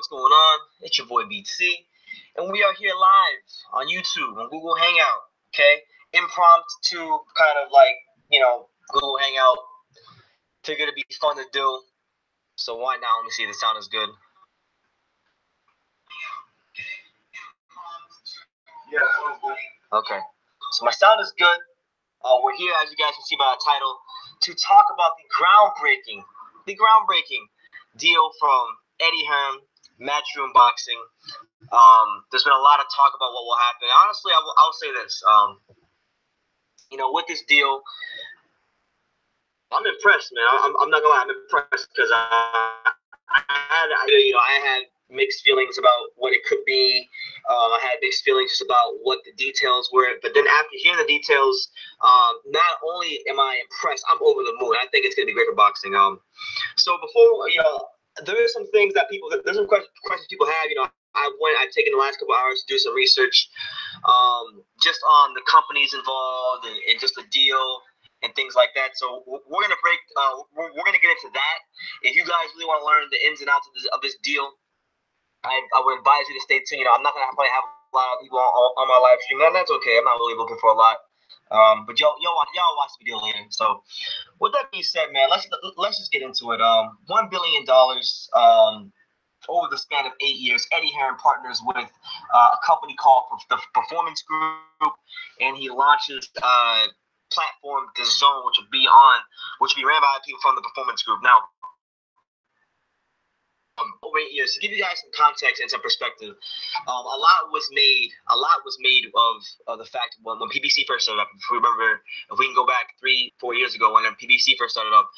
what's going on? It's your boy BT, and we are here live on YouTube on Google Hangout. Okay, impromptu kind of like Google Hangout. Figured it'd be fun to do, so why not? Let me see if the sound is good. Yeah, okay. So my sound is good. We're here, as you guys can see by the title, to talk about the groundbreaking deal from Eddie Hearn, Matchroom Boxing. There's been a lot of talk about what will happen. Honestly, I'll say this. With this deal, I'm impressed, man. I'm not gonna lie, I'm impressed because I had mixed feelings about what it could be. I had mixed feelings just about what the details were. But then after hearing the details, not only am I impressed, I'm over the moon. I think it's gonna be great for boxing. So before there are some things that there's some questions people have. I've taken the last couple hours to do some research, just on the companies involved and just the deal and things like that. So we're gonna we're gonna get into that. If you guys really want to learn the ins and outs of this deal, I would advise you to stay tuned. I'm not gonna probably have a lot of people on my live stream, and that's okay. I'm not really looking for a lot. But y'all watch the video later. So with that being said, man, let's just get into it. $1 billion. Over the span of 8 years, Eddie Hearn partners with a company called the Performance Group, and he launches platform The Zone, which will be ran by people from the Performance Group. Now, over 8 years, to give you guys some context and some perspective, a lot was made of the fact when PBC first started up. If we can go back 3-4 years ago when PBC first started up,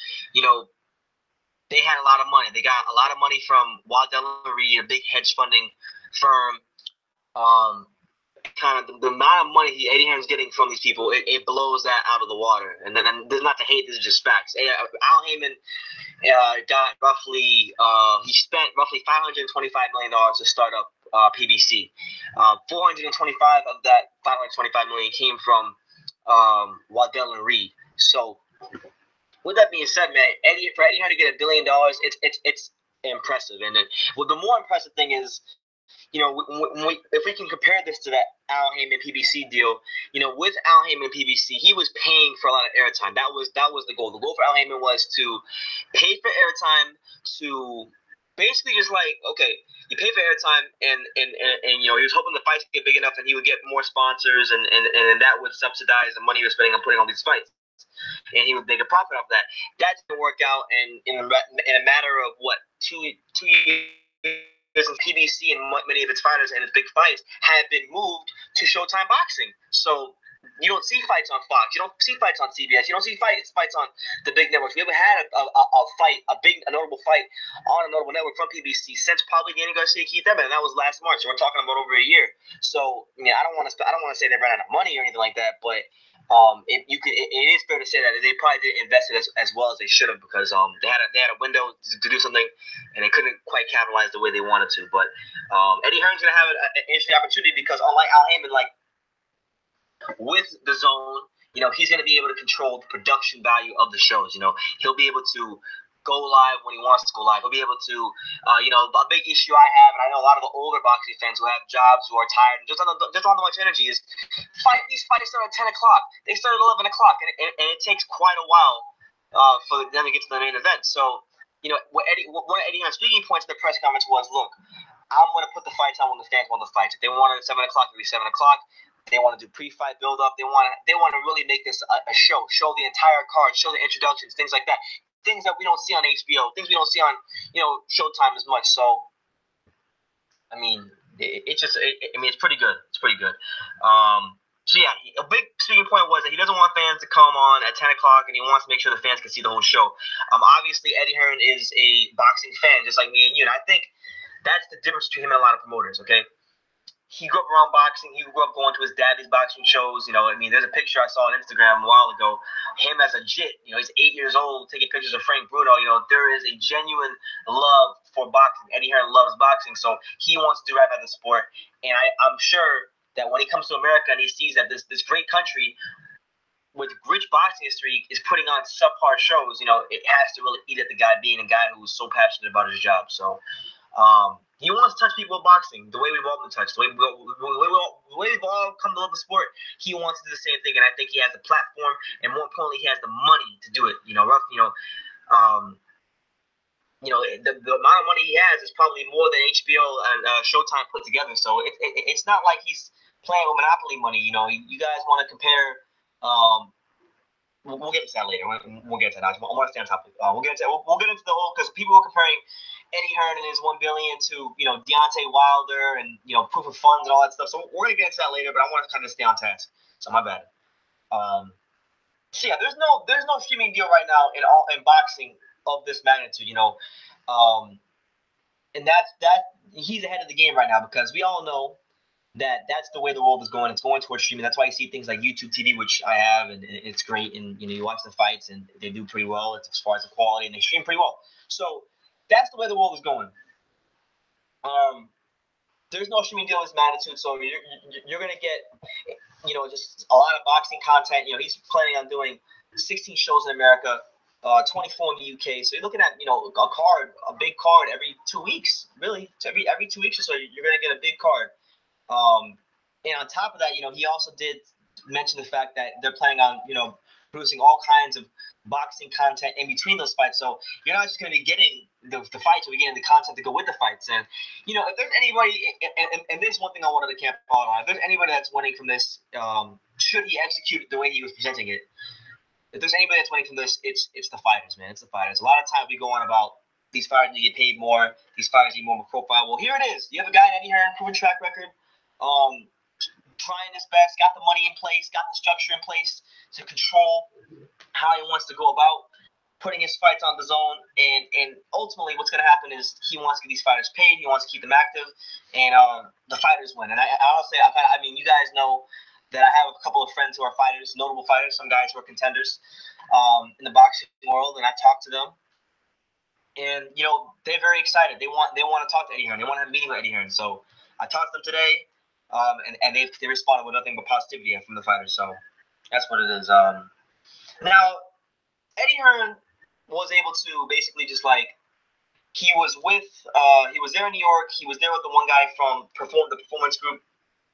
they had a lot of money. They got a lot of money from Waddell & Reed, a big hedge funding firm. Kind of the amount of money Eddie Hearn's getting from these people, it blows that out of the water. And then there's not to hate, this is just facts. Al Heyman he spent roughly $525 million to start up PBC. 425 of that $525 million came from Waddell & Reed. So with that being said, man, for Eddie Hearn to get $1 billion, it's impressive. And then, the more impressive thing is, if we can compare this to that Al Heyman PBC deal, with Al Heyman PBC, he was paying for a lot of airtime. That was the goal. The goal for Al Heyman was to pay for airtime, to basically just like, okay, you pay for airtime, and he was hoping the fights would get big enough and he would get more sponsors, and that would subsidize the money he was spending on putting on these fights. And he would make a profit off that. That didn't work out, and in a matter of what, two years, PBC and many of its fighters and its big fights have been moved to Showtime Boxing. So you don't see fights on Fox, you don't see fights on CBS, you don't see fights on the big networks. We haven't had a notable fight on a notable network from PBC since probably Danny Garcia, Keith Thurman, and that was last March. So we're talking about over a year. So I don't want to say they ran out of money or anything like that, but it is fair to say that they probably didn't invest it as well as they should have, because they had a window to do something and they couldn't quite capitalize the way they wanted to. But Eddie Hearn's gonna have an interesting opportunity, because unlike Al Heyman, with The Zone, he's gonna be able to control the production value of the shows. He'll be able to go live when he wants to go live. He'll be able to, a big issue I have, and I know a lot of the older boxing fans who have jobs, who are tired, and just on the much energy, is these fights start at 10 o'clock. They start at 11 o'clock, and it takes quite a while for them to get to the main event. So, one of Eddie Hearn's speaking points in the press conference was, look, I'm going to put the fights on when the fans want the fights. If they want it at 7 o'clock, it'll be 7 o'clock. If they want to do pre-fight build-up, they want to really make this a show the entire card, show the introductions, things like that. Things that we don't see on HBO, things we don't see on, Showtime as much. So, it's pretty good. It's pretty good. So yeah, a big speaking point was that he doesn't want fans to come on at 10 o'clock, and he wants to make sure the fans can see the whole show. Obviously, Eddie Hearn is a boxing fan, just like me and you, and I think that's the difference between him and a lot of promoters. Okay. He grew up around boxing. He grew up going to his daddy's boxing shows. There's a picture I saw on Instagram a while ago. Him as a jit. He's 8 years old taking pictures of Frank Bruno. There is a genuine love for boxing. Eddie Hearn loves boxing, so he wants to do right by the sport. And I'm sure that when he comes to America and he sees that this great country with rich boxing history is putting on subpar shows, it has to really eat at the guy being a guy who's so passionate about his job. So He wants to touch people with boxing the way we've all been touched, the way we've all come to love the sport. He wants to do the same thing, and I think he has the platform, and more importantly, he has the money to do it. The amount of money he has is probably more than HBO and Showtime put together. So it's not like he's playing with Monopoly money. You guys want to compare. We'll get into that later. We'll get into that. I want to stay on topic. We'll get into the whole, because people were comparing Eddie Hearn and his $1 billion to Deontay Wilder and proof of funds and all that stuff. So we're gonna get into that later. But I want to kind of stay on task. So my bad. So yeah, there's no streaming deal right now in boxing of this magnitude. And that he's ahead of the game right now, because we all know that's the way the world is going. It's going towards streaming. That's why you see things like YouTube TV, which I have, and it's great. And you watch the fights, and they do pretty well as far as the quality, and they stream pretty well. So that's the way the world is going. There's no streaming deal of this magnitude, so you're gonna get just a lot of boxing content. He's planning on doing 16 shows in America, 24 in the UK. So you're looking at a big card every 2 weeks, really. Every 2 weeks or so, you're gonna get a big card. And on top of that, he also did mention the fact that they're planning on, producing all kinds of boxing content in between those fights. So you're not just going to be getting the fights, you're getting the content to go with the fights. And, if there's anybody, and this is one thing I wanted to camp out on, if there's anybody that's winning from this, should he execute it the way he was presenting it, if there's anybody that's winning from this, it's the fighters, man. It's the fighters. A lot of times we go on about these fighters need to get paid more, these fighters need more of a profile. Well, here it is. You have a guy in Eddie Hearn, proven track record, trying his best, got the money in place, got the structure in place to control how he wants to go about putting his fights on the zone. And ultimately what's going to happen is he wants to get these fighters paid, he wants to keep them active, and the fighters win. And I'll say, you guys know that I have a couple of friends who are fighters, notable fighters, some guys who are contenders in the boxing world, and I talk to them. And they're very excited. They want to talk to Eddie Hearn. They want to have a meeting with Eddie Hearn. So I talked to them today, and they responded with nothing but positivity from the fighters. So that's what it is. Now Eddie Hearn was able to basically just he was there in New York. He was there with the one guy from the Performance Group,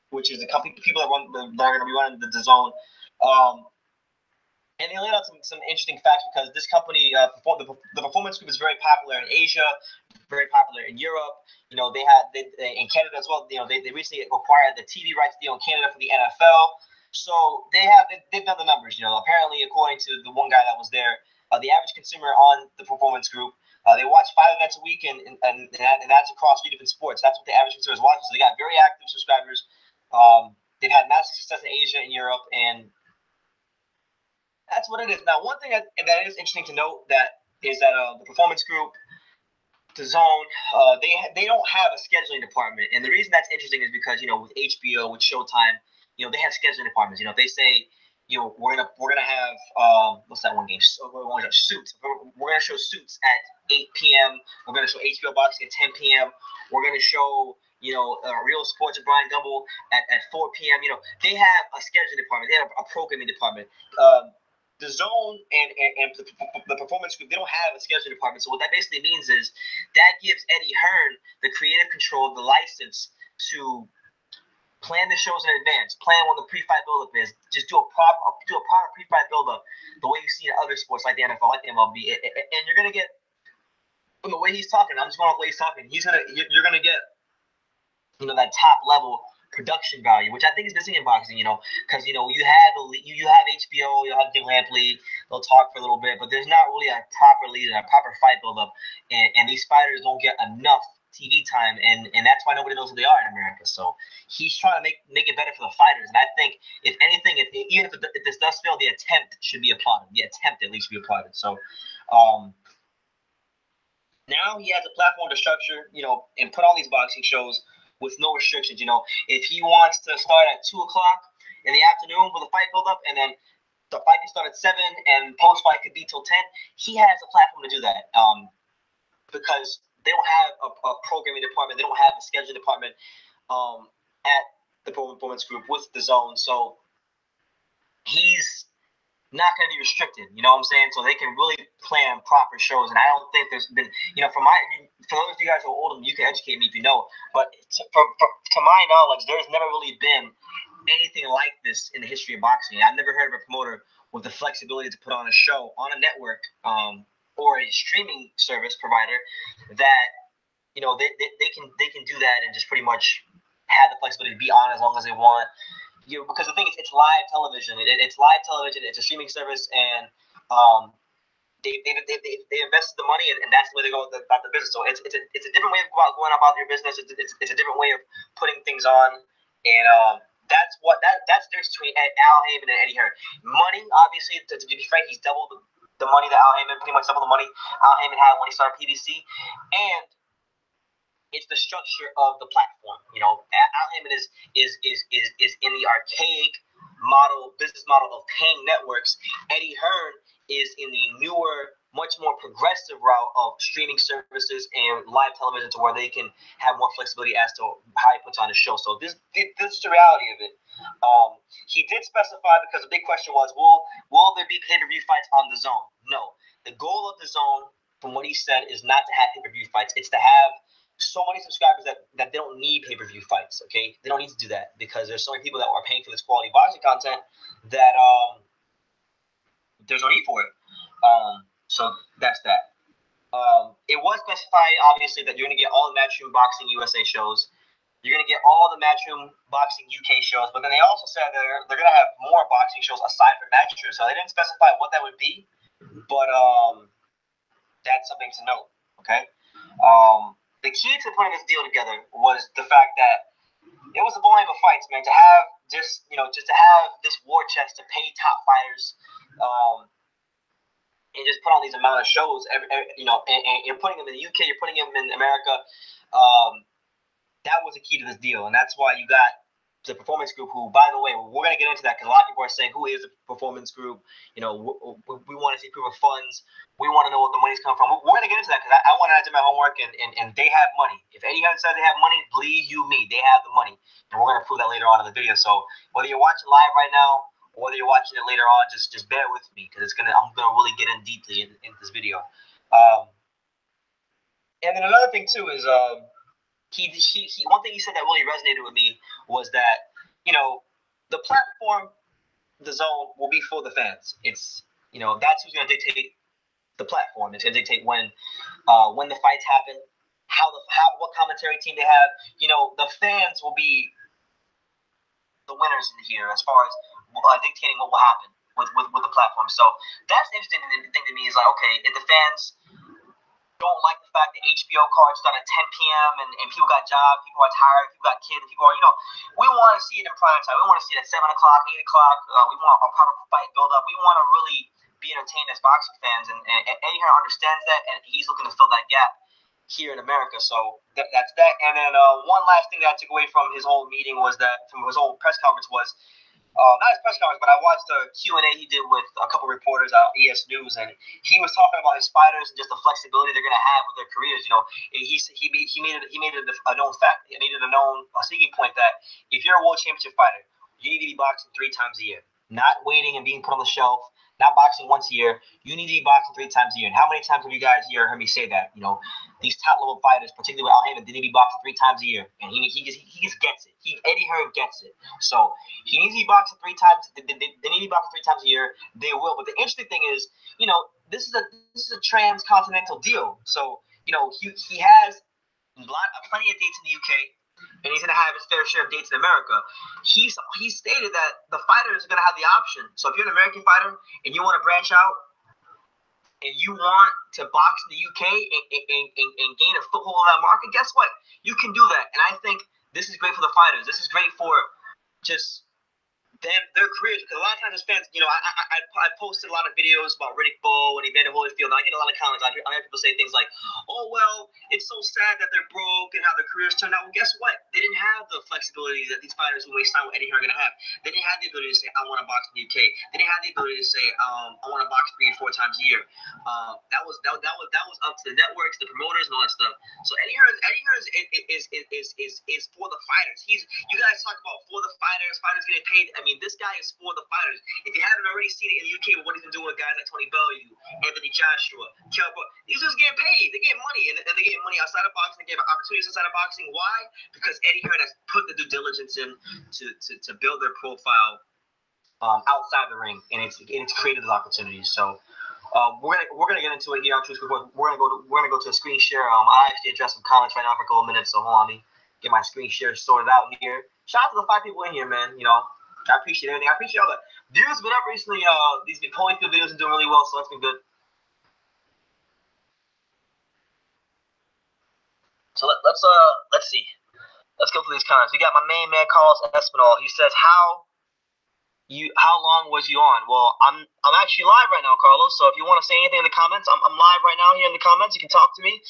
which is the company people that are going to be running the zone. And they laid out some interesting facts, because this company, the Performance Group, is very popular in Asia, very popular in Europe. They in Canada as well. They recently acquired the TV rights deal in Canada for the NFL. So they've done the numbers. Apparently, according to the one guy that was there, the average consumer on the Performance Group, they watch 5 events a week, and that's across 3 different sports. That's what the average consumer is watching. So they got very active subscribers. They've had massive success in Asia and Europe, and that's what it is. Now, one thing that is interesting to note is that the Performance Group, the Zone, they don't have a scheduling department, and the reason that's interesting is because with HBO, with Showtime, they have scheduling departments. If they say we're gonna have what's that one game? Suits. We're gonna show Suits at 8 p.m. We're gonna show HBO Boxing at 10 p.m. We're gonna show Real Sports with Brian Gumble at 4 p.m. They have a scheduling department. They have a programming department. The Zone and the Performance Group, they don't have a scheduling department. So what that basically means is that gives Eddie Hearn the creative control, the license to plan the shows in advance, plan when the pre-fight build-up is, just do a proper pre-fight build-up, the way you see in other sports like the NFL, like the MLB, and you're gonna get, from the way he's talking, I'm just going off the way he's talking, you're gonna get, that top level production value, which I think is missing in boxing, because you have HBO, you'll have Jim Lampley, they'll talk for a little bit, but there's not really a proper lead and a proper fight build-up, and these fighters don't get enough TV time, and that's why nobody knows who they are in America. So he's trying to make it better for the fighters, and I think if anything, even if this does fail, the attempt should be applauded. The attempt at least should be applauded. So now he has a platform to structure, and put on these boxing shows with no restrictions. If he wants to start at 2 o'clock in the afternoon with a fight build up, and then the fight can start at 7 and post fight could be till 10, he has a platform to do that. Because they don't have a programming department, they don't have a scheduling department at the Performance Group with the Zone. So he's not going to be restricted. You know what I'm saying? So they can really plan proper shows. And I don't think there's been, for those of you guys who are older, you can educate me if you know. But to my knowledge, there's never really been anything like this in the history of boxing. I've never heard of a promoter with the flexibility to put on a show on a network or a streaming service provider that they can do that and just pretty much have the flexibility to be on as long as they want. Because the thing is, it's live television. It's live television. It's a streaming service, and they invested the money, and that's the way they go about the business. So it's a different way of going about your business. It's a different way of putting things on, and that's the difference between Al Heyman and Eddie Hearn. Money, obviously, to be frank, he's doubled the money that Al Heyman, pretty much double the money Al Heyman had when he started PBC, and it's the structure of the platform. Al Heyman is in the archaic business model of paying networks. Eddie Hearn is in the newer, much more progressive route of streaming services and live television, to where they can have more flexibility as to how he puts on his show. So this is the reality of it. He did specify, because the big question was, will there be pay-per-view fights on the Zone? No. The goal of the Zone, from what he said, is not to have pay-per-view fights. It's to have so many subscribers that they don't need pay-per-view fights, okay? They don't need to do that, because there's so many people that are paying for this quality boxing content that there's no need for it. So that's that. It was specified, obviously, that you're going to get all the Matchroom Boxing USA shows. You're going to get all the Matchroom Boxing UK shows, but then they also said they're going to have more boxing shows aside from Matchroom. So they didn't specify what that would be, but that's something to note, okay? The key to putting this deal together was the fact that it was a volume of fights, man. To have just to have this war chest to pay top fighters, and just put on these amount of shows, and you're putting them in the UK, you're putting them in America. That was the key to this deal, and that's why you got the Performance Group, who, by the way, we're going to get into that, because a lot of people are saying, who is the Performance Group? We want to see proof of funds. We want to know where the money's coming from. We're going to get into that, because I want to do my homework, and they have money. If Eddie Hearn says they have money, believe you me, they have the money. And we're going to prove that later on in the video. So whether you're watching live right now, or whether you're watching it later on, just bear with me, because I'm going to really get in deeply in this video. And then another thing, too, is he one thing he said that really resonated with me was that, the platform, the Zone, will be for the fans. It's, that's who's going to dictate the platform. It's going to dictate when the fights happen, what commentary team they have. The fans will be the winners in here as far as dictating what will happen with the platform. So that's the interesting thing to me, is like, okay, if the fans don't like the fact that HBO cards start at 10 p.m. and people got jobs, people are tired, people got kids, people are, we want to see it in prime time. We want to see it at 7 o'clock, 8 o'clock. We want a proper fight build up. We want to really be entertained as boxing fans, and Eddie Hearn understands that, and he's looking to fill that gap here in America. So that's that. And then one last thing that I took away from his whole meeting from his whole press conference was, not his press conference, but I watched the Q&A he did with a couple reporters out ES News, and he was talking about his fighters and just the flexibility they're going to have with their careers. He made it a known fact. He made it a speaking point that if you're a world championship fighter, you need to be boxing 3 times a year, not waiting and being put on the shelf, not boxing once a year. You need to be boxing 3 times a year. And how many times have you guys heard me say that? These top level fighters, particularly with Al Heyman, they need to be boxing 3 times a year, and he just gets it. Eddie Hearn gets it. So he needs to be boxing 3 times. They need to be boxing 3 times a year. They will. But the interesting thing is, this is a transcontinental deal. So he has plenty of dates in the UK, and he's going to have his fair share of dates in America. He stated that the fighter is going to have the option. So if you're an American fighter and you want to branch out and you want to box in the UK and gain a foothold in that market, guess what? You can do that. And I think this is great for the fighters. This is great for just their careers, because a lot of times as fans, I posted a lot of videos about Riddick Bowe and Evander Holyfield, and I get a lot of comments. I hear people say things like, "Oh well, it's so sad that they're broke and how their careers turned out." Well, guess what? They didn't have the flexibility that these fighters who may sign with Eddie Hearn are going to have. They didn't have the ability to say, "I want to box in the UK." They didn't have the ability to say, "I want to box 3 or 4 times a year." That was up to the networks, the promoters, and all that stuff. So Eddie Hearn is for the fighters. You guys talk about for the fighters getting paid. I mean, mean, this guy is for the fighters. If you haven't already seen it in the UK, what he's been doing with guys like Tony Bellew, Anthony Joshua, Kelbrook, these dudes getting paid. They get money, and they're getting money outside of boxing. They get opportunities outside of boxing. Why? Because Eddie Hearn has put the due diligence in to build their profile outside the ring, and it's created those opportunities. So we're gonna get into it here on Truth Report. We're gonna go to a screen share. I actually addressed some comments right now for a couple of minutes, so hold on, let me get my screen share sorted out here. Shout out to the 5 people in here, man. You know, I appreciate everything. I appreciate all the views been up recently. These Holyfield videos are doing really well, so that's been good. So let's see. Let's go through these comments. We got my main man Carlos Espinal. He says, how long was you on? Well, I'm actually live right now, Carlos. So if you want to say anything in the comments, I'm live right now here in the comments. You can talk to me.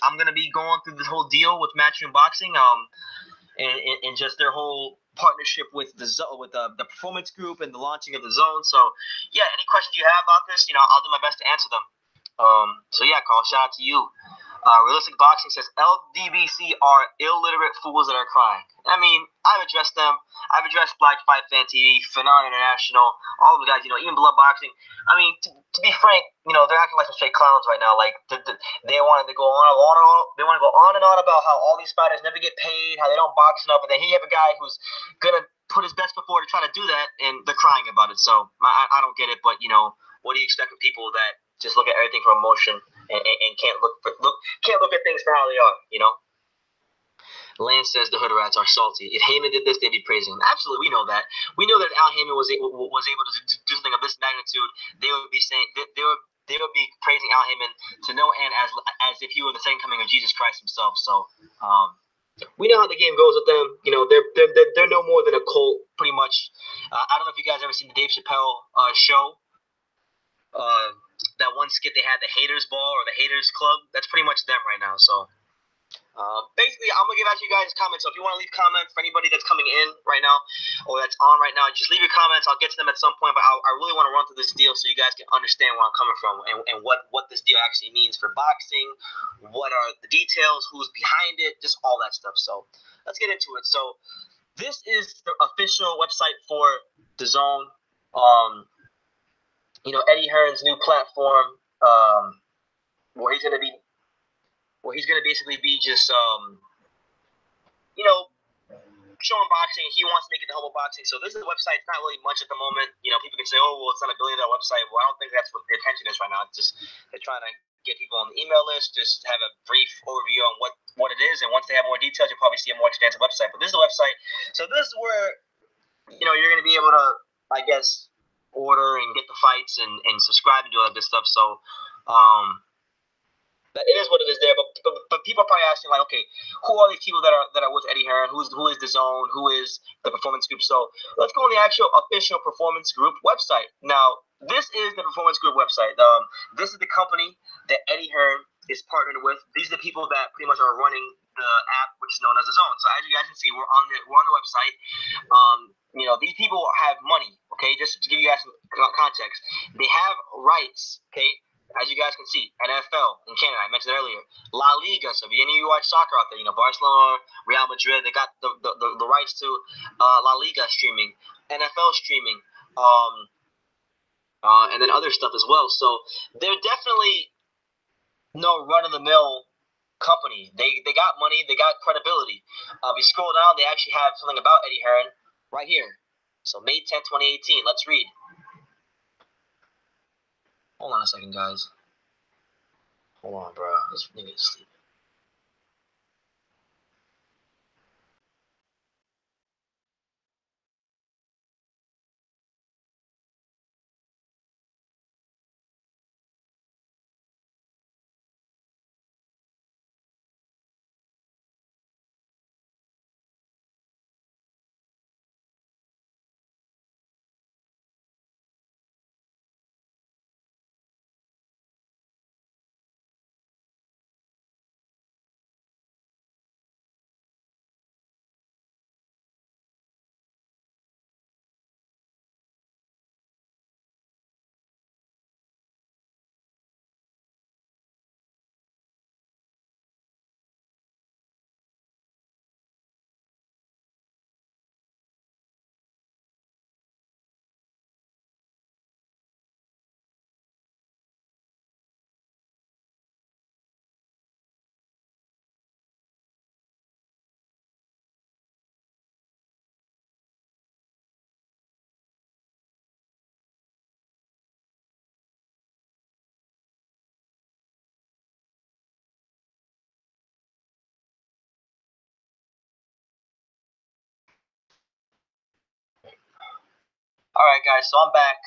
I'm gonna be going through this whole deal with Matchroom Boxing, and just their whole partnership with the Performance Group and the launching of the Zone. So yeah, any questions you have about this, I'll do my best to answer them. So yeah, Carl, shout out to you. Realistic Boxing says LDBC are illiterate fools that are crying. I mean, I've addressed them. I've addressed Black Fight Fan TV, Phenom International, all of the guys, even Blood Boxing. I mean, to be frank, they're acting like some straight clowns right now. Like they wanted to go on and on. They want to go on and on about how all these fighters never get paid, how they don't box enough, and then here you have a guy who's gonna put his best foot forward to try to do that, and they're crying about it. So I don't get it, but what do you expect from people that just look at everything from emotion and can't look at things for how they are, Lance says the hood rats are salty. If Heyman did this, they'd be praising him. Absolutely, we know that. We know that if Al Heyman was able to do something of this magnitude, they would be saying they would be praising Al Heyman to no end as if he were the second coming of Jesus Christ himself. So we know how the game goes with them. They're no more than a cult, pretty much. I don't know if you guys ever seen the Dave Chappelle show. That one skit they had, the Haters Ball or the Haters Club, that's pretty much them right now. So basically, I'm gonna give out to you guys comments. So if you want to leave comments for anybody that's coming in right now or that's on right now, just leave your comments. I'll get to them at some point. But I really want to run through this deal so you guys can understand where I'm coming from and what this deal actually means for boxing. What are the details? Who's behind it? Just all that stuff. So let's get into it. So this is the official website for the Zone. Eddie Hearn's new platform, where he's gonna basically be just showing boxing. He wants to make it the home of boxing. So this is a website. It's not really much at the moment. People can say, oh, well, it's not $1 billion website. Well, I don't think that's what the attention is right now. It's just they're trying to get people on the email list, just have a brief overview on what it is, and once they have more details, you'll probably see a more extensive website. But this is a website. So this is where you're going to be able to, I guess, order and get the fights and subscribe and do all that good stuff. So it is what it is there. But people are probably asking, like, okay, who are these people that are with Eddie Hearn? Who is the Zone? Who is the Performance Group? So let's go on the actual official Performance Group website. Now, this is the Performance Group website. This is the company that Eddie Hearn is partnered with. These are the people that pretty much are running the app, which is known as the Zone. So as you guys can see, we're on the website. These people have money. Okay, just to give you guys some context, they have rights. Okay. As you guys can see, NFL in Canada, I mentioned it earlier. La Liga, so if any of you watch soccer out there, Barcelona, Real Madrid, they got the rights to La Liga streaming, NFL streaming, and then other stuff as well. So they're definitely no run-of-the-mill company. They got money, they got credibility. If you scroll down, they actually have something about Eddie Hearn right here. So May 10, 2018. Let's read. Hold on a second, guys. Hold on, bro. This nigga is sleeping. All right, guys. So I'm back.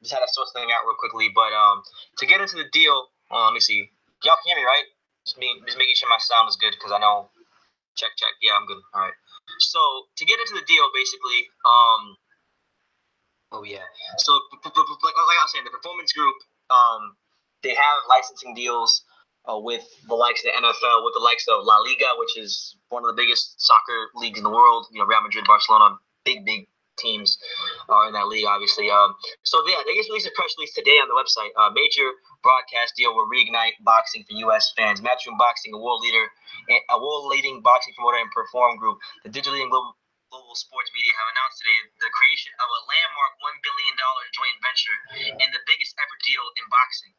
Just had to sort something out real quickly, but to get into the deal, let me see. Y'all can hear me, right? Just making sure my sound is good because I know. Check. Yeah, I'm good. All right. So to get into the deal, basically, oh yeah. So like I was saying, the performance group, they have licensing deals with the likes of the NFL, with the likes of La Liga, which is one of the biggest soccer leagues in the world. You know, Real Madrid, Barcelona, big teams are in that league, obviously. So yeah, they just released a press release today on the website. Major broadcast deal will reignite boxing for U.S. fans. Matchroom Boxing, a world leading boxing promoter and perform group, the digitally and global sports media have announced today the creation of a landmark $1 billion joint venture and the biggest ever deal in boxing.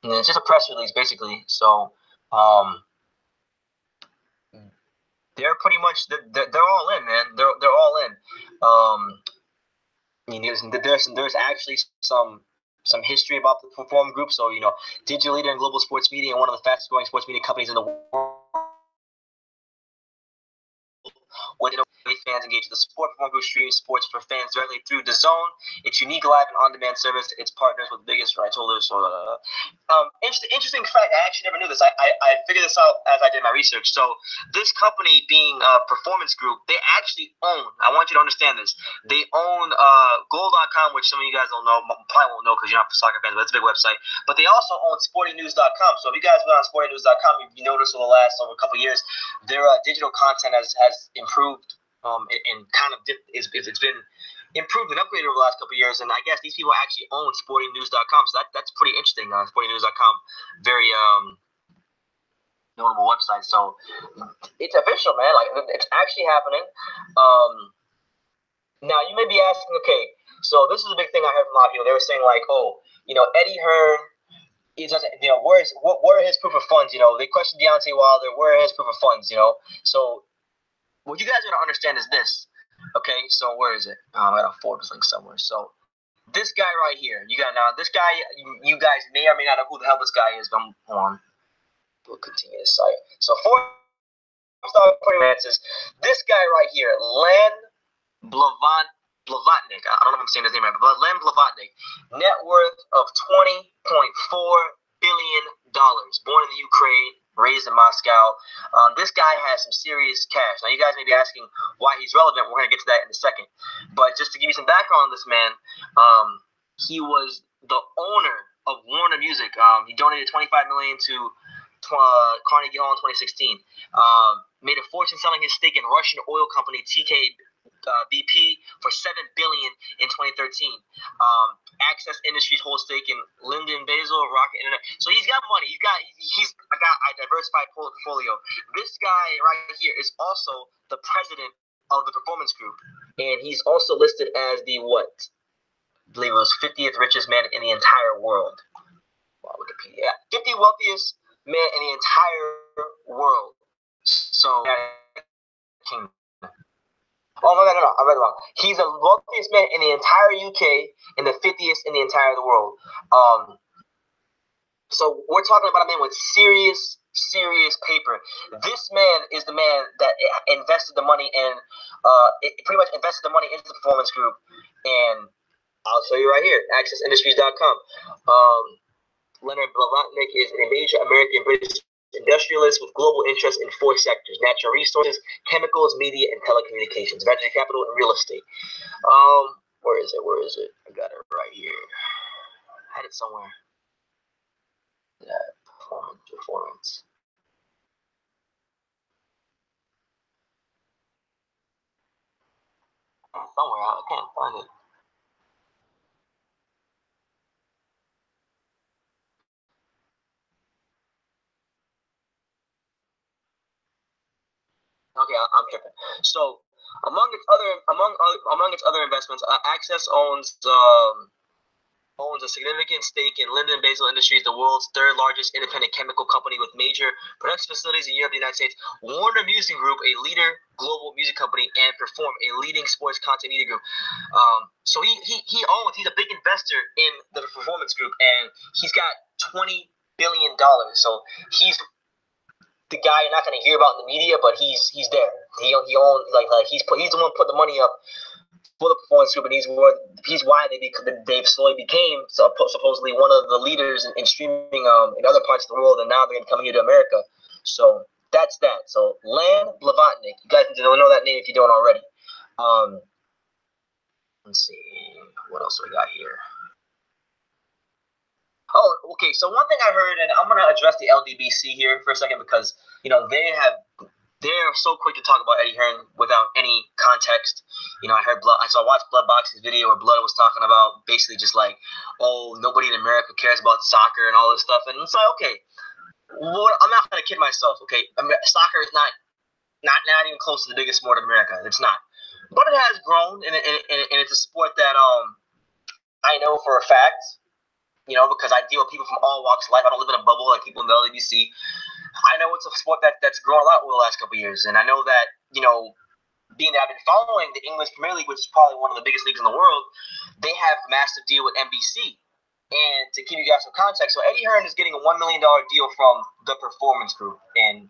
And it's just a press release, basically. So they're pretty much they're all in, man. They're all in. There's actually some history about the Perform Group. So digital leader in global sports media and one of the fastest growing sports media companies in the world. With fans engage the support. Perform Group streams sports for fans directly through the Zone. Its unique live and on-demand service. Its partners with the biggest rights holders. So, interesting fact. I actually never knew this. I figured this out as I did my research. So this company, being a Performance Group, they actually own. I want you to understand this. They own Goal.com, which some of you guys don't know, probably won't know because you're not soccer fans, but it's a big website. But they also own SportingNews.com. So if you guys went on SportingNews.com, you noticed over a couple of years, their digital content has improved. And kind of it's been improved and upgraded over the last couple of years, and I guess these people actually own SportingNews.com, so that's pretty interesting. SportingNews.com, very notable website. So it's official, man. Like, it's actually happening. Now you may be asking, okay, so this is a big thing I heard from a lot of people. They were saying like, Eddie Hearn. Where are his proof of funds? They questioned Deontay Wilder. Where are his proof of funds? So what you guys got to understand is this. Okay, so where is it? I got a Forbes link somewhere. So this guy right here, this guy, you guys may or may not know who the hell this guy is, but hold on. We'll continue this site. So four-star finances. This guy right here, Len Blavatnik. I don't know if I'm saying his name right, but Len Blavatnik, net worth of $20.4 billion. Born in the Ukraine, raised in Moscow. This guy has some serious cash. Now, you guys may be asking why he's relevant. We're going to get to that in a second. But just to give you some background on this man, he was the owner of Warner Music. He donated $25 million to Carnegie Hall in 2016. Made a fortune selling his stake in Russian oil company BP for $7 billion in 2013. Access Industries whole stake in Linden Basil, Rocket Internet. So he's got money. He's got a diversified portfolio. This guy right here is also the president of the Performance Group, and he's also listed as the I believe it was 50th richest man in the entire world. Wow, Wikipedia. 50 wealthiest man in the entire world. So, oh my God, no, I read it wrong. He's the wealthiest man in the entire UK and the 50th in the entire world. So we're talking about a man with serious paper. This man is the man that invested the money into the Performance Group, and I'll show you right here, accessindustries.com. Leonard Blavatnik is an Asian American British industrialist with global interests in 4 sectors: natural resources, chemicals, media, and telecommunications, venture capital, and real estate. Where is it? I got it right here. I had it somewhere. Yeah, performance. Somewhere, I can't find it. Okay, I'm tripping. So, among its other investments, Access owns a significant stake in Linden Basil Industries, the world's 3rd largest independent chemical company with major production facilities in Europe and the United States. Warner Music Group, a leader global music company, and Perform, a leading sports content media group. So he's a big investor in the Performance Group, and he's got $20 billion. So he's the guy you're not going to hear about in the media, but he's there. He owns he's the one put the money up for the performance group, and he's why they've slowly became supposedly one of the leaders in streaming in other parts of the world, and now they're coming here to America. So that's that. So Lan Blavatnik, you guys need to know that name if you don't already. Let's see what else we got here. Oh, okay. So one thing I heard, and I'm gonna address the LDBC here for a second because they're so quick to talk about Eddie Hearn without any context. I watched Bloodbox's video where Blood was talking about basically just like, oh, nobody in America cares about soccer and all this stuff, and it's like, okay, I'm not gonna kid myself, okay? Soccer is not even close to the biggest sport in America. It's not, but it has grown, and it's a sport that I know for a fact. Because I deal with people from all walks of life. I don't live in a bubble like people in the LABC. I know it's a sport that's grown a lot over the last couple of years. And I know that, being that I've been following the English Premier League, which is probably one of the biggest leagues in the world, they have a massive deal with NBC. And to give you guys some context, so Eddie Hearn is getting a $1 million deal from the Performance Group and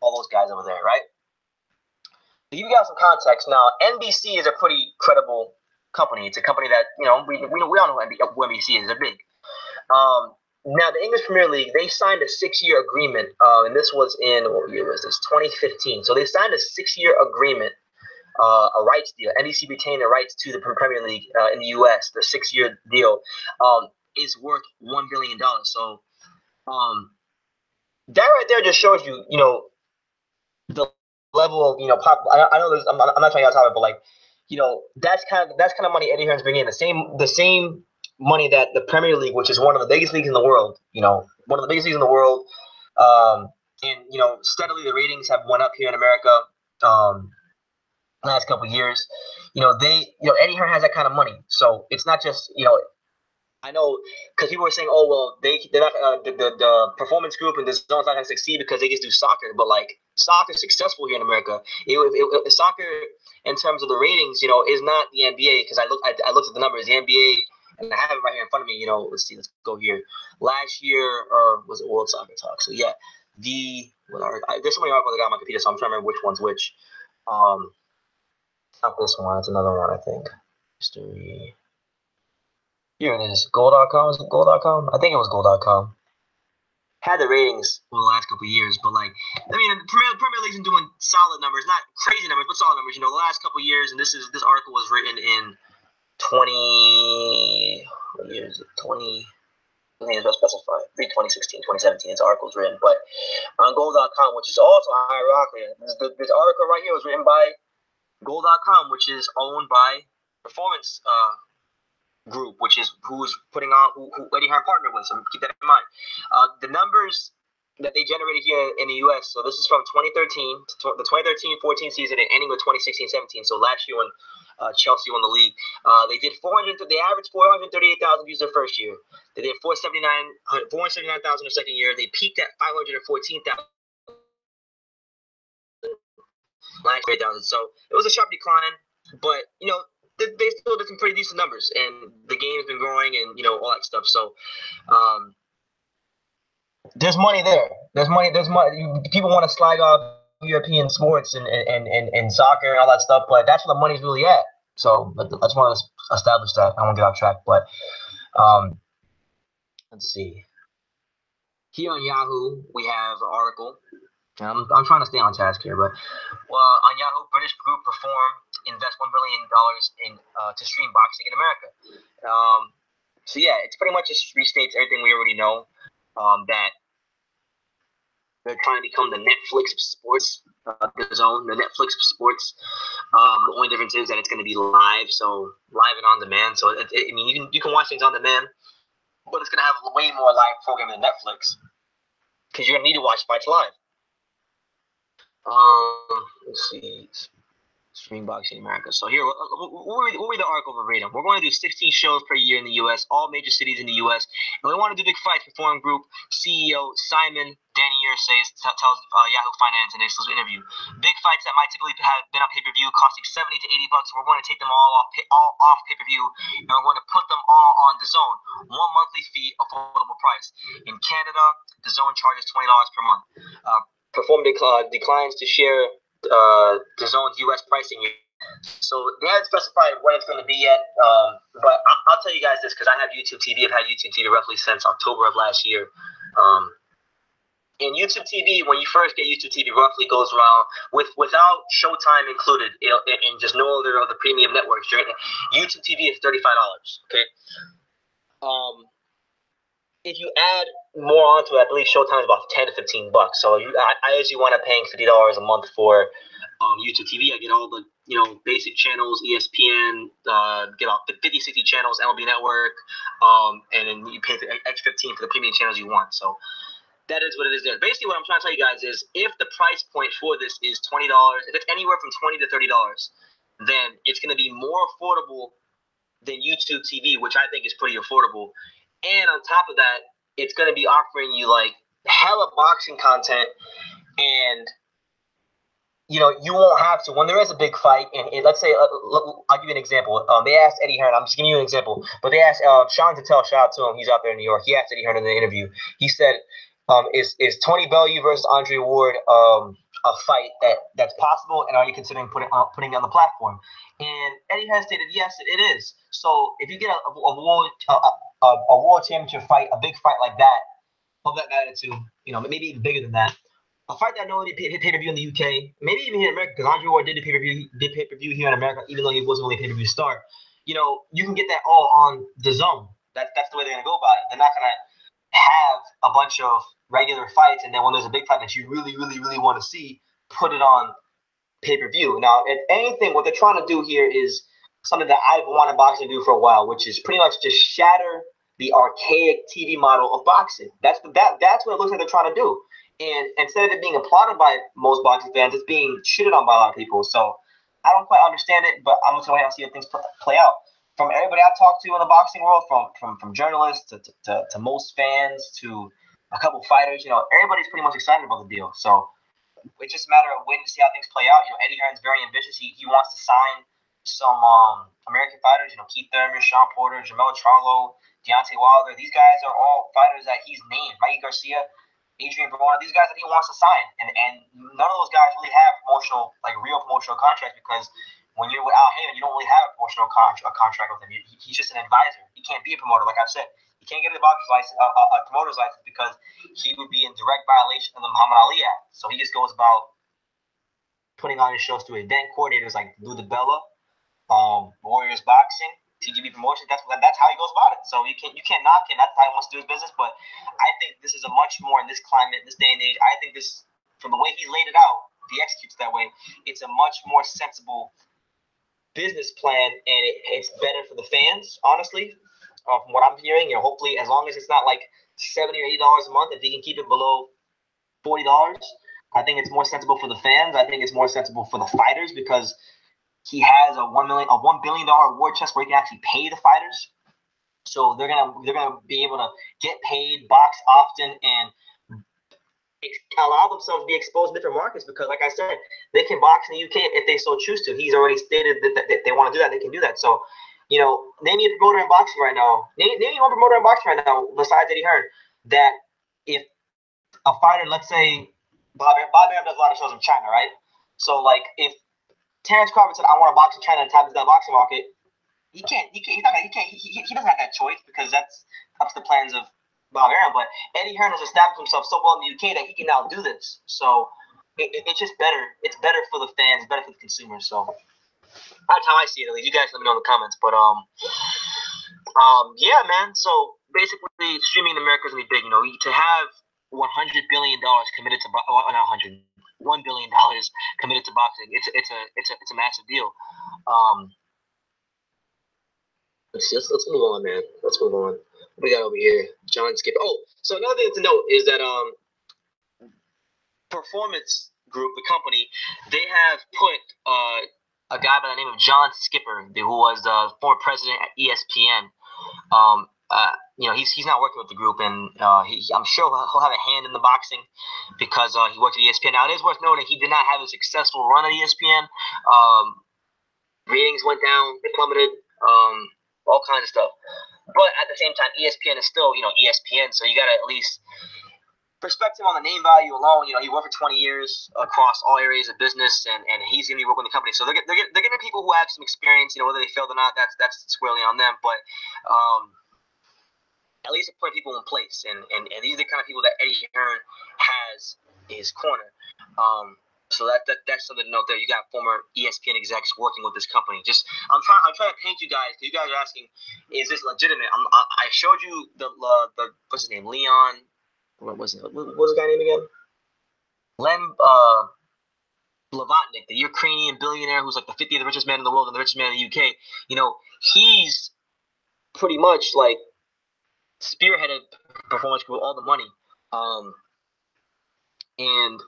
all those guys over there, right? To give you guys some context, now, NBC is a pretty credible company. It's a company that, we all know who NBC is. They're big. Now, the English Premier League, they signed a 6-year agreement, and this was in, what year was this? 2015. So they signed a 6-year agreement, a rights deal. NBC retained the rights to the Premier League in the U.S. The 6-year deal is worth $1 billion. So that right there just shows you, the level of, pop. I know this, I'm not trying to get off topic, but that's kind of money Eddie Hearn's bringing in. The same money that the Premier League, which is one of the biggest leagues in the world, and steadily the ratings have went up here in America last couple of years. Eddie Hearn has that kind of money, so it's not just I know because people were saying, oh well, they're not the Performance Group and this zone's not going to succeed because they just do soccer, but soccer is successful here in America. Soccer in terms of the ratings, is not the NBA because I looked at the numbers. The NBA. And I have it right here in front of me. Let's see. Let's go here. Last year, or was it World Soccer Talk? So yeah, there's so many articles I got on my computer, so I'm trying to remember which one's which. Not this one. It's another one, I think. History. Here it is. Goal.com. Is it Goal.com? I think it was Goal.com. Had the ratings for the last couple of years, but Premier League's been doing solid numbers, not crazy numbers, but solid numbers. The last couple of years, and this article was written in 20, what year is it? 20, I think it's not specified. 2016, 2017. This article's written, but on Goal.com, which is also ironically, this article right here was written by Goal.com, which is owned by Performance Group, which is who's putting on who Eddie Hearn partnered with. So keep that in mind. The numbers that they generated here in the U.S. So this is from 2013 to the 2013-14 season and ending with 2016-17. So last year when Chelsea won the league, they averaged 438,000 views their first year. They did 479,000 the second year. They peaked at 514,000 last year. So it was a sharp decline, but they still did some pretty decent numbers, and the game's been growing, and all that stuff. So there's money there. There's money. People want to slag off European sports and soccer and all that stuff, but that's where the money's really at. So I just want to establish that. I won't get off track, but let's see. Here on Yahoo, we have an article. I'm trying to stay on task here, but on Yahoo, British group Perform invest $1 billion in to stream boxing in America. So yeah, it's pretty much just restates everything we already know. That they're trying to become the Netflix of sports, the Netflix of sports. The only difference is that it's going to be live, so live and on demand. So you can watch things on demand, but it's going to have way more live programming than Netflix because you're going to need to watch fights live. Let's see. Stream boxing in America. So here, we'll read the article verbatim. We're going to do 16 shows per year in the U.S., all major cities in the U.S. And we want to do big fights. Perform Group CEO Simon Danier tells Yahoo Finance in an exclusive interview. Big fights that might typically have been on pay-per-view costing $70 to $80. We're going to take them all off pay-per-view, and we're going to put them all on DAZN. One monthly fee, affordable price. In Canada, DAZN charges $20 per month. Perform declines to share DAZN's U.S. pricing. So they haven't specified what it's going to be yet. But I'll tell you guys this because I have YouTube TV. I've had YouTube TV roughly since October of last year. And YouTube TV, when you first get YouTube TV, roughly goes around without Showtime included, and just no other premium networks. YouTube TV is $35. Okay. If you add more onto it, I believe Showtime is about $10 to $15. So I usually wind up paying $50 a month for YouTube TV. I get all the basic channels, ESPN, get all 50, 60 channels, MLB Network, and then you pay the X15 for the premium channels you want. So that is what it is there. Basically, what I'm trying to tell you guys is if the price point for this is $20, if it's anywhere from $20 to $30, then it's going to be more affordable than YouTube TV, which I think is pretty affordable. And on top of that, it's going to be offering you like hella boxing content, and you won't have to when there is a big fight. And let's say, I'll give you an example. They asked Eddie Hearn. I'm just giving you an example, but they asked Sean Tatel. Shout out to him. He's out there in New York. He asked Eddie Hearn in the interview. He said, "Is Tony Bellew versus Andre Ward a fight that's possible, and are you considering putting it on the platform?" And Eddie Hearn stated, "Yes, it is." So if you get a world championship fight, a big fight like that, of that magnitude, maybe even bigger than that, a fight that only hit pay-per-view in the UK, maybe even here in America, because Andre Ward did pay-per-view here in America, even though he wasn't really a pay-per-view star. You can get that all on DAZN. That's the way they're gonna go about it. They're not gonna have a bunch of regular fights, and then when there's a big fight that you really, really, really want to see, put it on pay-per-view. Now, if anything, what they're trying to do here is something that I've wanted boxing to do for a while, which is pretty much just shatter the archaic TV model of boxing. That's what it looks like they're trying to do. And instead of it being applauded by most boxing fans, it's being shitted on by a lot of people. So I don't quite understand it, but I'm just going to wait and see how things play out. From everybody I've talked to in the boxing world, from journalists to most fans to a couple fighters, everybody's pretty much excited about the deal. So it's just a matter of waiting to see how things play out. Eddie Hearn's very ambitious. He wants to sign some American fighters. Keith Thurman, Sean Porter, Jermell Charlo, Deontay Wilder. These guys are all fighters that he's named. Mikey Garcia, Adrian Broner. These guys that he wants to sign, and none of those guys really have real promotional contracts, because when you're with Al Heyman, you don't really have a promotional contract with him. He's just an advisor. He can't be a promoter, like I've said. He can't get a boxer's license, a promoter's license, because he would be in direct violation of the Muhammad Ali Act. So he just goes about putting on his shows through event coordinators like Lou DiBella, Warriors Boxing, TGB Promotions. That's how he goes about it. So you can't knock him. That's how he wants to do his business. But I think this is a much more, in this climate, this day and age, I think this, from the way he laid it out, he executes that way. It's a much more sensible business plan, and it's better for the fans, honestly. From what I'm hearing, hopefully, as long as it's not like $70 or $80 a month, if he can keep it below $40, I think it's more sensible for the fans. I think it's more sensible for the fighters, because he has a $1 billion war chest where he can actually pay the fighters. So they're gonna be able to get paid, box often, and allow themselves to be exposed to different markets, because, like I said, they can box in the UK if they so choose to. He's already stated that they want to do that. They can do that. So, name me a promoter in boxing right now. Name me one promoter in boxing right now besides Eddie Hearn that if a fighter, let's say Bob Arum does a lot of shows in China, right? So, like, if Terrence Crawford said, "I want to box in China and tap into that boxing market," he doesn't have that choice, because that's up to the plans of Bob Arum. But Eddie Hearn has established himself so well in the UK that he can now do this. So it's just better. It's better for the fans, better for the consumers. So that's how I see it. At least you guys let me know in the comments. But yeah, man. So basically, streaming in America is gonna be big. To have $100 billion committed to not $100, $1 billion committed to boxing. It's a massive deal. Let's move on, man. Let's move on. What we got over here? John Skipper. Oh, so another thing to note is that Performance Group, the company, they have put a guy by the name of John Skipper, who was the former president at ESPN. He's not working with the group, and I'm sure he'll have a hand in the boxing, because he worked at ESPN. Now, it is worth noting he did not have a successful run at ESPN. Ratings went down, they plummeted, all kinds of stuff. But at the same time, ESPN is still, ESPN, so you got to at least perspective on the name value alone, he worked for 20 years across all areas of business, and he's going to be working with the company. So they're getting people who have some experience. Whether they failed or not, that's squarely on them. But at least putting people in place, and these are the kind of people that Eddie Hearn has in his corner. So that's something to note there. You got former ESPN execs working with this company. I'm trying to paint you guys. You guys are asking, is this legitimate? I showed you the what's his name, Leon. What was it? What was the guy name again? Len Blavatnik, the Ukrainian billionaire who's like the 50th richest man in the world and the richest man in the UK. He's pretty much like spearheaded Performance Group with all the money. And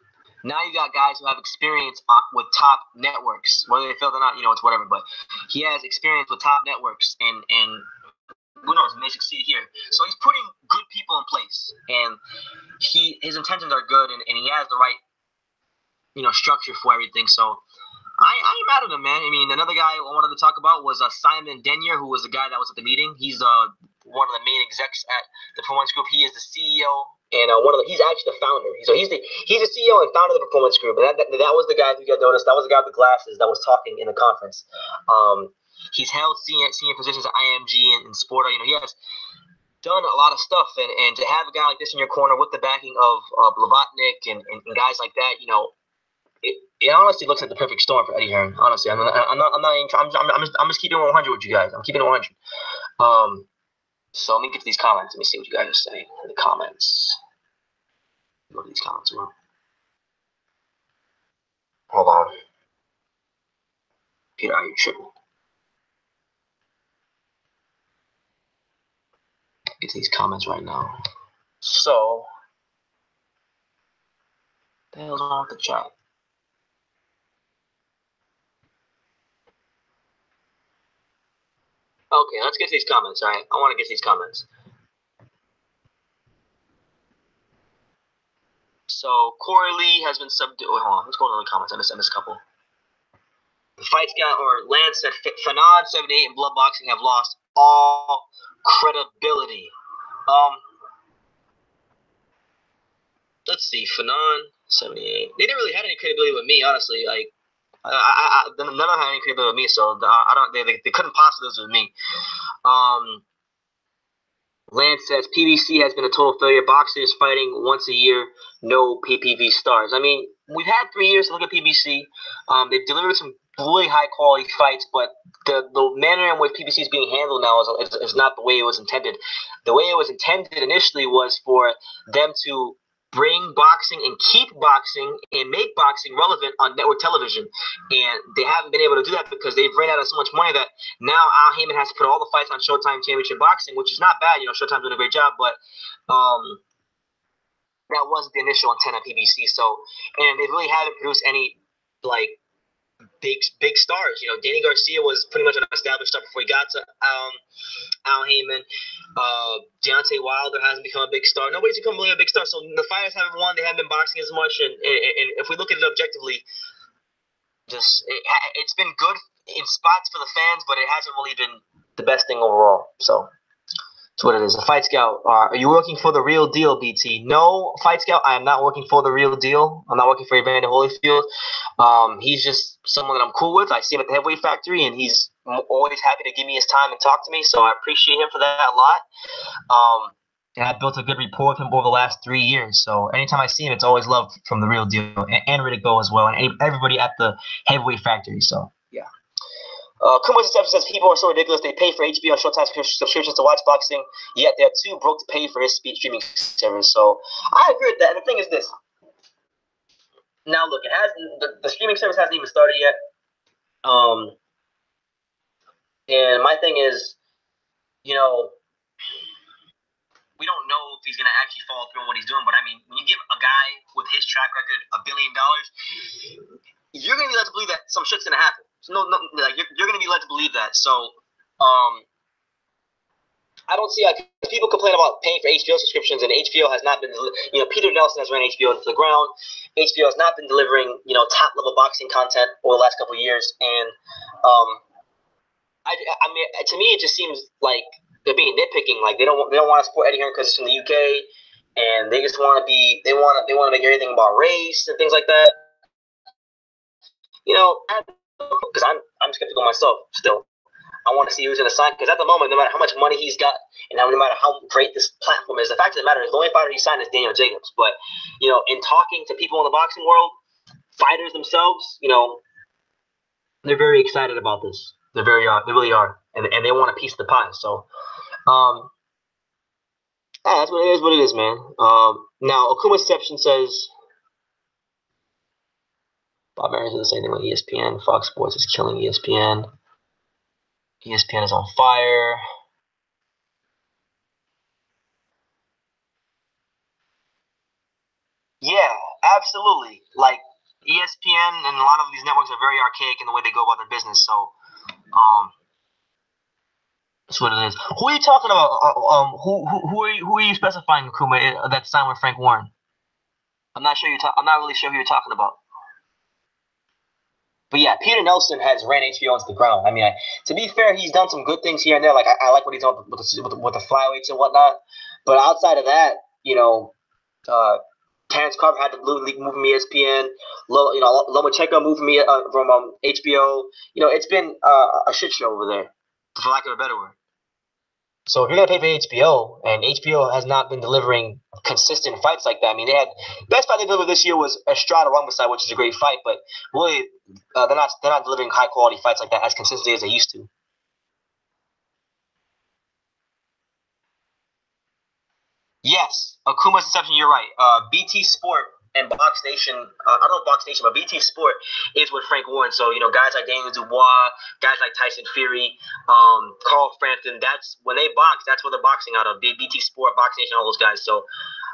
now you got guys who have experience with top networks, whether they failed or not, it's whatever. But he has experience with top networks, and who knows, may succeed here. So he's putting good people in place, and his intentions are good, and he has the right, structure for everything. So I ain't mad at him, man. I mean, another guy I wanted to talk about was Simon Denyer, who was the guy that was at the meeting. He's one of the main execs at the Performance Group. He is the CEO, and he's actually the founder. So he's the CEO and founder of the Performance Group. And that was the guy, if you guys noticed, that was the guy with the glasses that was talking in the conference. He's held senior positions at IMG and Sporta. He has done a lot of stuff, and to have a guy like this in your corner with the backing of Blavatnik and guys like that, it honestly looks like the perfect storm for Eddie Hearn. Honestly, I'm just keeping it 100 with you guys. I'm keeping it 100. So let me get to these comments. Let me see what you guys are saying in the comments. Look at these comments, bro. Hold on. Peter, are you tripping? Get to these comments right now. So, what the hell's wrong with the chat? Okay, let's get to these comments, all right? I want to get to these comments. So, Corey Lee has been subdued. Hold on, let's go to the comments. I missed a couple. The Fight Scout, or Lance said, Fanad, 78, and Blood Boxing have lost all credibility. Let's see, Fanon, 78. They didn't really have any credibility with me, honestly. Like, none of them had any credibility with me, so they couldn't possibly lose with me. Lance says PBC has been a total failure. Boxers fighting once a year, no PPV stars. I mean, we've had 3 years to look at PBC. They've delivered some really high quality fights, but the manner in which PBC is being handled now is not the way it was intended. The way it was intended initially was for them to bring boxing and keep boxing and make boxing relevant on network television. And they haven't been able to do that because they've ran out of so much money that now Al Heyman has to put all the fights on Showtime Championship Boxing, which is not bad. Showtime's doing a great job, but that wasn't the initial intent of PBC. So, and they really haven't produced any, like, big stars. Danny Garcia was pretty much an established star before he got to Al Heyman. Deontay Wilder hasn't become a big star. Nobody's become really a big star. So the fighters haven't won. They haven't been boxing as much. And if we look at it objectively, it's been good in spots for the fans, but it hasn't really been the best thing overall. So that's what it is. A Fight Scout. Are you working for the real deal, BT? No, Fight Scout, I am not working for the real deal. I'm not working for Evander Holyfield. He's just someone that I'm cool with. I see him at the Heavyweight Factory, and he's always happy to give me his time and talk to me, so I appreciate him for that a lot. And I built a good rapport with him over the last 3 years, so anytime I see him, it's always love from the real deal, and Ready to Go as well, and everybody at the Heavyweight Factory, so yeah. Kuma's Deception says people are so ridiculous. They pay for HBO and Showtime subscriptions to watch boxing, yet they're too broke to pay for his speed streaming service. So I agree with that. And the thing is this. Now look, it has the streaming service hasn't even started yet. And my thing is, we don't know if he's gonna actually follow through on what he's doing. But I mean, when you give a guy with his track record $1 billion, you're gonna be led to believe that some shit's gonna happen. So like you're gonna be led to believe that. So I don't see people complain about paying for HBO subscriptions, and HBO has not been. Peter Nelson has ran HBO into the ground. HBO has not been delivering top level boxing content over the last couple of years, and I mean, to me, it just seems like they're being nitpicking. Like they don't want to support Eddie Hearn because it's from the UK. and they just want to be. They want to make everything about race and things like that. You know, because I'm skeptical myself still. I want to see who's going to sign because at the moment, no matter how much money he's got and no matter how great this platform is, the fact of the matter is the only fighter he signed is Daniel Jacobs. But you know, in talking to people in the boxing world, fighters themselves, you know, they're very excited about this. They really are, and they want a piece of the pie. So, that's what it is. What it is, man. Now Akuma's Deception says Bob Marins is the same thing with ESPN. Fox Sports is killing ESPN. ESPN is on fire. Yeah, absolutely. Like ESPN and a lot of these networks are very archaic in the way they go about their business. So, that's what it is. Who are you talking about? Who are you specifying, Kuma? That signed with Frank Warren. I'm not sure I'm not really sure who you're talking about. But yeah, Peter Nelson has ran HBO into the ground. I mean, to be fair, he's done some good things here and there. Like I like what he's done with the flyweights and whatnot. But outside of that, you know, Terrence Carver had to move from ESPN. Lomachenko moved from HBO. You know, it's been a shit show over there, for lack of a better word. So if you're gonna pay for HBO, and HBO has not been delivering consistent fights like that, I mean, they had best fight they delivered this year was Estrada Rumbleside, which is a great fight, but really they're not delivering high quality fights like that as consistently as they used to. Yes, Akuma's Deception. You're right. BT Sport and Box Nation. I don't know Box Nation, but BT Sport is with Frank Warren. So you know, guys like Daniel Dubois, guys like Tyson Fury, Carl Frampton. That's when they box. That's what they're boxing out of. BT Sport, Box Nation, all those guys. So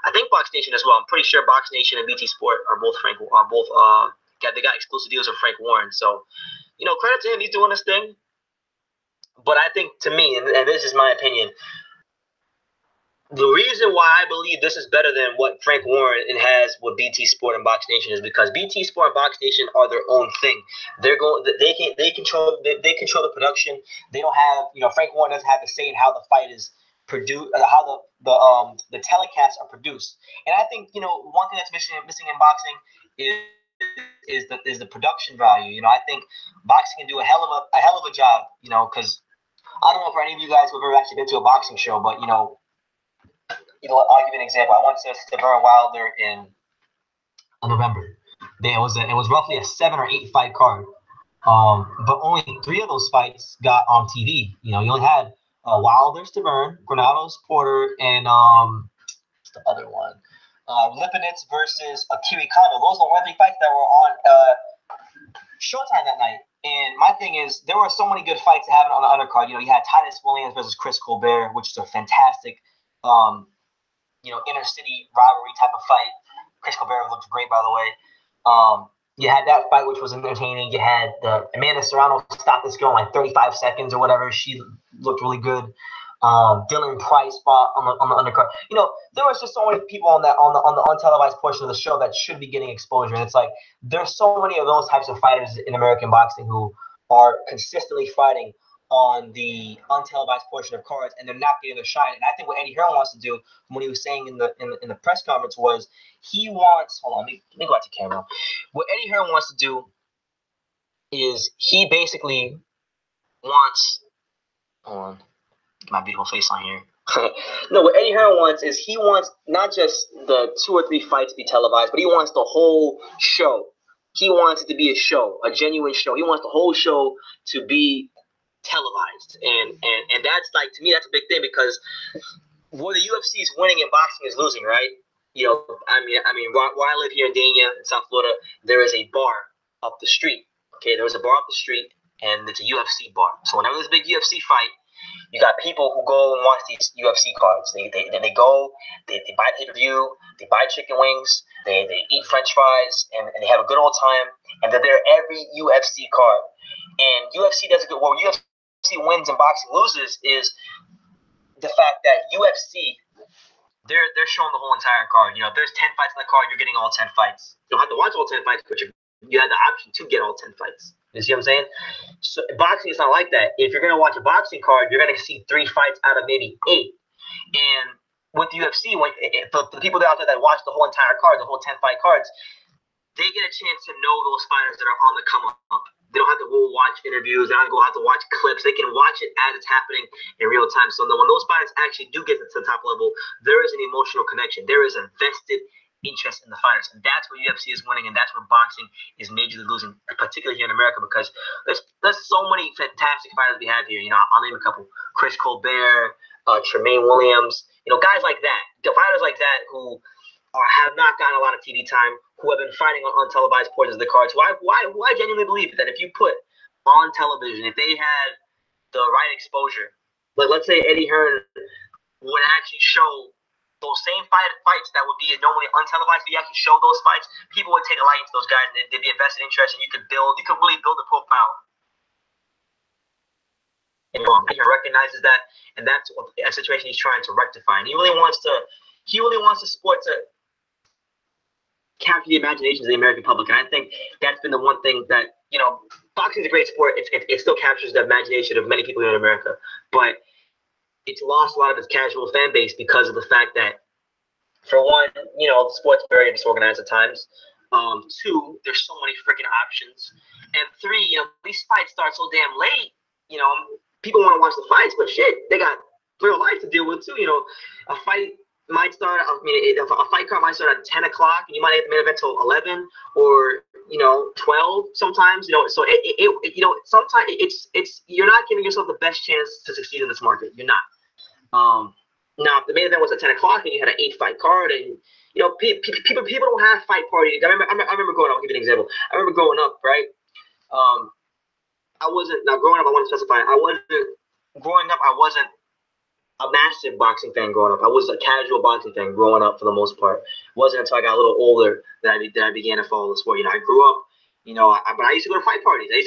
I think Box Nation as well. I'm pretty sure Box Nation and BT Sport are both they got exclusive deals with Frank Warren. So you know, credit to him. He's doing this thing. But I think to me, and this is my opinion, the reason why I believe this is better than what Frank Warren has with BT Sport and Box Nation is because BT Sport and Box Nation are their own thing. They control the production. They don't have, you know, Frank Warren doesn't have to say in how the fight is produced, how the telecasts are produced. And I think, you know, one thing that's missing in boxing is the production value. You know, I think boxing can do a hell of a job. You know, because I don't know for any of you guys who have ever actually been to a boxing show, but I'll give you an example. I went to Severn Wilder in November. It was roughly a 7 or 8 fight card, but only 3 of those fights got on TV. You know, you only had Wilder, Severn, Granados, Porter, and what's the other one? Lipinets versus Akiri Kondo. Those are the only 3 fights that were on Showtime that night. And my thing is, there were so many good fights to have on the undercard. You know, you had Titus Williams versus Chris Colbert, which is a fantastic inner city rivalry type of fight. Chris Colbert looked great, by the way. You had that fight, which was entertaining. You had Amanda Serrano stop this girl in like 35 seconds or whatever. She looked really good. Dylan Price fought on the undercard. You know, there was just so many people on the untelevised portion of the show that should be getting exposure. And it's like there's so many of those types of fighters in American boxing who are consistently fighting on the untelevised portion of cards, and they're not getting their shine. And I think what Eddie Hearn wants to do, from what he was saying in the press conference, was he wants. Hold on, let me go out to camera. What Eddie Hearn wants to do is he basically wants. Hold on, get my beautiful face on here. No, what Eddie Hearn wants is he wants not just the 2 or 3 fights to be televised, but he wants the whole show. He wants it to be a show, a genuine show. He wants the whole show to be televised, and that's like, to me, that's a big thing, because where the UFC is winning and boxing is losing, right? You know, I mean, where I live here in Dania, in South Florida, there is a bar up the street. Okay, there's a bar up the street, and it's a UFC bar. So whenever there's a big UFC fight, you got people who go and watch these UFC cards. They go, they buy pay-per-view, they buy chicken wings, they eat French fries, and they have a good old time, and they're there every UFC card. And UFC does a good. Well, UFC wins and boxing loses is the fact that UFC they're showing the whole entire card. You know, if there's 10 fights on the card, you're getting all 10 fights. You don't have to watch all 10 fights, but you have the option to get all 10 fights. You see what I'm saying? So boxing is not like that. If you're gonna watch a boxing card, you're gonna see 3 fights out of maybe 8. And with the UFC, for the people out there that watch the whole entire card, the whole 10-fight cards, they get a chance to know those fighters that are on the come up. They don't have to go watch interviews. They don't have to watch clips. They can watch it as it's happening in real time. So when those fighters actually do get to the top level, there is an emotional connection. There is a vested interest in the fighters. And that's where UFC is winning, and that's where boxing is majorly losing, particularly here in America, because there's so many fantastic fighters we have here. I'll name a couple. Chris Colbert, Tremaine Williams, guys like that. Fighters like that who have not gotten a lot of TV time, who have been fighting on untelevised portions of the cards. Why I genuinely believe that if you put on television, if they had the right exposure, like let's say Eddie Hearn would actually show those same fights that would be normally untelevised, if you actually show those fights, people would take a liking to those guys, and they'd be invested interest, and you could really build a profile. And he recognizes that, and that's a situation he's trying to rectify. And he really wants the sport to capture the imaginations of the American public. And I think that's been the one thing that, boxing is a great sport. It still captures the imagination of many people here in America. But it's lost a lot of its casual fan base because of the fact that, for one, the sport's very disorganized at times. Two, there's so many freaking options. And three, these fights start so damn late. People want to watch the fights, but shit, they got real life to deal with too. A fight might start. A fight card might start at 10 o'clock, and you might have the main event till 11 or 12 sometimes. So sometimes it's you're not giving yourself the best chance to succeed in this market. You're not. Now, if the main event was at 10 o'clock and you had an 8-fight card, and people don't have fight parties. I remember growing up. I'll give you an example. I remember growing up, right? Growing up, I want to specify. I wasn't a massive boxing fan growing up. I was a casual boxing fan growing up for the most part. It wasn't until I got a little older that I began to follow the sport. I grew up, but I used to go to fight parties. I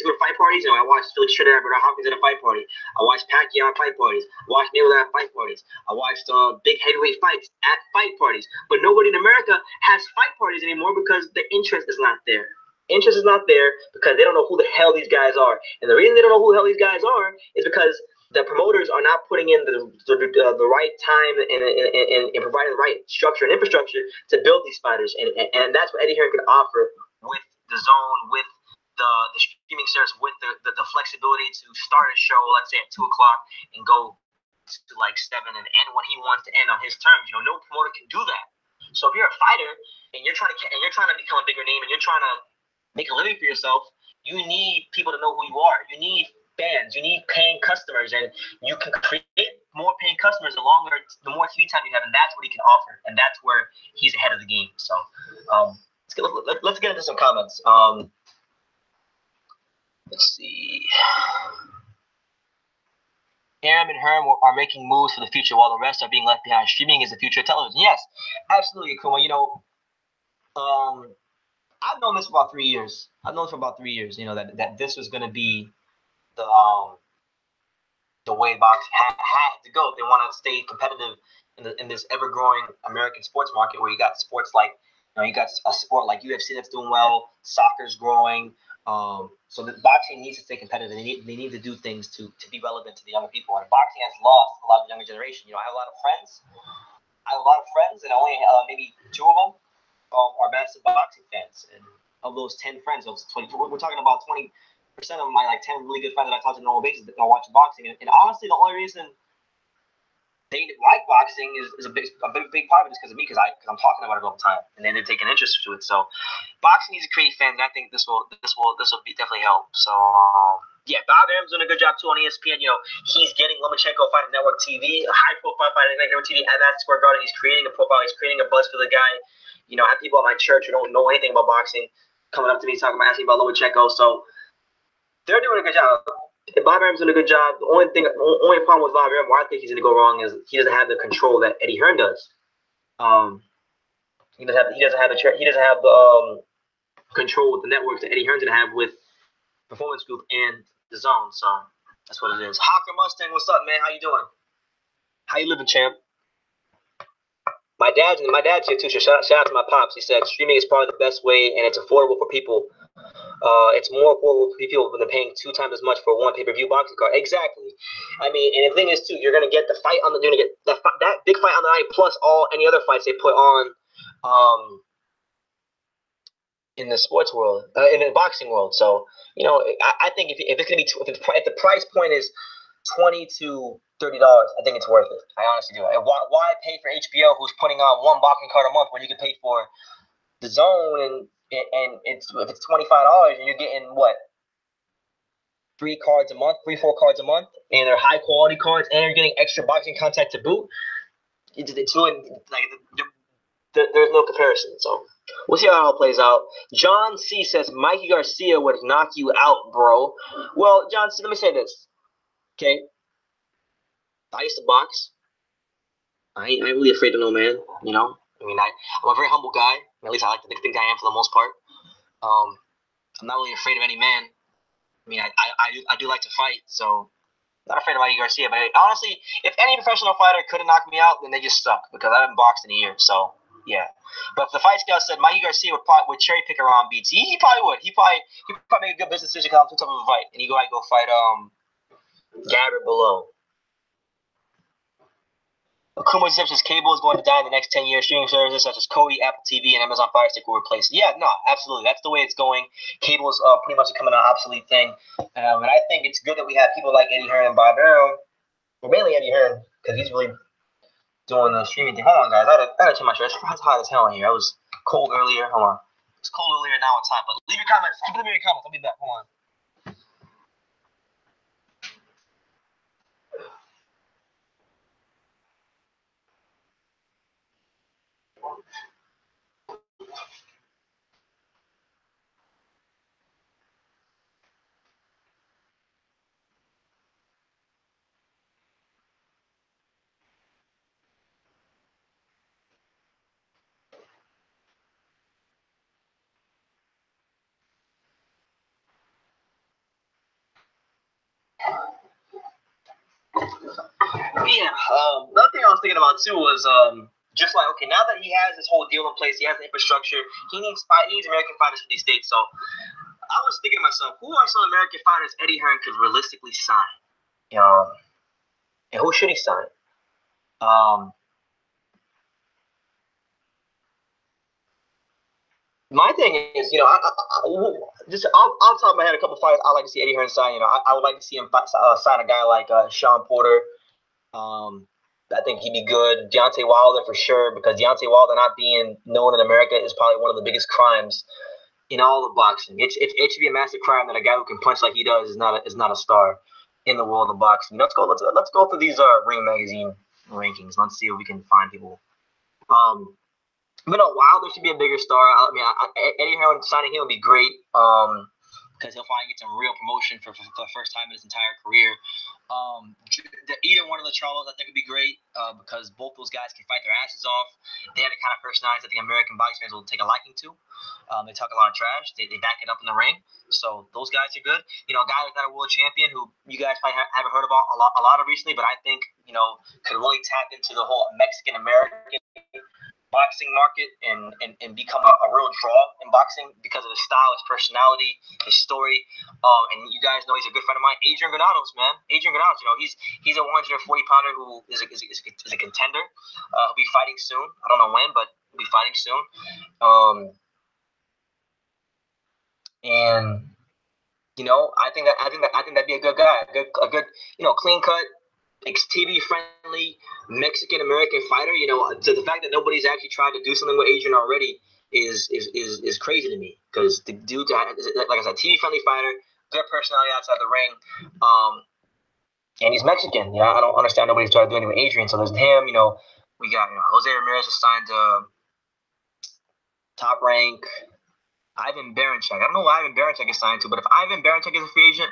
watched Felix Trinidad Hopkins at a fight party. I watched Pacquiao at fight parties. I watched Mayweather at fight parties. I watched big heavyweight fights at fight parties. But nobody in America has fight parties anymore because the interest is not there. Interest is not there because they don't know who the hell these guys are. And the reason they don't know who the hell these guys are is because the promoters are not putting in the right time and providing the right structure and infrastructure to build these fighters. And that's what Eddie Hearn could offer with the zone, with the streaming service, with the flexibility to start a show, let's say at 2 o'clock, and go to like 7 and end when he wants to end on his terms. No promoter can do that. So if you're a fighter and you're trying to become a bigger name and you're trying to make a living for yourself, you need people to know who you are. You need fans. You need paying customers, and you can create more paying customers the more TV time you have, and that's what he can offer, and that's where he's ahead of the game. So let's get into some comments. Let's see. Aram and Hearn are making moves for the future, while the rest are being left behind. Streaming is the future of television. Yes, absolutely, Kuma. I've known this for about 3 years. That this was going to be the way boxing had to go. They want to stay competitive in this ever-growing American sports market, where you got sports like, you got a sport like UFC that's doing well, soccer's growing. So the boxing needs to stay competitive. They need to do things to be relevant to the younger people. And boxing has lost a lot of the younger generation. I have a lot of friends, and only maybe 2 of them are massive boxing fans. And of those 10 friends, we're talking about 20% of my 10 really good friends that I talk to on a normal basis that don't watch boxing. And honestly, the only reason they like boxing is a big part of it is because of me, because I'm talking about it all the time, and then they're taking interest to it. So boxing needs to create fans, and I think this will definitely help. So yeah, Bob Arum's doing a good job too on ESPN. He's getting Lomachenko fight on Network TV, a high-profile fight on Network TV at Madison Square Garden. He's creating a profile. He's creating a buzz for the guy. I have people at my church who don't know anything about boxing coming up to me asking about Lomachenko. So they're doing a good job. Bob Arum's doing a good job. The only problem with Bob Arum, where I think he's going to go wrong, is he doesn't have the control that Eddie Hearn does. He doesn't have the control with the networks that Eddie Hearn's going to have with Performance Group and the Zone. So that's what it is. Hawker Mustang, what's up, man? How you doing? How you living, champ? My dad's here too. So shout out to my pops. He said streaming is probably the best way, and it's affordable for people It's more affordable for people than paying 2 times as much for one pay-per-view boxing card. Exactly. I mean, and the thing is too, you're gonna get the fight on the, you're gonna get that big fight on the night plus all any other fights they put on, in the sports world, in the boxing world. So I think if it's gonna be if the price point is $20 to $30, I think it's worth it. I honestly do. And why pay for HBO, who's putting on one boxing card a month, when you can pay for the Zone and if it's $25 and you're getting what, 3, 4 cards a month, and they're high quality cards, and you're getting extra boxing content to boot. It's really like there's no comparison. So we'll see how it all plays out. John C says Mikey Garcia would knock you out, bro. Well, John C, let me say this. Okay, I used to box. I ain't really afraid of no man. I mean, I'm a very humble guy. At least I like to think I am for the most part. I'm not really afraid of any man. I mean, I do like to fight, so not afraid of Mikey Garcia. But honestly, if any professional fighter could have knocked me out, then they just suck, because I haven't boxed in a year. So yeah. But if the Fight Scout said Mikey Garcia would cherry pick around beats, he probably would. He probably make a good business decision because I'm too tough of a fight, and he go fight Gabbard below. Akuma says cable is going to die in the next 10 years. Streaming services such as Kodi, Apple TV, and Amazon Fire Stick will replace it. Yeah, no, absolutely. That's the way it's going. Cable is pretty much becoming an obsolete thing. And I think it's good that we have people like Eddie Hearn and Bob Arum. Well, mainly Eddie Hearn, because he's really doing the streaming thing. Hold on, guys. I gotta check my shirt. It's hot as hell in here. It was cold earlier. Hold on. It's cold earlier, now it's hot. But leave your comments. Keep them in your comments. I'll be back. Hold on. Yeah. Another thing I was thinking about too was just like, okay, now that he has this whole deal in place, he has the infrastructure, he needs American fighters for these states. So I was thinking to myself, who are some American fighters Eddie Hearn could realistically sign? And who should he sign? My thing is, just off the top of my head, a couple fighters I'd like to see Eddie Hearn sign. I would like to see him sign a guy like Sean Porter. I think he'd be good. Deontay Wilder for sure, because Deontay Wilder not being known in America is probably one of the biggest crimes in all of boxing. It should be a massive crime that a guy who can punch like he does is not a star in the world of boxing. Let's go through these Ring Magazine rankings. Let's see if we can find people. But no, Wilder should be a bigger star. I mean, Eddie Hearn signing him would be great, because he'll finally get some real promotion for the first time in his entire career. Either one of the Charlos, I think, would be great, because both those guys can fight their asses off. They have the kind of personalities that the American boxing fans will take a liking to. They talk a lot of trash. They back it up in the ring. So those guys are good. A guy like that, a world champion, who you guys probably haven't heard about a lot of recently, but I think could really tap into the whole Mexican American boxing market and become a real draw in boxing because of his style, his personality, his story. And you guys know he's a good friend of mine, Adrian Granados, man. Adrian Granados, he's a 140-pounder who is a contender. He'll be fighting soon. I don't know when, but he'll be fighting soon. And I think that'd be a good guy, a good clean cut, TV friendly Mexican American fighter. To the fact that nobody's actually tried to do something with Adrian already is crazy to me, because the dude, like I said, TV friendly fighter, good personality outside the ring, and he's Mexican. I don't understand nobody's tried to do anything with Adrian. So there's him. We got Jose Ramirez is signed to Top Rank. Ivan Baranchyk. I don't know why Ivan Baranchyk is signed to, but if Ivan Baranchyk is a free agent,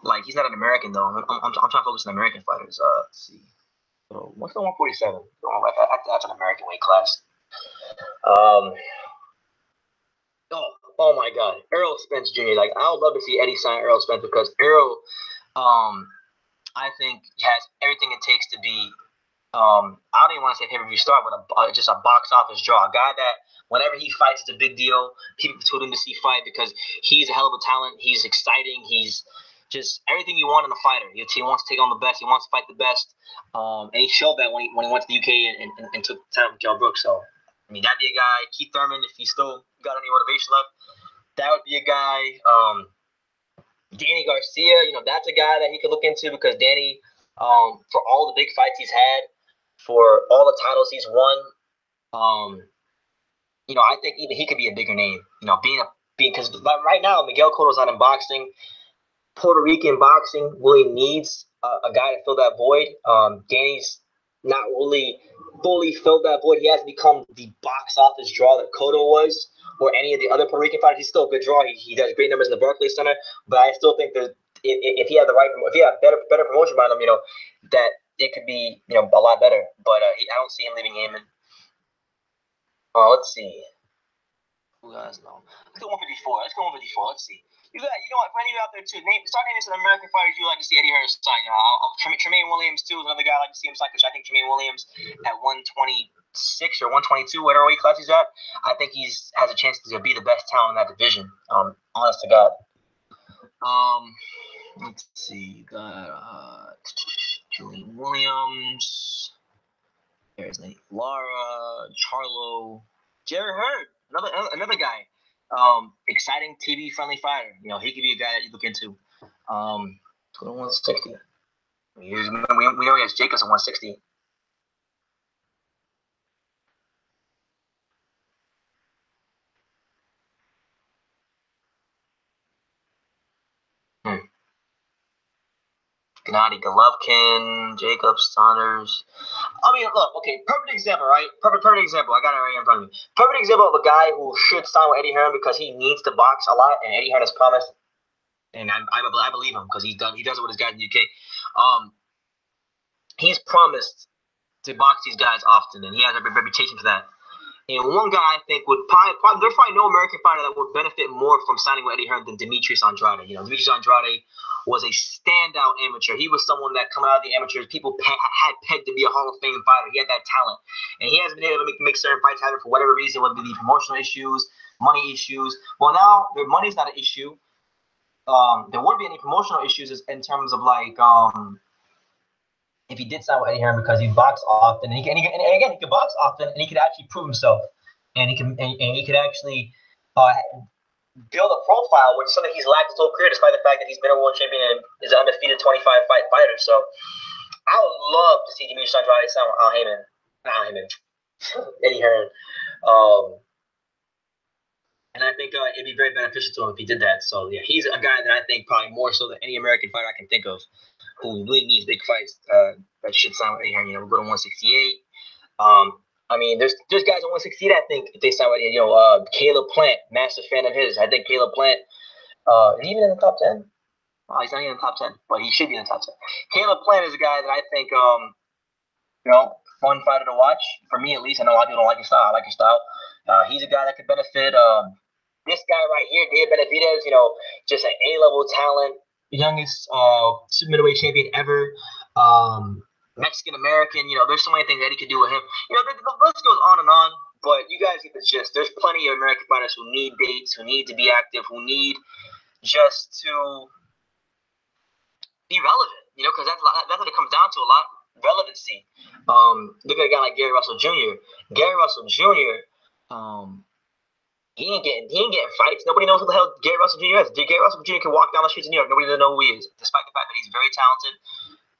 like, he's not an American though. I'm trying to focus on American fighters. Let's see. What's the 147? That's an American weight class. Oh my God, Errol Spence Jr. Like, I would love to see Eddie sign Errol Spence, because Errol, I think, has everything it takes to be I don't even want to say pay-per-view star, but just a box office draw. A guy that whenever he fights, it's a big deal. People tune in to see fight because he's a hell of a talent. He's exciting. He's just everything you want in a fighter. He wants to take on the best. He wants to fight the best. And he showed that when he went to the UK and took the title from Kell Brooks. So, I mean, that'd be a guy. Keith Thurman, if he still got any motivation left, that would be a guy. Danny Garcia, that's a guy that he could look into because Danny, for all the big fights he's had, for all the titles he's won, I think even he could be a bigger name. Because right now Miguel Cotto's not in boxing. Puerto Rican boxing really needs a guy to fill that void. Danny's not really fully filled that void. He hasn't become the box office draw that Cotto was, or any of the other Puerto Rican fighters. He's still a good draw. He does great numbers in the Barclays Center, but I still think that if he had better promotion behind him, that it could be a lot better. But I don't see him leaving Hammond. Let's see. Who guys know? Let's go 154. Let's see. You know what? For any of you out there too, start naming some American fighters you like to see Eddie Hearn sign. Tremaine Williams too is another guy I like to see him sign because I think Tremaine Williams at 126 or 122, whatever weight class he's at, I think he's has a chance to be the best talent in that division. Honest to God. Let's see. Julian Williams. There's Nate Lara, Charlo, Jerry Hearn, another guy. Exciting TV friendly fighter. He could be a guy that you look into. 160. We know he has Jacobs at 160. Gennady Golovkin, Jacobs, Saunders. I mean, look, okay, perfect example, right? Perfect example. I got it right here in front of me. Perfect example of a guy who should sign with Eddie Hearn because he needs to box a lot, and Eddie Hearn has promised, and I believe him because he does it with his guys in the UK. He's promised to box these guys often, and he has a reputation for that. And one guy I think would probably there's probably no American fighter that would benefit more from signing with Eddie Hearn than Demetrius Andrade. Demetrius Andrade was a standout amateur. He was someone that coming out of the amateurs, people had pegged to be a Hall of Fame fighter. He had that talent, and he hasn't been able to make certain fights happen for whatever reason, whether it be promotional issues, money issues. Well, now their money's not an issue. There wouldn't be any promotional issues in terms of if he did sign with Eddie Hearn because he boxed often, and again he could box often, and he could actually prove himself, and he could actually build a profile, which is something he's lacked his whole career, despite the fact that he's been a world champion and is an undefeated 25-fight fighter. So I would love to see Demetrius Andrade sign with Eddie Hearn, and I think it'd be very beneficial to him if he did that. So yeah, he's a guy that I think probably more so than any American fighter I can think of who really needs big fights that should sign with Eddie Hearn. We'll go to 168. I mean, there's guys at 168 I think if they sign with Caleb Plant, massive fan of his. I think Caleb Plant, is he even in the top 10? Oh, he's not even in the top 10, but he should be in the top 10. Caleb Plant is a guy that I think, fun fighter to watch. For me, at least. I know a lot of people don't like his style. I like his style. He's a guy that could benefit. This guy right here, Dave Benavidez, just an A-level talent. Youngest super middleweight champion ever, Mexican American. There's so many things Eddie could do with him. The list goes on and on, but you guys get the gist. There's plenty of American fighters who need dates, who need to be active, who need just to be relevant. Because that's what it comes down to a lot. Relevancy. Look at a guy like Gary Russell Jr. Gary Russell Jr. He ain't getting fights. Nobody knows who the hell Gary Russell Jr. is. Gary Russell Jr. can walk down the streets of New York. Nobody doesn't know who he is, despite the fact that he's very talented.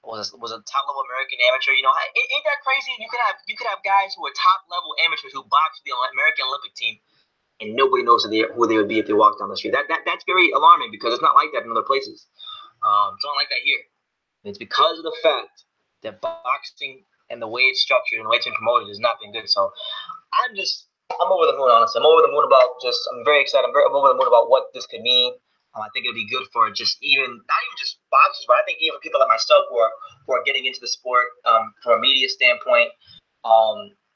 Was a top level American amateur. Ain't that crazy? You could have guys who are top level amateurs who box for the American Olympic team, and nobody knows who they would be if they walk down the street. That's very alarming because it's not like that in other places. It's not like that here. And it's because of the fact that boxing and the way it's structured and the way it's been promoted has not been good. So I'm over the moon, honestly. I'm over the moon I'm very excited. I'm over the moon about what this could mean. I think it'd be good for not even just boxers, but I think even people like myself who are getting into the sport from a media standpoint.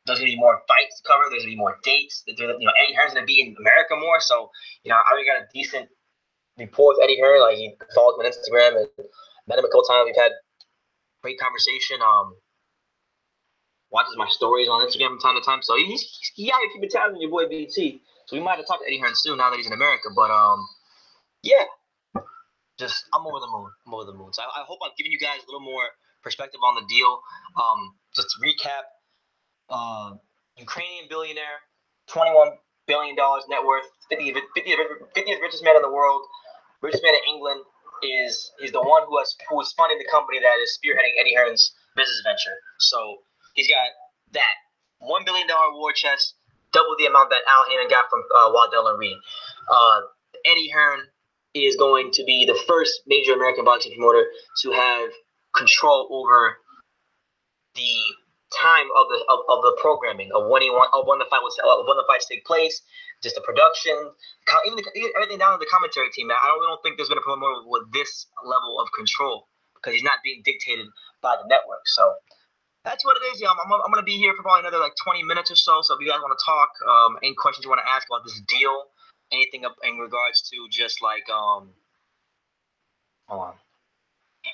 There's going to be more fights to cover. There's going to be more dates. Eddie Hearn's going to be in America more. So, I already got a decent rapport with Eddie Hearn. He follows me on Instagram and met him a couple times. We've had great conversation. watches my stories on Instagram from time to time. So he out here keeping tabs on your boy BT. So we might have to talk to Eddie Hearn soon now that he's in America. But yeah, just I'm over the moon. I'm over the moon. So I hope I'm giving you guys a little more perspective on the deal. Just to recap, Ukrainian billionaire, $21 billion net worth, 50th richest man in the world, richest man in England, is the one who is funding the company that is spearheading Eddie Hearn's business venture. So he's got that $1 billion war chest, double the amount that Al Heyman got from Waddell and Reed. Eddie Hearn is going to be the first major American boxing promoter to have control over the time of the programming of when the fights take place, just the production, even everything down to the commentary team. Man, I don't think there's been a promoter with this level of control because he's not being dictated by the network. So that's what it is. Yeah, I'm gonna be here for probably another like 20 minutes or so. So if you guys want to talk, any questions you want to ask about this deal, anything up in regards to just like hold on,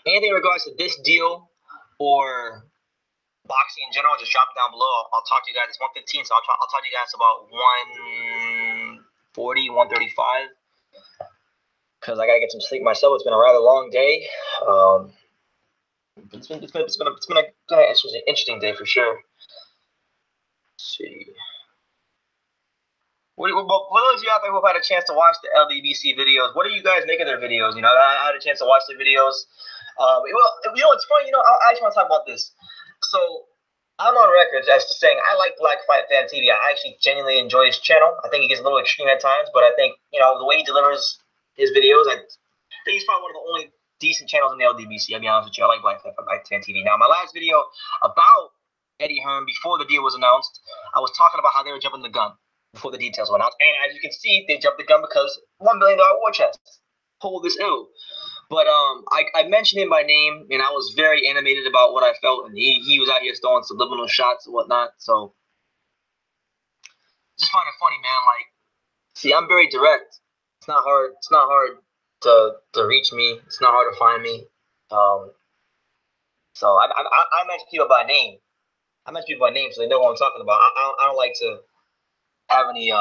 anything in regards to this deal or boxing in general, just drop it down below. I'll talk to you guys. It's 1:15, so I'll talk to you guys about 1:40, 1:35, because I gotta get some sleep myself. It's been a rather long day. It's been an interesting day for sure. Let's see. For those of you out there who have had a chance to watch the LDBC videos, what do you guys make of their videos? You know, I had a chance to watch the videos. Well, you know, it's funny. You know, I actually want to talk about this. So I'm on record as to saying I like Black Fight Fan TV. I actually genuinely enjoy his channel. I think he gets a little extreme at times, but I think, you know, the way he delivers his videos, I think he's probably one of the only decent channels in the LDBC. I'll be honest with you. I like Black Fight Fan TV. Now, my last video about Eddie Hearn, before the deal was announced, I was talking about how they were jumping the gun before the details went out. And as you can see, they jumped the gun because $1 billion war chest. Hold this ill. But I mentioned him by name, and I was very animated about what I felt, and he was out here throwing subliminal shots and whatnot. So just find it funny, man. Like, see, I'm very direct. It's not hard. It's not hard to reach me. It's not hard to find me. So I mention people by name. I mention people by name so they know what I'm talking about. I don't like to have any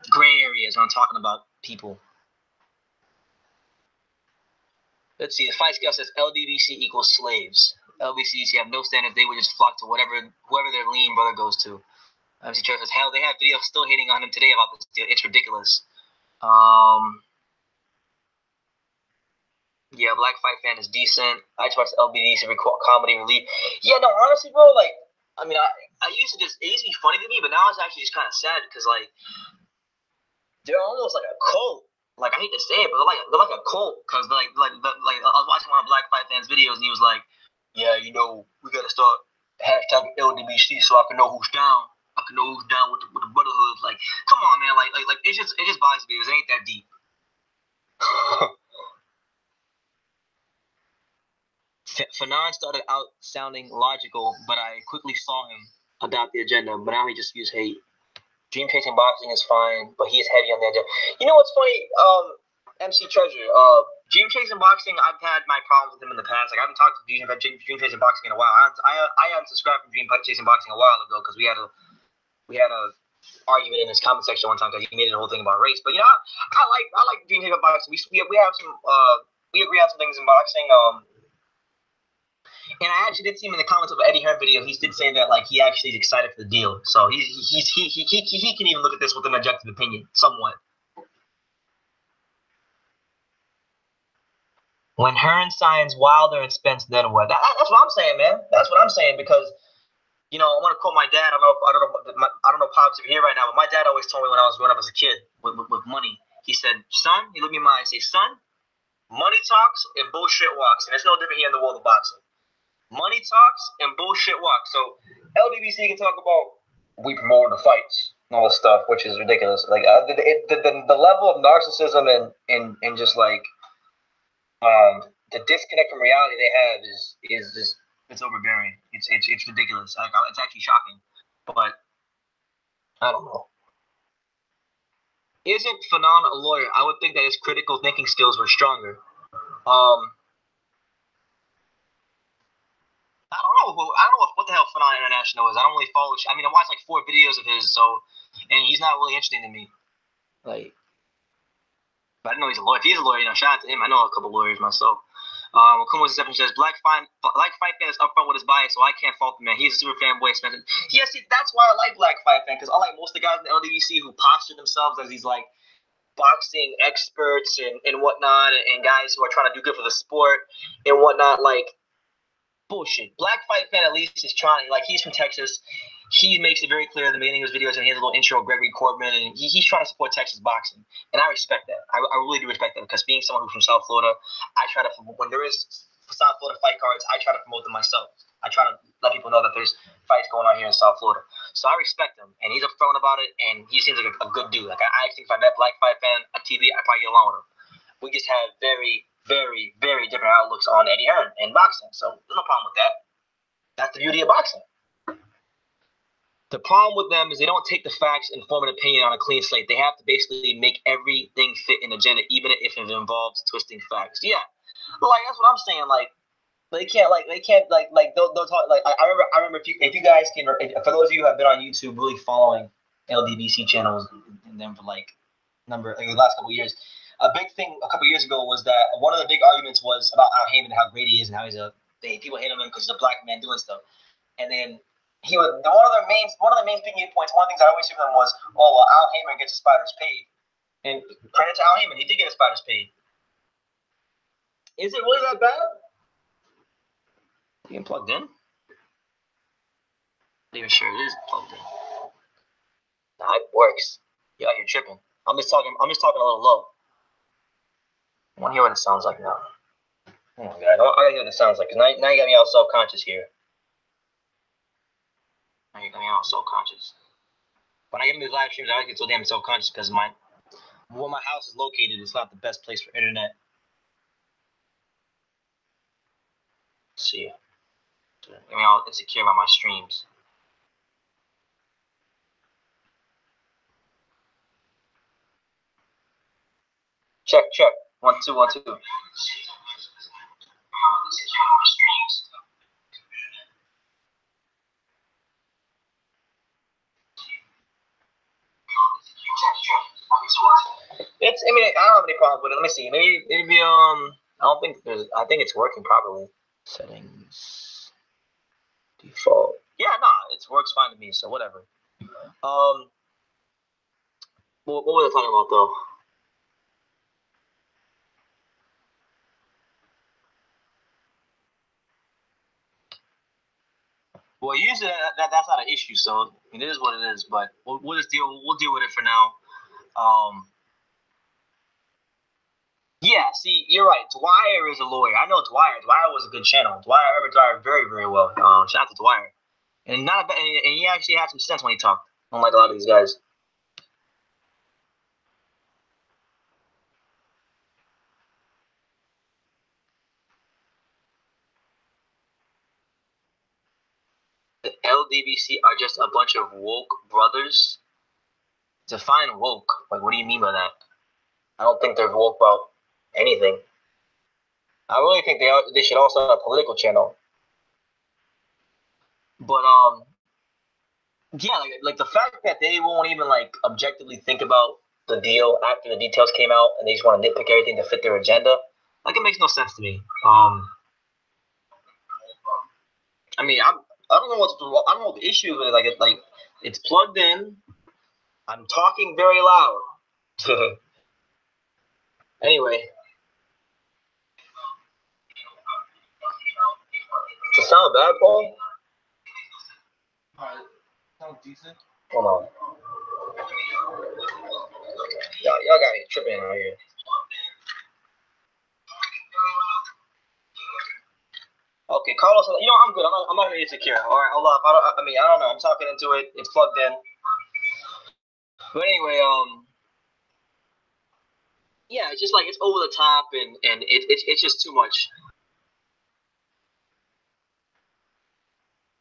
gray areas when I'm talking about people. Let's see. The fight scale says LDBC equals slaves. LDBC have no standards. They would just flock to whoever their lean brother goes to. MC Trey says, hell, they have videos still hating on him today about this deal. It's ridiculous. Yeah, Black Fight Fan is decent. I just watched LBDC comedy relief. Yeah, no, honestly, bro, like, I mean, I used to it used to be funny to me, but now it's actually just kind of sad because, like, they're almost like a cult. Like, I hate to say it, but they're like a cult because, like I was watching one of Black Fight Fan's videos and he was like, yeah, you know, we got to start hashtag LDBC so I can know who's down. I can know who's down with the brotherhood. Like, come on, man. Like it just buys videos. It ain't that deep. Fanon started out sounding logical, but I quickly saw him adopt the agenda. But now he just spews hate. Dream chasing boxing is fine, but he is heavy on the agenda. You know what's funny? MC Treasure. Dream chasing boxing, I've had my problems with him in the past. Like, I haven't talked to Dream chasing boxing in a while. I unsubscribed from Dream chasing boxing a while ago because we had a argument in his comment section one time because he made it a whole thing about race. But you know, I like Dream chasing boxing. We have some we agree on some things in boxing. And I actually did see him in the comments of the Eddie Hearn video. He did say that, like, he actually is excited for the deal. So he can even look at this with an objective opinion, somewhat. When Hearn signs Wilder and Spence, then what? That's what I'm saying, man. That's what I'm saying because, you know, I want to quote my dad. I don't know Pops, if you're here right now, but my dad always told me when I was growing up as a kid with money. He said, son, he looked me in my eye and say, son, money talks and bullshit walks, and it's no different here in the world of boxing. Money talks and bullshit walks. So LDBC can talk about we promote the fights and all this stuff, which is ridiculous. Like the level of narcissism and just like the disconnect from reality they have is just it's overbearing. It's ridiculous. Like, it's actually shocking. But I don't know. Isn't Fanon a lawyer? I would think that his critical thinking skills were stronger. I don't know. what the hell Phenom International is. I don't really follow. I mean, I watched like 4 videos of his, and he's not really interesting to me. Like, but I didn't know he's a lawyer. If he's a lawyer, shout out to him. I know a couple lawyers myself. Kumo's Exception says, Black fight fan is upfront with his bias, so I can't fault the man. He's a super fanboy, expensive. Yeah, see, that's why I like Black Fight Fan, because unlike most of the guys in the LDVC who posture themselves as these, like, boxing experts and whatnot, and guys who are trying to do good for the sport and whatnot, like, bullshit. Black Fight Fan at least is trying, like, he's from Texas. He makes it very clear in the beginning of his videos, and he has a little intro of Gregory Corbin, and he's trying to support Texas boxing. And I respect that. I really do respect that, because being someone who's from South Florida, I try to, when there is South Florida fight cards, I try to promote them myself. I try to let people know that there's fights going on here in South Florida. So I respect him, and he's upfront about it, and he seems like a good dude. Like, I think if I met Black Fight Fan on TV, I'd probably get along with him. We just have very, very, very different outlooks on Eddie Hearn and boxing, so there's no problem with that. That's the beauty of boxing. The problem with them is they don't take the facts and form an opinion on a clean slate. They have to basically make everything fit an agenda, even if it involves twisting facts. Yeah, like that's what I'm saying. Like they can't they'll talk like I remember if you guys can, for those of you who have been on YouTube really following LDBC channels and them for the last couple of years, a big thing a couple of years ago was that one of the big arguments was about Al Heyman, how great he is, and how people hate him because he's a black man doing stuff, and then. One of the main speaking points, one of the things I always hear from him was, oh, well, Al Heyman gets his fighters paid. And credit to Al Heyman, he did get his fighters paid. Is it really that bad? You plugged in? Not even sure it is plugged in. Nah, it works. Yeah, you're tripping. I'm just talking a little low. I want to hear what it sounds like now. Oh my god, I gotta hear what it sounds like, because now you got me all self-conscious here. Now you got me all self-conscious. When I get into these live streams, I always get so damn self-conscious because where my house is located is not the best place for internet. Let's see. Get me all insecure about my streams. Check. 1 2 1 2. I don't have any problems with it. Let me see. Maybe I think it's working properly. Settings. Default. Yeah, it works fine to me, so whatever. What was I talking about though? Well, usually that's not an issue, so it is what it is. But we'll just deal with it for now. Yeah, see, you're right. Dwyer is a lawyer. I know Dwyer. Dwyer was a good channel. I remember Dwyer very, very well. Shout out to Dwyer. And he actually had some sense when he talked, unlike a lot of these guys. The LDBC are just a bunch of woke brothers. Define woke. Like, what do you mean by that? I don't think they're woke about anything. I really think they should also have a political channel. But yeah, like the fact that they won't even like objectively think about the deal after the details came out, and they just want to nitpick everything to fit their agenda, like it makes no sense to me. I mean, I don't know what the issue is. Like it's plugged in. I'm talking very loud. Anyway. Does it sound bad, Paul? Sounds decent. Hold on. Y'all got me tripping out here. Okay, Carlos, I'm good. I'm not really insecure. All right, hold up. I don't know. I'm talking into it. It's plugged in. But anyway, yeah, it's just like it's over the top, and it's just too much.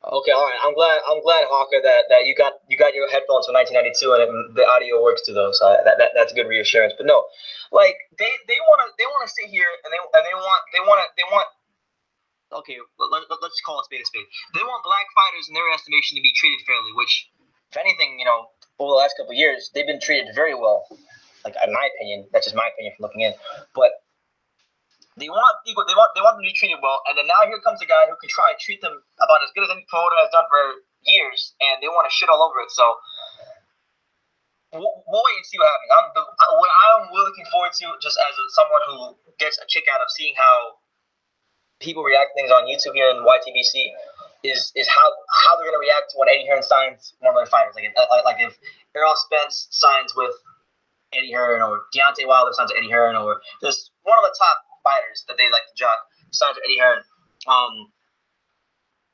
Okay, all right. I'm glad, Hawker, that you got your headphones from 1992 and the audio works to those. That's a good reassurance. But no, like they want to sit here and they want okay, let's call a spade a spade. They want black fighters, in their estimation, to be treated fairly. Which, if anything, over the last couple of years, they've been treated very well. Like, in my opinion, that's just my opinion from looking in. But they want people, they want them to be treated well, and then now here comes a guy who can try and treat them about as good as any promoter has done for years, and they want to shit all over it. So we'll wait and see what happens. What I'm really looking forward to, just as someone who gets a kick out of seeing how people react to things on YouTube here in YTBC, is how they're gonna react when Eddie Hearn signs one of their fighters. Like if Errol Spence signs with Eddie Hearn, or Deontay Wilder signs with Eddie Hearn, or just one of the top fighters that they like to jock signs with Eddie Hearn.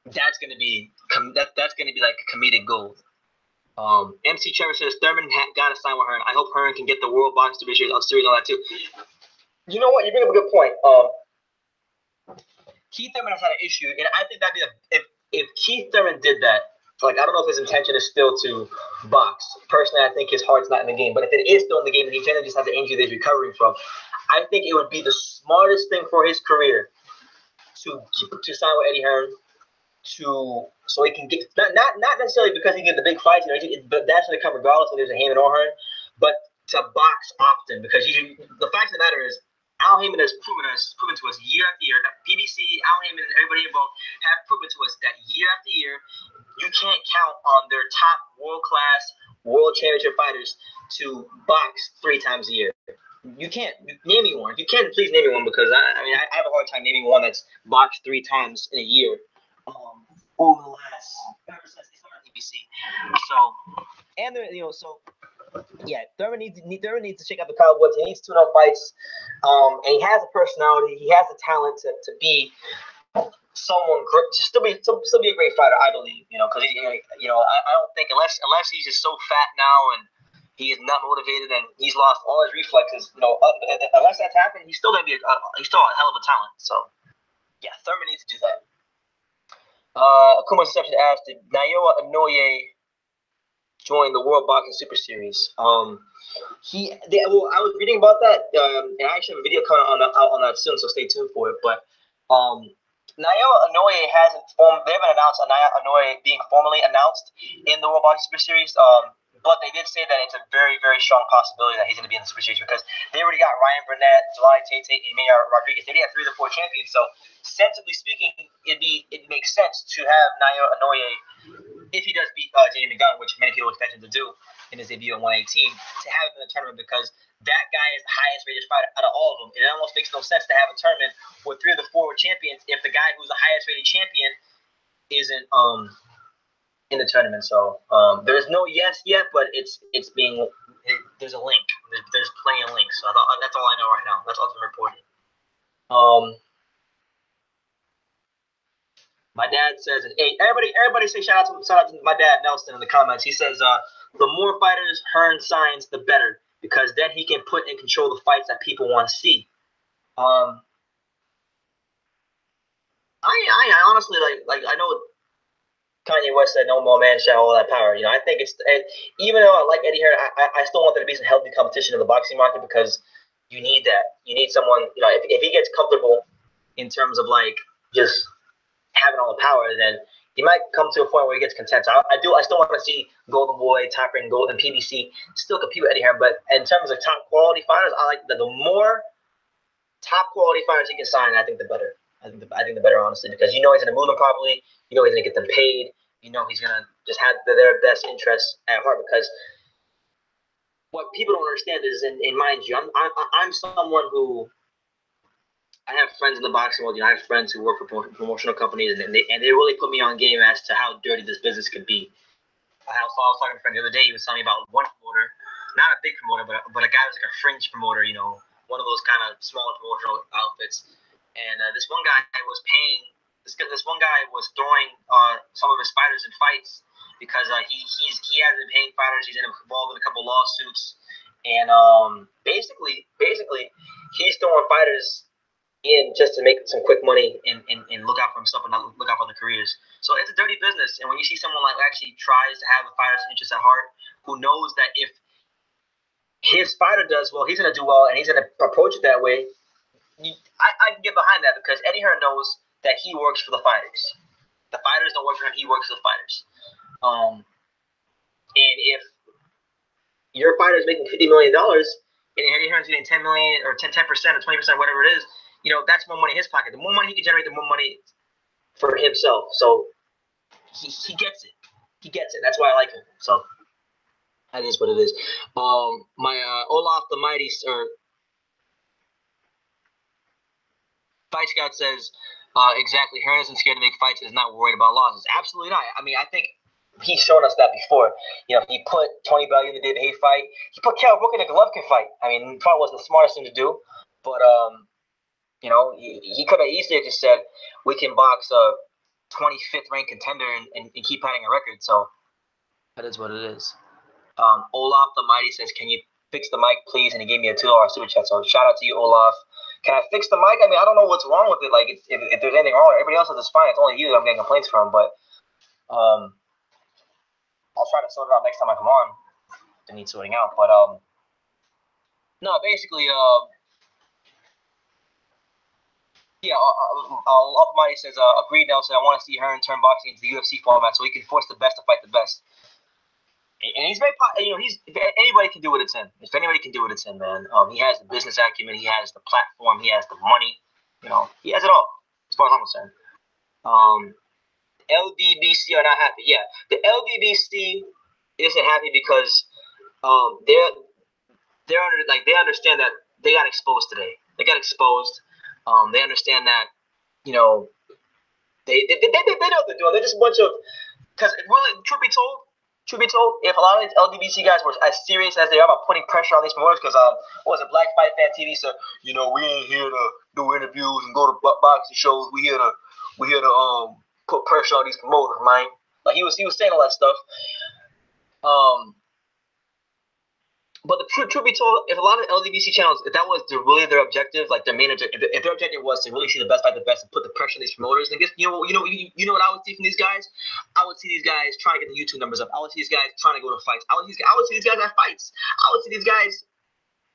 That's gonna be like comedic gold. MC Trevor says Thurman gotta sign with Hearn. I hope Hearn can get the World Boxing Series on all that too. You know what? You bring up a good point. Keith Thurman has had an issue, and I think that'd be if Keith Thurman did that. Like, I don't know if his intention is still to box. Personally, I think his heart's not in the game. But if it is still in the game, and he generally just has an injury that he's recovering from, I think it would be the smartest thing for his career to sign with Eddie Hearn, so he can get not necessarily because he can get the big fights, but that's going to come regardless if there's a Heyman or Hearn, but to box often, because the fact of the matter is, Al Heyman has proven to us year after year that PBC, Al Heyman, and everybody involved have proven to us that year after year, you can't count on their top world-class, world championship fighters to box 3 times a year. You can't. Name me one. If you can, please name me one, because I have a hard time naming one that's boxed 3 times in a year over the last, ever since they started PBC. So, and yeah, Thurman needs to check out the Cowboys. He needs to know fights, and he has a personality. He has the talent to be someone great, to still be a great fighter, I believe. Because I don't think unless he's just so fat now and he is not motivated and he's lost all his reflexes. Unless that's happened, he's still gonna be he's still a hell of a talent. So yeah, Thurman needs to do that. Akuma's Deception asked, did Naoya Inoue join the World Boxing Super Series? I was reading about that, and I actually have a video coming out on that soon, so stay tuned for it. But Naoya Inoue they haven't announced Naoya Inoue being formally announced in the World Boxing Super Series. But they did say that it's a very, very strong possibility that he's going to be in the Super Series, because they already got Ryan Burnett, Jelani Tate, and Mayor Rodriguez. They already have 3 of the 4 champions. So, sensibly speaking, it makes sense to have Naoya Inoue, if he does beat Jamie McDonough, which many people expect him to do in his debut at 118, to have him in the tournament, because that guy is the highest rated fighter out of all of them. It almost makes no sense to have a tournament with 3 of the 4 champions if the guy who's the highest rated champion isn't in the tournament. So there's no yes yet, but there's a link. There's plenty of links. So that's all I know right now. That's all I'm reporting. My dad says, hey, everybody say shout out to my dad Nelson in the comments. He says the more fighters Hearn signs, the better, because then he can put and control the fights that people want to see. I honestly like I know Kanye West said, "No more man shall all that power." I think even though I like Eddie Hearn, I still want there to be some healthy competition in the boxing market, because you need that. You need someone, if he gets comfortable in terms of like just having all the power, then he might come to a point where he gets content. So I still want to see Golden Boy, Top Rank Gold, and PBC still compete with Eddie Hearn. But in terms of top quality fighters, I like the more top quality fighters he can sign, I think the better. I think the better, honestly, because he's going to move them properly. He's going to get them paid. He's going to just have their best interests at heart. Because what people don't understand is, and mind you, I'm someone who, I have friends in the boxing world. I have friends who work for promotional companies, and they really put me on game as to how dirty this business could be. I was talking to a friend the other day. He was telling me about one promoter, not a big promoter, but a guy who's like a fringe promoter. One of those kind of smaller promotional outfits. And this one guy was paying. This one guy was throwing some of his fighters in fights because he hasn't been paying fighters. He's involved in a couple lawsuits, and basically he's throwing fighters in just to make some quick money and look out for himself and not look out for the careers. So it's a dirty business. And when you see someone like actually tries to have the fighter's interest at heart, who knows that if his fighter does well, he's going to do well, and he's going to approach it that way, I can get behind that, because Eddie Hearn knows that he works for the fighters. The fighters don't work for him. He works for the fighters. And if your fighter is making $50 million and Eddie Hearn's getting 10 million or 10% or 20%, whatever it is, that's more money in his pocket. The more money he can generate, the more money for himself. So he gets it. He gets it. That's why I like him. So that is what it is. My Olaf the Mighty or Fight Scout says exactly. Hearn isn't scared to make fights. Is not worried about losses. Absolutely not. I mean, I think he's shown us that before. He put Tony Bellew in the David Haye fight. He put Kell Brook in a Golovkin fight. I mean, it probably wasn't the smartest thing to do, but he could have easily just said, "We can box a 25th ranked contender and keep padding a record." So that is what it is. Olaf the Mighty says, "Can you fix the mic, please?" And he gave me a $2 super chat. So shout out to you, Olaf. Can I fix the mic? I mean, I don't know what's wrong with it. Like, if there's anything wrong, everybody else is fine. It's only you that I'm getting complaints from. But I'll try to sort it out next time I come on. It needs sorting out. But no, basically, yeah. Almighty says, agreed, Nelson. I want to see Hearn turn boxing into the UFC format so he can force the best to fight the best. And he's very, anybody can do what it's in. If anybody can do what it's in, man. He has the business acumen, he has the platform, he has the money. He has it all, as far as I'm concerned. LDBC are not happy. Yeah, the LDBC isn't happy because they understand that they got exposed today. They got exposed. They understand that they know what they're doing. They're just a bunch of, because really, truth be told, if a lot of these LDBC guys were as serious as they are about putting pressure on these promoters, because what was it, Black Fight Fan TV said, we ain't here to do interviews and go to boxing shows. We here to put pressure on these promoters, man. Like he was saying all that stuff. But the truth be told, if a lot of LDBC channels, if that was really their objective, like their main objective, if their objective was to really see the best fight the best and put the pressure on these promoters, then you know what I would see from these guys? I would see these guys trying to get the YouTube numbers up. I would see these guys trying to go to fights. I would see these guys at fights. I would see these guys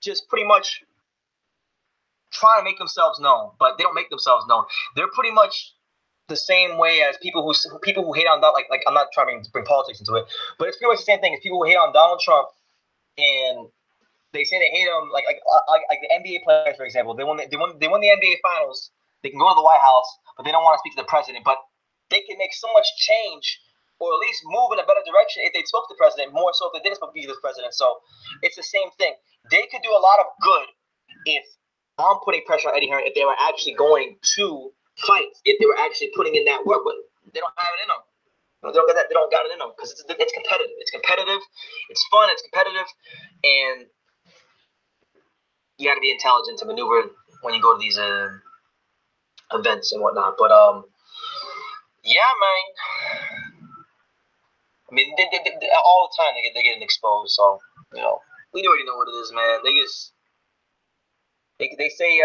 just pretty much trying to make themselves known, but they don't make themselves known. They're pretty much the same way as people who hate on Donald. Like I'm not trying to bring politics into it, but it's pretty much the same thing as people who hate on Donald Trump. And they say they hate him, like the NBA players, for example. They won the NBA Finals. They can go to the White House, but they don't want to speak to the president. But they can make so much change, or at least move in a better direction if they spoke to the president, more so if they didn't speak to the president. So it's the same thing. They could do a lot of good if I'm putting pressure on Eddie Hearn, if they were actually going to fight, if they were actually putting in that work, but they don't have it in them. They don't got it in them because it's competitive. It's competitive. It's fun. It's competitive, and you got to be intelligent to maneuver when you go to these events and whatnot. But yeah, man. I mean, they all the time they're getting exposed. So we already know what it is, man. They say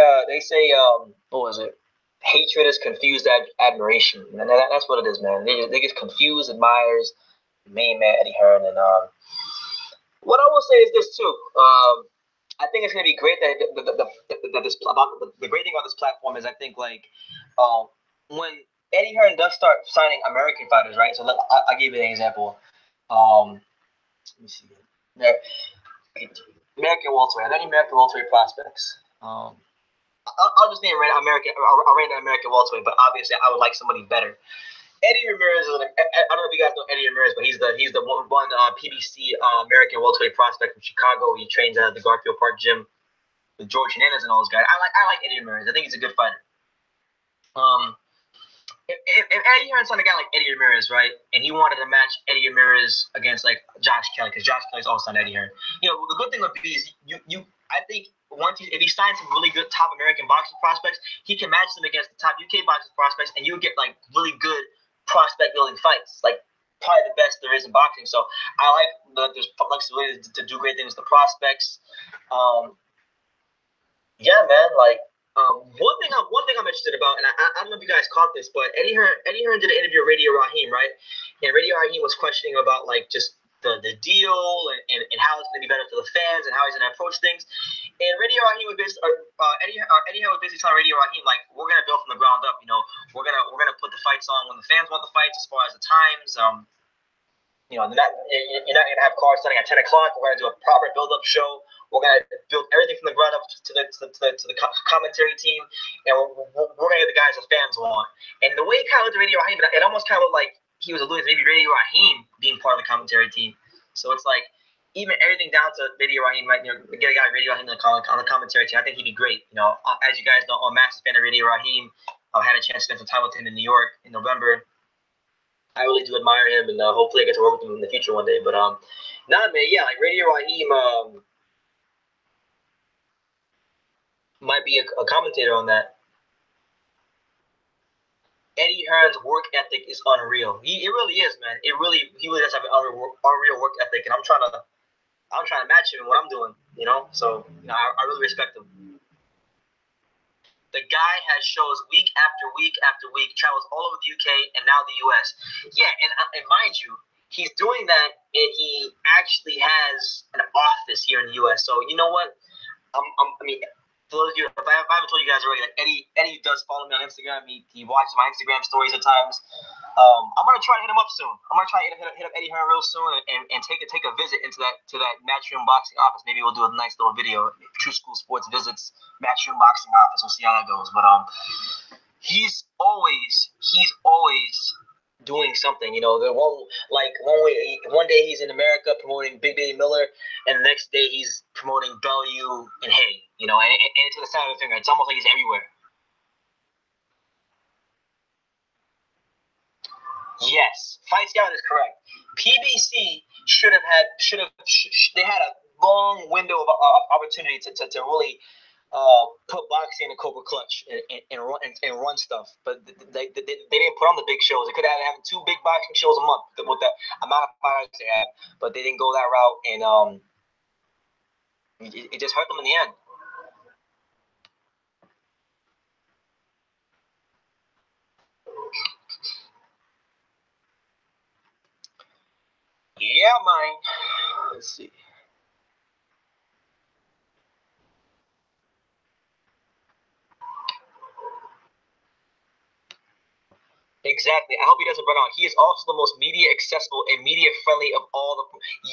what was it? Hatred is confused admiration, and that's what it is, man. They get confused admirers, main man Eddie Hearn, and what I will say is this too. I think it's gonna be great that the great thing about this platform is I think when Eddie Hearn does start signing American fighters, right? So I'll give you an example. Let me see. American welterweight. Are there any American welterweight prospects? I'll just name American welterweight, but obviously I would like somebody better. Eddie Ramirez is I don't know if you guys know Eddie Ramirez, but he's the one PBC American welterweight prospect from Chicago. He trains at the Garfield Park gym with George Hernandez and all those guys. I like Eddie Ramirez. I think he's a good fighter. If Eddie Hearn's on a guy like Eddie Ramirez, right, and he wanted to match Eddie Ramirez against Josh Kelly, because Josh Kelly's also on Eddie Hearn. The good thing would be is I think if he signs some really good top American boxing prospects, he can match them against the top UK boxing prospects, and you get really good prospect building fights, probably the best there is in boxing. So I like that there's flexibility to do great things with the prospects. Yeah, man. One thing I'm interested about, and I don't know if you guys caught this, but Eddie Hearn did an interview with Radio Raheem, right? And Radio Raheem was questioning about just the deal and how it's going to be better for the fans and how he's going to approach things. And Radio Raheem was Eddie Hearn was basically telling Radio Raheem, we're going to build from the ground up. we're gonna put the fights on when the fans want the fights, as far as the times. You're not gonna have cars starting at 10 o'clock. We're gonna do a proper build-up show. We're gonna build everything from the ground up to the commentary team, and we're gonna get the guys the fans want. And the way it kind of looked at Radio Raheem, it almost kind of looked like he was alluding to maybe Radio Raheem being part of the commentary team. So it's like even everything down to Radio Raheem, get a guy Radio Raheem on the commentary team. I think he'd be great. As you guys know, I'm a massive fan of Radio Raheem. I had a chance to spend some time with him in New York in November. I really do admire him, and hopefully I get to work with him in the future one day. But man, like Radio Raheem might be a commentator on that. Eddie Hearn's work ethic is unreal. It really is, man. He really does have an unreal work ethic, and I'm trying to match him in what I'm doing. So I really respect him. The guy has shows week after week after week, travels all over the UK and now the US. Yeah, and mind you, he's doing that, and he actually has an office here in the US. So you know what? For those of you, if I haven't told you guys already, like Eddie does follow me on Instagram. He watches my Instagram stories at times. I'm gonna try to hit him up soon. I'm gonna try to hit up Eddie Hearn real soon and take a visit into that Matchroom Boxing office. Maybe we'll do a nice little video. True School Sports visits Matchroom Boxing office. We'll see how that goes. But he's always doing something. One day he's in America promoting Big Baby Miller, and the next day he's promoting Bellew and Hay. And to the side of the finger, it's almost like he's everywhere. Yes, Fight Scout is correct. PBC they had a long window of opportunity to really put boxing in a Cobra Clutch and run stuff, but they didn't put on the big shows. They could have had 2 big boxing shows a month with the amount of fighters they had, but they didn't go that route, and it just hurt them in the end. Yeah, man. Let's see. Exactly. I hope he doesn't run out. He is also the most media accessible and media friendly of all the.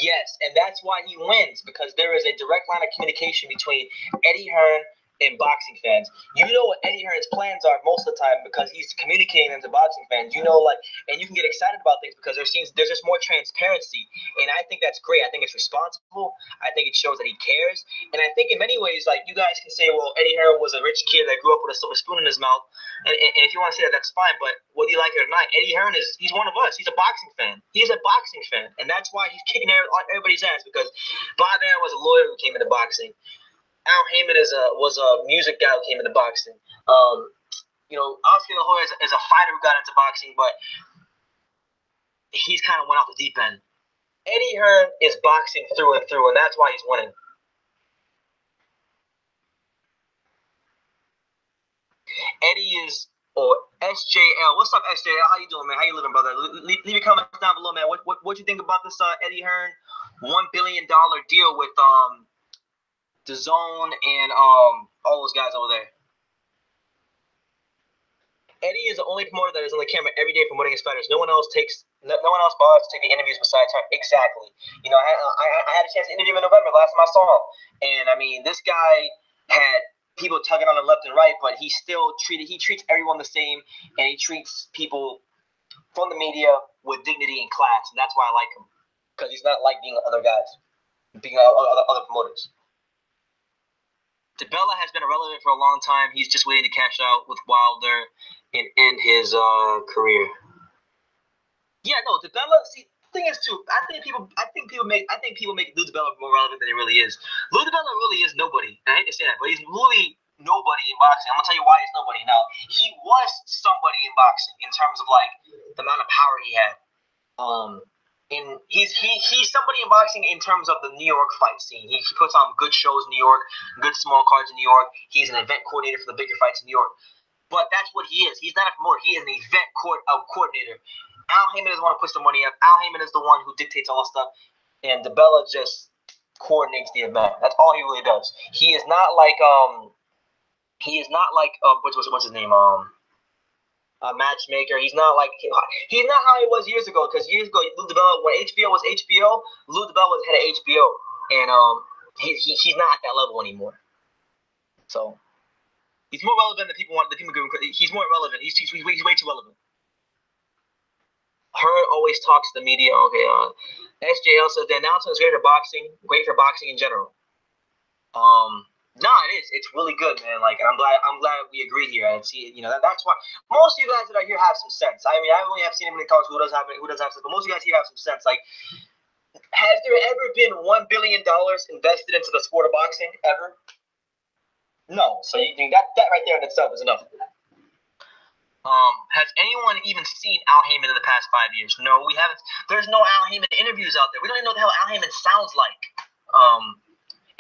Yes, and that's why he wins, because there is a direct line of communication between Eddie Hearn and boxing fans. You know what Eddie Hearn's plans are most of the time, because he's communicating them to boxing fans. And you can get excited about things because there's just more transparency, and I think that's great. I think it's responsible. I think it shows that he cares, and I think in many ways, like, you guys can say, well, Eddie Hearn was a rich kid that grew up with a silver spoon in his mouth, and if you want to say that, that's fine. But whether you like it or not, Eddie Hearn he's one of us. He's a boxing fan. He's a boxing fan, and that's why he's kicking everybody's ass, because Bob Arum was a lawyer who came into boxing. Al Heyman was a music guy who came into boxing. Oscar De La Hoya is a fighter who got into boxing, but he's kind of went off the deep end. Eddie Hearn is boxing through and through, and that's why he's winning. Eddie is, or SJL. What's up, SJL? How you doing, man? How you living, brother? Leave your comments down below, man. What you think about this Eddie Hearn $1 billion deal with DAZN and all those guys over there? Eddie is the only promoter that is on the camera every day promoting his fighters. No one else bothers to take the interviews besides her. Exactly. I had a chance to interview him in November, last time I saw him, and this guy had people tugging on him left and right, but he treats everyone the same, and he treats people from the media with dignity and class, and that's why I like him, because he's not like being other guys, being other promoters. DeBella has been irrelevant for a long time. He's just waiting to cash out with Wilder and end his career. Yeah, no, DeBella. See, the thing is too. I think people make Lou DeBella more relevant than he really is. Lou DeBella really is nobody. And I hate to say that, but he's really nobody in boxing. I'm gonna tell you why he's nobody. Now, he was somebody in boxing in terms of like the amount of power he had. And he's somebody in boxing in terms of the New York fight scene. He puts on good shows in New York, good small cards in New York. He's an event coordinator for the bigger fights in New York. But that's what he is. He's not a promoter. He is an event coordinator. Al Heyman is the one who puts the money up. Al Heyman is the one who dictates all the stuff. And DeBella just coordinates the event. That's all he really does. He is not like what's his name? a matchmaker. He's not how he was years ago. Because years ago, Lou DiBella, when HBO was HBO, Lou DiBella was head of HBO, and he's not at that level anymore. So he's more relevant than people want. The people give him credit. He's more relevant. He's way too relevant. Hearn always talks to the media. Okay, SJL says the announcement is great for boxing in general. No, it is. It's really good, man. Like, and I'm glad we agree here. And see, that's why most of you guys that are here have some sense. I mean, I only have seen him in talks who doesn't have sense, but most of you guys here have some sense. Like, has there ever been $1 billion invested into the sport of boxing ever? No. So you think that right there in itself is enough. Has anyone even seen Al Heyman in the past 5 years? No, we haven't. There's no Al Heyman interviews out there. We don't even know what the hell Al Heyman sounds like.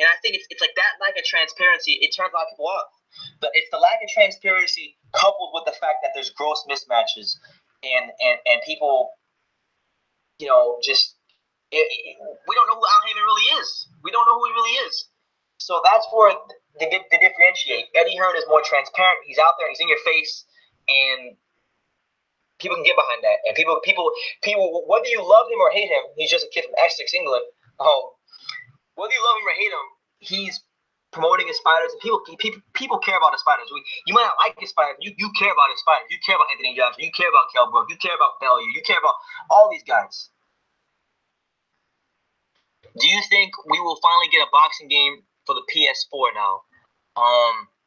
And I think it's like that lack of transparency. It turns a lot of people off. But it's the lack of transparency coupled with the fact that there's gross mismatches and people, we don't know who Al Heyman really is. We don't know who he really is. So that's where they differentiate. Eddie Hearn is more transparent. He's out there and he's in your face. And people can get behind that. And people, whether you love him or hate him, he's just a kid from Essex, England. Whether you love him or hate him, he's promoting his fighters. And people care about his fighters. You might not like his fighters. You care about his fighters. You care about Anthony Johnson. You care about Kell Brook. You care about Bellew. You care about all these guys. Do you think we will finally get a boxing game for the PS4 now?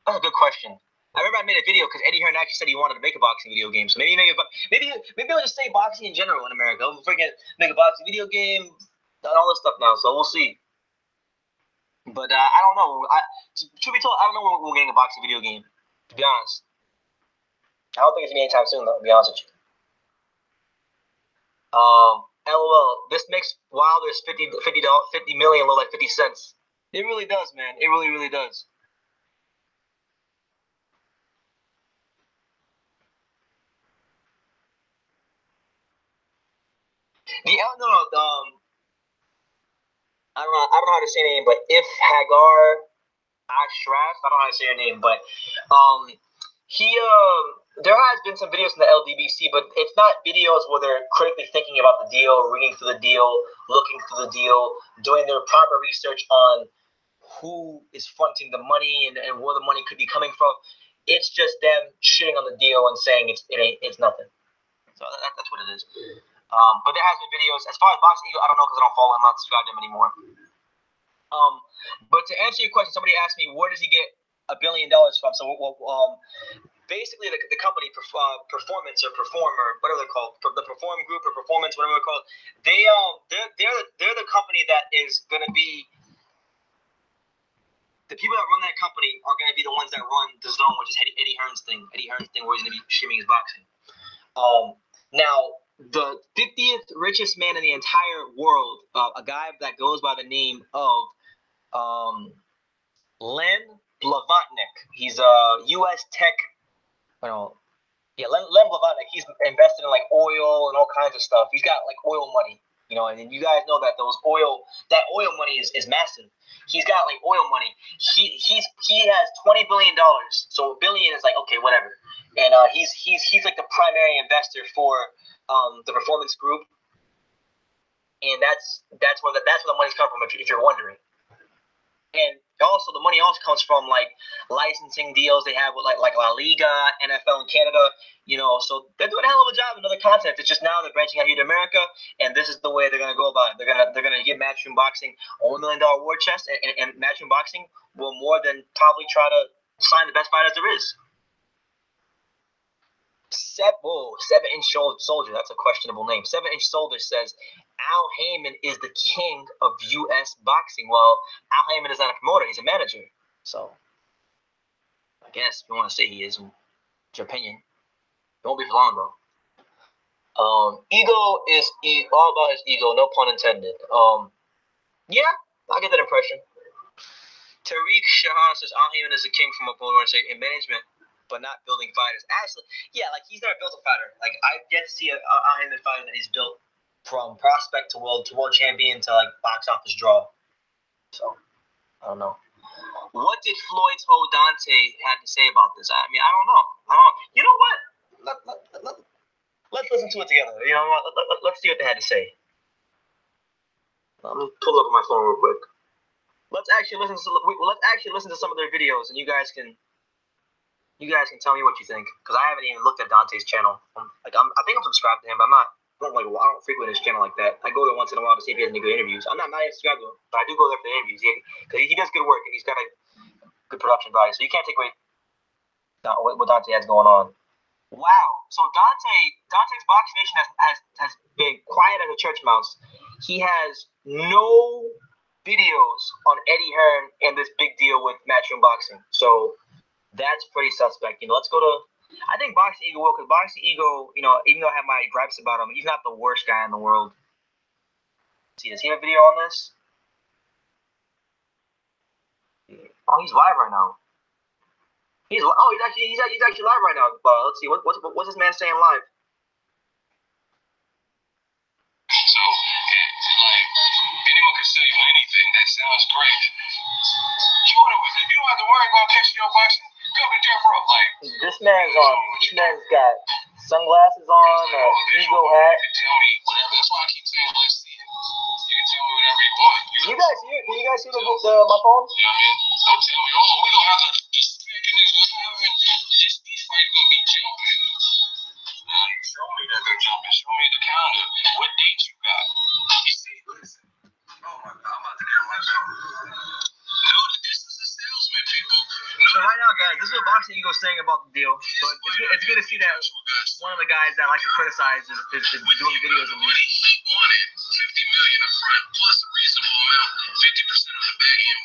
That's a good question. I remember I made a video because Eddie Hearn actually said he wanted to make a boxing video game. So maybe I'll just say boxing in general in America. We'll freaking make a boxing video game and all this stuff now. So we'll see. But I don't know. To be told, I don't know when we're getting a boxing video game. To be honest, I don't think it's gonna be anytime soon, though. To be honest with you. LOL. This makes Wilder's 50 million look like 50 cents. It really does, man. It really, really does. I don't know how to say her name, but if Hagar Ashraf, I don't know how to say her name, but there has been some videos in the LDBC, but it's not videos where they're critically thinking about the deal, reading through the deal, looking through the deal, doing their proper research on who is fronting the money and where the money could be coming from. It's just them shitting on the deal and saying it's nothing. So that's what it is. But there has been videos. As far as Boxing Eagle, I don't know because I don't follow him. I'm not subscribed to him anymore. But to answer your question, somebody asked me, where does he get $1 billion from? So, basically, the company, Performance or Performer, whatever they're called, the Perform Group or Performance, whatever they're called, they're the company that is going to be. The people that run that company are going to be the ones that run the Zone, which is Eddie Hearn's thing. Eddie Hearn's thing, where he's going to be streaming his boxing. Now, the 50th richest man in the entire world, a guy that goes by the name of Len Blavatnik. He's a U.S. tech, Len Blavatnik. He's invested in like oil and all kinds of stuff. He's got like oil money, and you guys know that that oil money is massive. He's got like oil money. He has $20 billion. So $1 billion is like, okay, whatever. And he's like the primary investor for the Performance Group, and that's where the money's come from. If you're wondering, and also the money also comes from like licensing deals they have with like La Liga, NFL in Canada. So they're doing a hell of a job in other continents. It's just now they're branching out here to America, and this is the way they're gonna go about it. They're gonna give Matchroom Boxing a $1 million war chest, and Matchroom Boxing will more than probably try to sign the best fighters there is. 7-inch soldier. That's a questionable name. 7-inch soldier says Al Heyman is the king of U.S. boxing. Well, Al Heyman is not a promoter; he's a manager. So, I guess if you want to say he is, it's your opinion. It won't be for long though. Ego is all about his ego. No pun intended. Yeah, I get that impression. Tariq Shahan says Al Heyman is the king from a promoter in management, but not building fighters. Actually, yeah, like he's never built a fighter. Like I've yet to see a Heyman fighter that he's built from prospect to world champion to like box office draw. So I don't know. What did Floyd's Dante had to say about this? I mean, I don't know. You know what? let's listen to it together. You know, let's see what they had to say. Let me pull up my phone real quick. Let's actually listen to some of their videos, and you guys can tell me what you think, because I haven't even looked at Dante's channel. I think I'm subscribed to him, but I don't frequent his channel like that. I go there once in a while to see if he has any good interviews. I'm not even subscribed to him, but I do go there for the interviews because he does good work and he's got a good production value. So you can't take away what Dante has going on. Wow. So Dante's Boxing Nation has been quiet as a church mouse. He has no videos on Eddie Hearn and this big deal with Matchroom Boxing. So that's pretty suspect. You know, let's go to. I think Boxing Ego will, because Boxing Ego, you know, even though I have my gripes about him, he's not the worst guy in the world. See, does he have a video on this? Oh, he's live right now. He's actually live right now. Let's see, what's this man saying live? So, like, anyone can sell you anything. That sounds great. You don't have to worry about catching your boxing. Come to Jeff Rowe. Like, this man's got sunglasses on, ego hat. You can tell me whatever. That's why I keep saying, let's see it. You can tell me whatever you want. Do you guys hear my phone? You know what I mean? Don't tell me, oh, we don't have to just smack in this having this fight gonna be jumping. Show me that they're jumping. Show me the calendar. What date you got? You see, listen. Oh my God, I'm about to get myself. No, this is a salesman, people. No. So right now, guys, this is what Boxing Ego's saying about the deal. So it's good to see that one of the guys that likes to criticize is doing videos of these. He wanted $50 million up front plus a reasonable amount, 50% on the back end.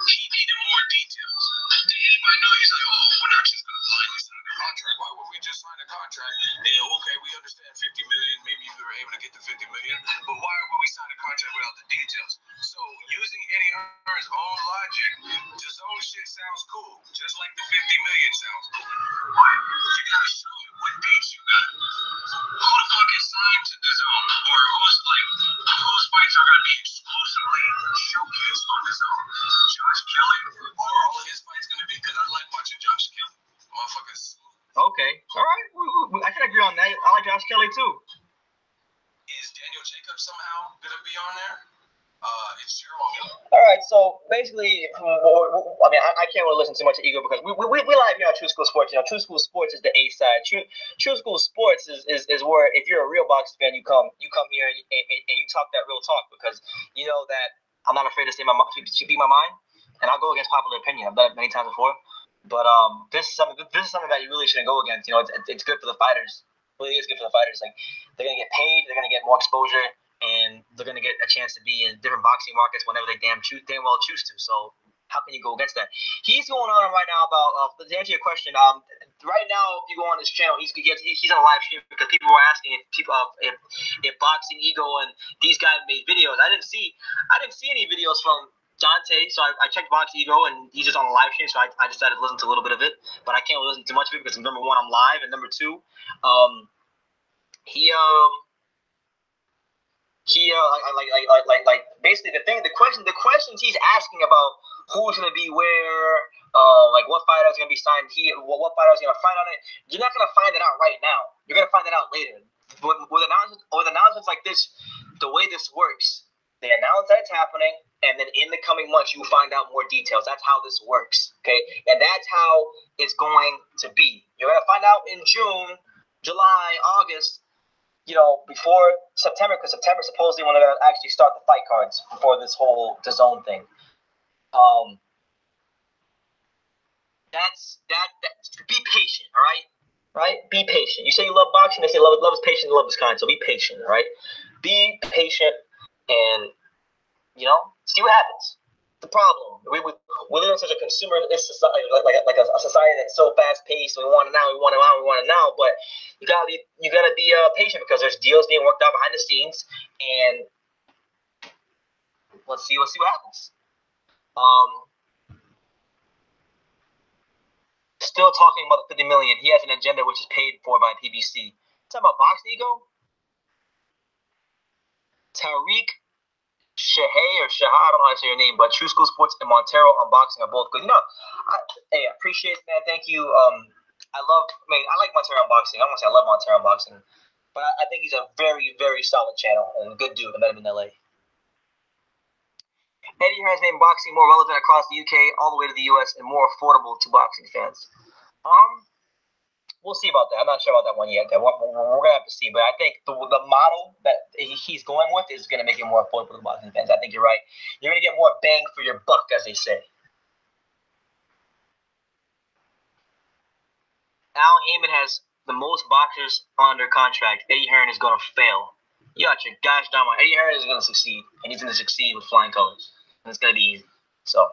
He needed more details. Did anybody know? He's like, oh, we're not just going to blindly sign the contract. Why would we just sign a contract? Yeah, okay, we understand 50 million. Maybe we were able to get the 50 million, but why would we sign a contract without the details? So using Eddie Hearn's own logic, his own shit sounds cool, just like the 50 million sounds cool. But you gotta show me what dates you got. Who the fuck is signed to the zone, or whose fights are gonna be exclusively showcased on the zone? Josh Kelly, or all of his fights gonna be? Because I like watching Josh Kelly. Motherfuckers. Okay, all right. I can agree on that. I like Josh Kelly too. Is Daniel Jacobs somehow gonna be on there? It's your All right, so basically, I mean, I can't really listen too much to Ego because we live here on True School Sports. You know, True School Sports is the A side. True School Sports is where if you're a real boxing fan, you come here and you talk that real talk, because you know that I'm not afraid to speak my mind, and I'll go against popular opinion. I've done it many times before, but this is something that you really shouldn't go against. You know, it's good for the fighters. It really is good for the fighters. Like, they're gonna get paid, they're gonna get more exposure, and they're going to get a chance to be in different boxing markets whenever they damn well choose to. So how can you go against that? He's going on right now about, to answer your question, right now, if you go on his channel, he's on a live stream because people were asking if Boxing Ego and these guys made videos. I didn't see any videos from Dante, so I checked Boxing Ego, and he's just on a live stream, so I decided to listen to a little bit of it, but I can't listen to much of it because, number one, I'm live, and number two, basically the questions he's asking about who's gonna be where, like what fighters gonna be signed here, what fighters gonna fight on it. You're not gonna find it out right now. You're gonna find it out later. With announcements like this, the way this works, they announce that it's happening, and then in the coming months you will find out more details. That's how this works, okay? And that's how it's going to be. You're gonna find out in June, July, August. You know, before September, because September supposedly when they're going to actually start the fight cards for this whole DAZN thing. That's be patient, all right? Right? Be patient. You say you love boxing, they say love is patient, love is kind. So be patient, all right? Be patient, and see what happens. The problem we live in such a consumerist society, like a society that's so fast paced. We want it now, but you gotta be patient, because there's deals being worked out behind the scenes, and let's see what happens. Still talking about the $50 million. He has an agenda which is paid for by PBC. Talking about Boxing Ego, Tariq Shahey or Shahar, I don't know how to say your name, but True School Sports and Montero Unboxing are both good. I appreciate it, man. Thank you. I like Montero boxing. I won't say I love Montero boxing, but I think he's a very, very solid channel and a good dude. I met him in LA. Eddie Hearn has made boxing more relevant across the UK, all the way to the US, and more affordable to boxing fans. We'll see about that. I'm not sure about that one yet. We're gonna have to see, but I think the model that he's going with is gonna make it more affordable to boxing fans. I think you're right. You're gonna get more bang for your buck, as they say. Al Heyman has the most boxers under contract. Eddie Hearn is gonna fail. You got your gosh darn mind. Eddie Hearn is gonna succeed, and he's gonna succeed with flying colors, and it's gonna be easy. So,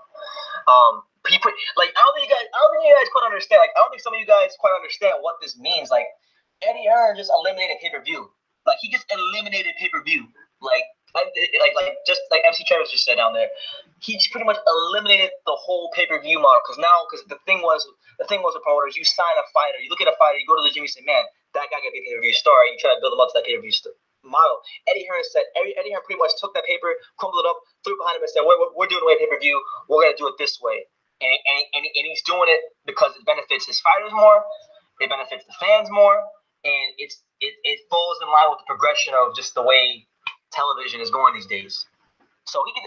I don't think you guys quite understand. Like, I don't think some of you guys quite understand what this means. Like, Eddie Hearn just eliminated pay-per-view. Like, he just eliminated pay-per-view. Like just like MC Travis just said down there, he just pretty much eliminated the whole pay-per-view model. Because the thing was with promoters, you sign a fighter, you look at a fighter, you go to the gym, you say, man, that guy could be a pay-per-view star, and you try to build him up to that pay-per-view model. Eddie Hearn pretty much took that paper, crumbled it up, threw it behind him, and said, we're doing away pay-per-view, we're gonna do it this way. And he's doing it because it benefits his fighters more, it benefits the fans more, and it falls in line with the progression of just the way television is going these days. So he can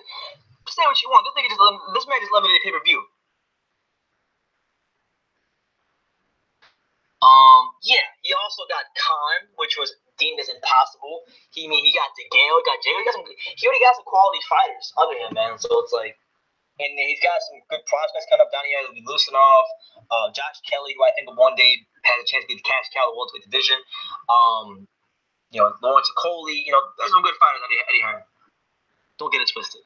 say what you want. This man just eliminated pay-per-view. Yeah, he also got Khan, which was deemed as impossible. He got DeGale, he already got some quality fighters under him, man. So it's like, and he's got some good prospects coming up down here. He'll be Lucinov, Josh Kelly, who I think one day has a chance to be the cash cow of the welterweight division. Lawrence Coley, there's some good fighters under Eddie Hearn. Don't get it twisted.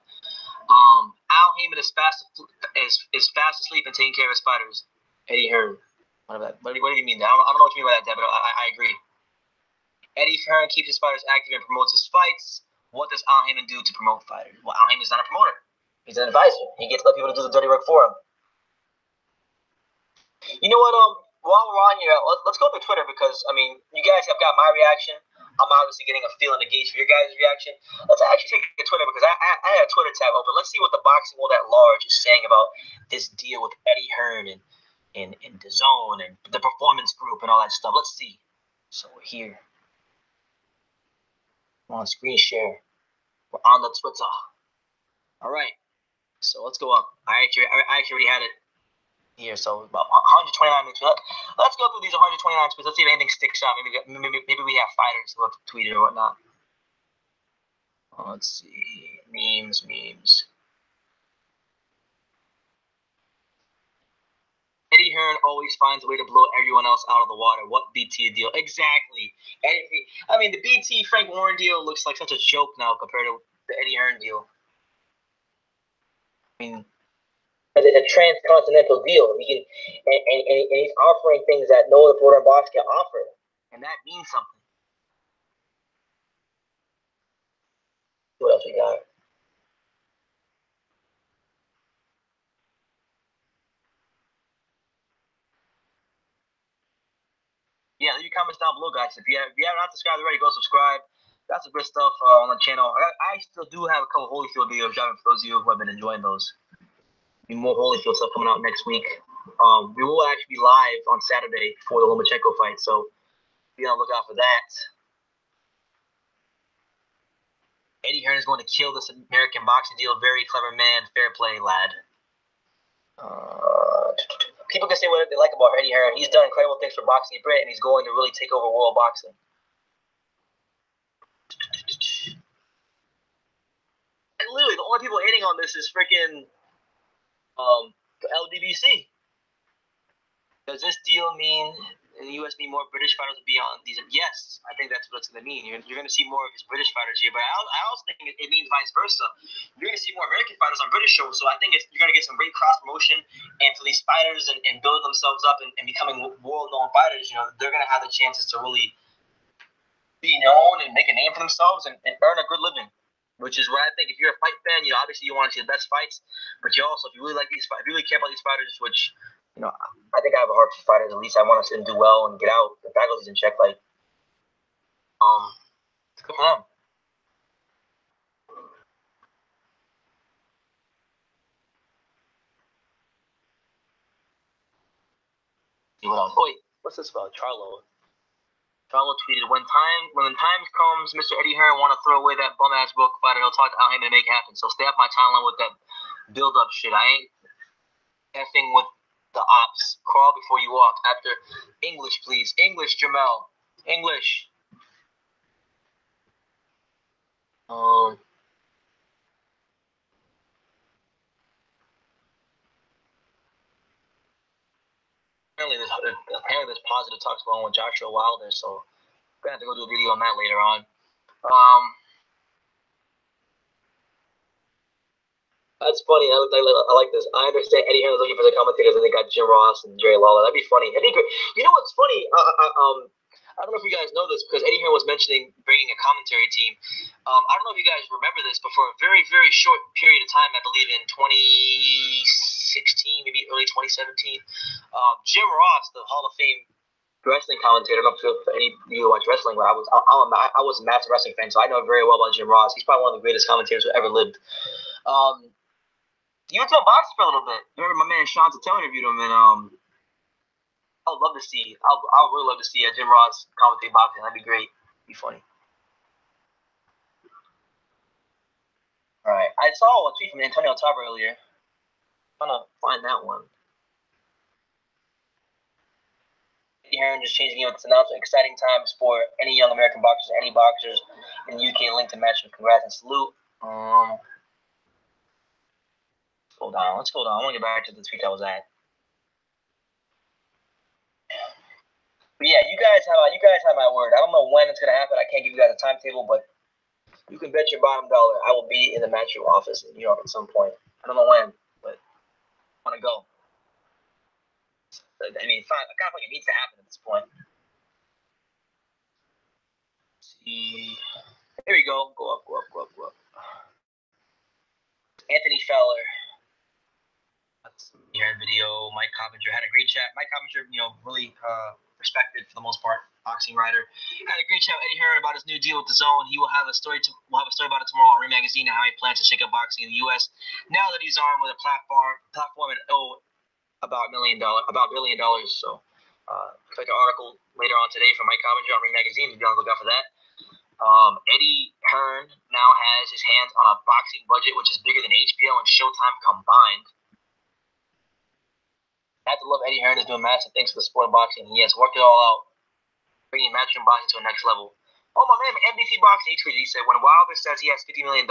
Al Heyman is fast asleep and taking care of his fighters. Eddie Hearn. What do you mean? I don't know what you mean by that, Dad, but I agree. Eddie Hearn keeps his fighters active and promotes his fights. What does Al Heyman do to promote fighters? Well, Al Heyman's not a promoter. He's an advisor. He gets to let people do the dirty work for him. You know what? While we're on here, let's go to Twitter because, you guys have got my reaction. I'm obviously getting a feel and a gauge for your guys' reaction. Let's actually take a Twitter because I had a Twitter tab open. Let's see what the boxing world at large is saying about this deal with Eddie Hearn and DAZN and the Performance Group and all that stuff. Let's see. So we're here. We're on screen share. We're on the Twitter. All right. So let's go up. I actually already had it here. So about 129 minutes. Let's go through these 129 tweets. Let's see if anything sticks out. Maybe we have fighters who have tweeted or whatnot. Let's see. Memes. Eddie Hearn always finds a way to blow everyone else out of the water. What BT deal? Exactly. The BT Frank Warren deal looks like such a joke now compared to the Eddie Hearn deal. It's a transcontinental deal. And he's offering things that no other promoter in box can offer, and that means something. What else we got? Yeah, leave your comments down below, guys. If you have not subscribed already, go subscribe. Got some good stuff on the channel. I still do have a couple Holyfield videos dropping for those of you who have been enjoying those. More Holyfield stuff coming out next week. We will actually be live on Saturday for the Lomachenko fight, so be on the lookout for that. Eddie Hearn is going to kill this American boxing deal. Very clever man. Fair play, lad. People can say what they like about Eddie Hearn. He's done incredible things for boxing in Britain, and he's going to really take over world boxing. And literally, the only people hating on this is freaking LDBC. Does this deal mean the U.S. need more British fighters beyond these? Yes, I think that's what it's going to mean. You're going to see more of his British fighters here, but I also think it means vice versa. You're going to see more American fighters on British shows, so I think you're going to get some great cross promotion, and for these fighters and building themselves up and becoming world-known fighters, they're going to have the chances to really be known and make a name for themselves and earn a good living. Which is what I think. If you're a fight fan, obviously you want to see the best fights, but you also, if you really like these, if you really care about these fighters, which I think I have a heart for fighters. At least I want to see them do well and get out. The faculty's in check. Good for them. What else? What's this about? Charlo tweeted, when the time comes, Mr. Eddie Hearn want to throw away that bum ass book fighter. He'll talk to Al Heyman to make it happen. So stay off my timeline with that build up shit. I ain't effing with the ops. Crawl before you walk. After English, please. English, Jamel. English. Apparently there's positive talks going on with Joshua Wilder, so we're gonna have to go do a video on that later on. That's funny. I like this. I understand Eddie Hearn is looking for the commentators, and they got Jim Ross and Jerry Lawler. That'd be funny. You know what's funny? I don't know if you guys know this because Eddie Hearn was mentioning bringing a commentary team. I don't know if you guys remember this, but for a very, very short period of time, I believe in 2016, maybe early 2017, Jim Ross, the Hall of Fame wrestling commentator. I don't know if any of you watch wrestling, but I was a massive wrestling fan, so I know very well about Jim Ross. He's probably one of the greatest commentators who ever lived. You went to a boxing for a little bit. You remember my man Sean Tatel interviewed him, and I would love to see. I would really love to see Jim Ross commentate boxing. That'd be great. It'd be funny. All right, I saw a tweet from Antonio Tarver earlier. I'm trying to find that one. Eddie Hearn just changing its announcement. Exciting times for any young American boxers, any boxers in the UK linked to match. Congrats and salute. Let's go down. I want to get back to the tweet I was at. But yeah, you guys have my word. I don't know when it's gonna happen. I can't give you guys a timetable, but you can bet your bottom dollar I will be in the matchroom office in New York at some point. I don't know when, but I want to go. I mean, fine. I kind of think it needs to happen at this point. Let's see, here we go. Go up. Anthony Fowler. That's here in video. Mike Coppinger had a great chat. Mike Coppinger, really respected for the most part, boxing writer. Had a great chat with Eddie Hearn about his new deal with the Zone. He will have a story about it tomorrow on Ring Magazine and how he plans to shake up boxing in the U.S. now that he's armed with a platform and about $1 billion. So expect an article later on today from Mike Coppinger on Ring Magazine. Be on the lookout for that. Eddie Hearn now has his hands on a boxing budget which is bigger than HBO and Showtime combined. I have to love Eddie Hearn is doing massive things for the sport of boxing. He has worked it all out, bringing matchroom boxing to a next level. Oh, my man, NBC Boxing, he said, when Wilder says he has $50 million,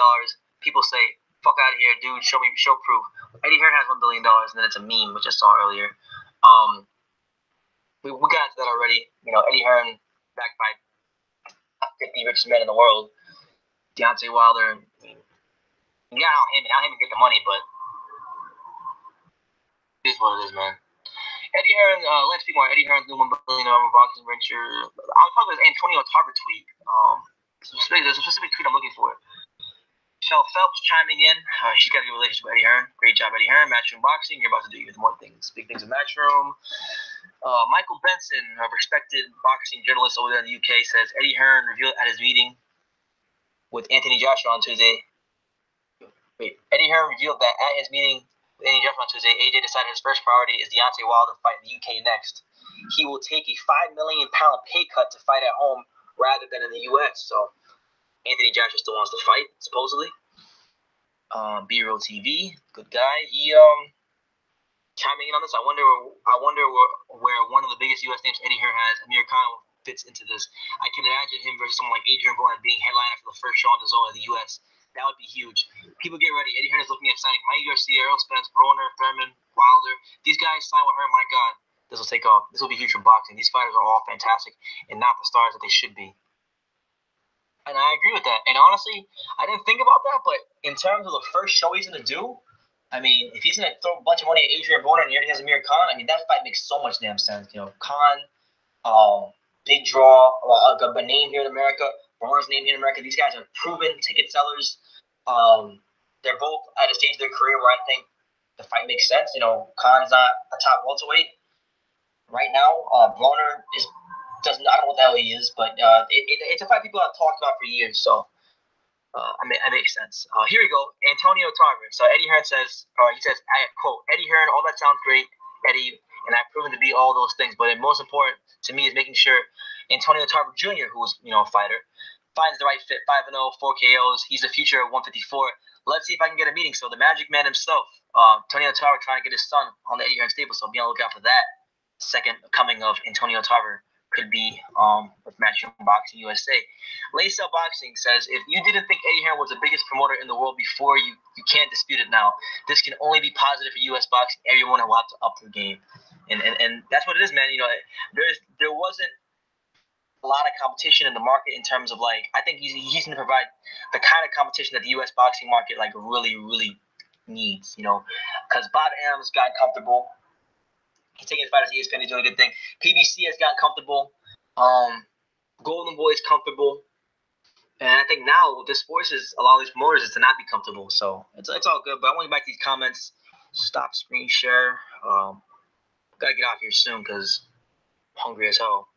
people say, fuck out of here, dude, show proof. Eddie Hearn has $1 billion, and then it's a meme, which I saw earlier. We got into that already. Eddie Hearn, backed by 50 richest men in the world. Deontay Wilder. Yeah, I'll him get the money, but it is what it is, man. Eddie Hearn, let's speak more. Eddie Hearn's new $1 billion boxing venture. I'm talking about Antonio Tarver tweet. There's a specific tweet I'm looking for. Michelle Phelps chiming in. She's got a good relationship with Eddie Hearn. Great job, Eddie Hearn. Matchroom boxing. You're about to do even more things. Big things in Matchroom. Michael Benson, a respected boxing journalist over there in the UK, says Eddie Hearn revealed at his meeting with Anthony Joshua on Tuesday. Eddie Hearn revealed that at his meeting with Anthony Joshua on Tuesday, AJ decided his first priority is Deontay Wilder fight in the UK next. He will take a £5 million pay cut to fight at home rather than in the US. So Anthony Joshua still wants to fight, supposedly. B-Roll TV, good guy. He chiming in on this. I wonder where one of the biggest U.S. names Eddie Hearn has, Amir Khan, fits into this. I can imagine him versus someone like Adrian Broner being headliner for the first show on the Zone in the U.S. That would be huge. People get ready. Eddie Hearn is looking at signing Mike Garcia, Errol Spence, Broner, Thurman, Wilder. These guys sign with Hearn. My God, this will take off. This will be huge for boxing. These fighters are all fantastic and not the stars that they should be. And I agree with that. And honestly, I didn't think about that, but in terms of the first show he's going to do, I mean, if he's going to throw a bunch of money at Adrian Broner and he already has Amir Khan, I mean, that fight makes so much damn sense. Khan, big draw, a name here in America, Broner's name here in America. These guys are proven ticket sellers. They're both at a stage of their career where I think the fight makes sense. Khan's not a top welterweight right now. Broner I don't know what the hell he is, but it's a fight people have talked about for years, so it makes sense. Here we go. Antonio Tarver. So Eddie Hearn says, I quote, Eddie Hearn, all that sounds great, Eddie, and I've proven to be all those things. But the most important to me is making sure Antonio Tarver Jr., who's a fighter, finds the right fit. 5-0, 4 KOs. He's the future at 154. Let's see if I can get a meeting. So the Magic Man himself, Antonio Tarver, trying to get his son on the Eddie Hearn stable. So be on the lookout for that. Second coming of Antonio Tarver could be with Matchroom Boxing USA. Lace Up Boxing says, if you didn't think Eddie Hearn was the biggest promoter in the world before, you can't dispute it now. This can only be positive for U.S. boxing. Everyone will have to up their game. And that's what it is, man. There wasn't a lot of competition in the market in terms of, like, I think he's going to provide the kind of competition that the U.S. boxing market, like, really, really needs, because Bob Adams got comfortable. He's taking his fighters to ESPN. He's doing a good thing. PBC has gotten comfortable. Golden Boy's comfortable. And I think now this forces a lot of these promoters is to not be comfortable. So it's all good. But I want to get back to these comments. Stop screen share. Gotta get out here soon because I'm hungry as hell.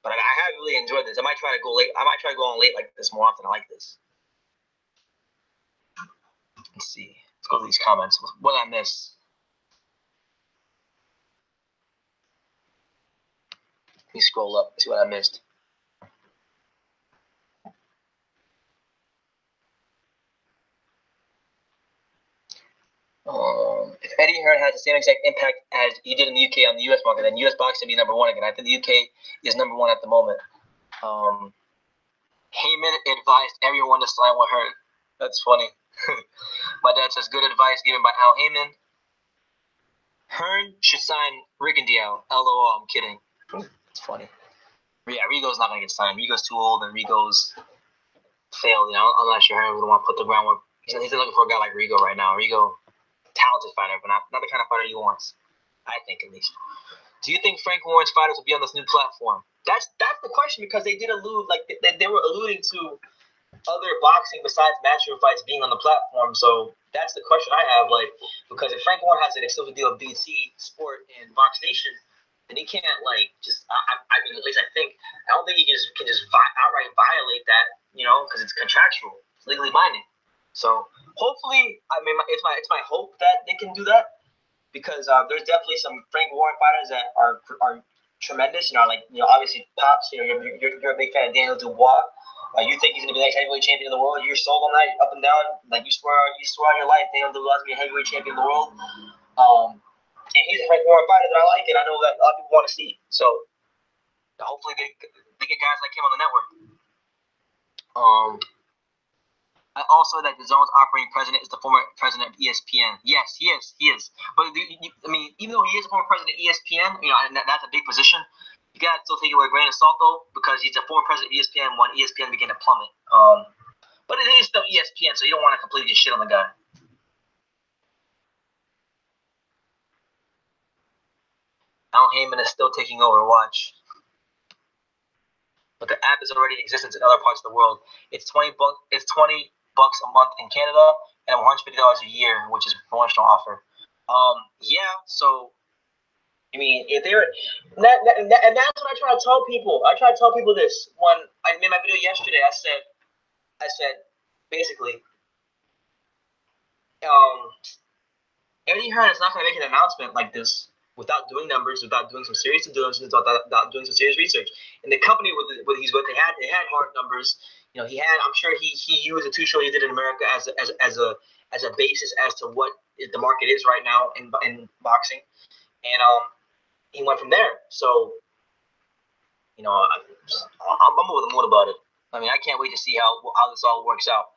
But I have really enjoyed this. I might try to go late. I might try to go on late like this more often. I like this. Let's see. Let's go to these comments. What did I miss? Let me scroll up, see what I missed. If Eddie Hearn has the same exact impact as he did in the UK on the US market, then US boxing will be number one again. I think the UK is number one at the moment. Heyman advised everyone to sign with Hearn. That's funny. My dad says, good advice given by Al Heyman. Hearn should sign Rigondeaux. LOL, I'm kidding. It's funny. But yeah, Rigo's not going to get signed. Rigo's too old, and Rigo's failed. I'm not sure Hearn would want to put the groundwork. He's looking for a guy like Rigo right now. Rigo, talented fighter, but not the kind of fighter he wants. I think, at least. Do you think Frank Warren's fighters will be on this new platform? That's the question, because they did allude, like they were alluding to other boxing besides matchroom fights being on the platform. So that's the question I have, like, because if Frank Warren has an exclusive deal with BT Sport and Box Nation, then he can't, like, just. I mean, at least I don't think he can just outright violate that, because it's contractual, it's legally binding. So hopefully, I mean, it's my hope that they can do that, because there's definitely some Frank Warren fighters that are tremendous. Obviously Pops. You're a big fan of Daniel Dubois. You think he's gonna be the next heavyweight champion of the world? You're sold on that, up and down. Like you swear on your life, Daniel Dubois is gonna be a heavyweight champion of the world. And he's a Frank Warren fighter that I like, and I know that a lot of people want to see. So hopefully they get guys like him on the network. I also that the Zone's operating president is the former president of ESPN. Yes, he is. But I mean, even though he is a former president of ESPN, and that's a big position, you gotta still take it with a grain of salt though, because he's a former president of ESPN when ESPN began to plummet. But it is still ESPN, so you don't want to completely shit on the guy. Al Heyman is still taking over. Watch. But the app is already in existence in other parts of the world. It's $20 a month in Canada and $150 a year, which is a promotional offer. So I mean, if they're and that's what I try to tell people. I try to tell people this when I made my video yesterday. I said basically, Eddie Hearn is not going to make an announcement like this without doing numbers, without doing some serious due diligence, without doing some serious research. And the company with he's with, they had hard numbers. He had. I'm sure he used the 2 shows he did in America as a basis as to what the market is right now in boxing, and he went from there. So I'm over the moon about it. I mean, I can't wait to see how this all works out.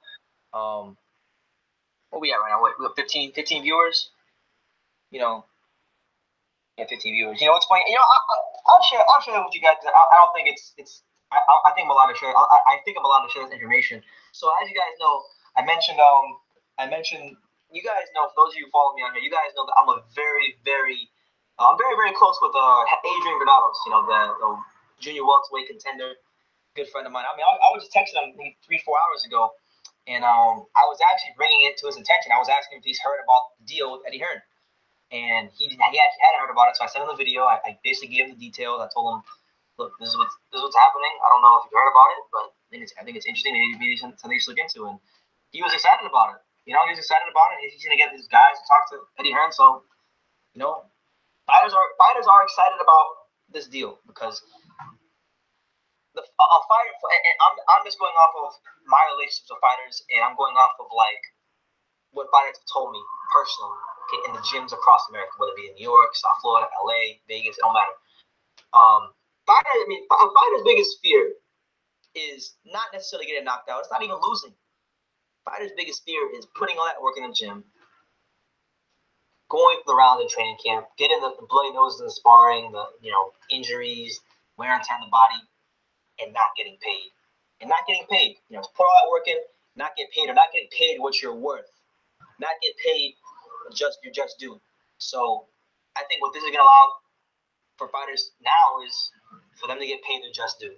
What we at right now? We have 15 viewers. Yeah, 15 viewers. It's funny. I'll share that with you guys. I don't think it's. I think I'm allowed to share. I think I'm allowed to share this information. So as you guys know, I mentioned. You guys know, for those of you who follow me on here, you guys know that I'm very, very close with Adrian Granados. The junior welterweight contender, good friend of mine. I mean, I was just texting him maybe 3-4 hours ago, and I was actually bringing it to his attention. I was asking if he's heard about the deal with Eddie Hearn. And he actually hadn't heard about it, so I sent him the video. I basically gave him the details. I told him, look, this is what's happening. I don't know if you've heard about it, but I think it's interesting. Maybe something you should look into. And he was excited about it. He was excited about it. He's going to get these guys to talk to Eddie Hearn. So, Fighters are excited about this deal because a fighter, and I'm just going off of my relationships with fighters, and I'm going off of like what fighters have told me personally, okay, in the gyms across America, whether it be in New York, South Florida, LA, Vegas, it don't matter. A fighter's biggest fear is not necessarily getting knocked out. It's not even losing. Fighter's biggest fear is putting all that work in the gym, going through the rounds in training camp, getting the bloody noses in the sparring, the injuries, wear and tear on the body, and not getting paid. And not getting paid. Put all that work in, not get paid, or not getting paid what you're worth. Not get paid just your just due. So I think what this is gonna allow for fighters now is for them to get paid their just due.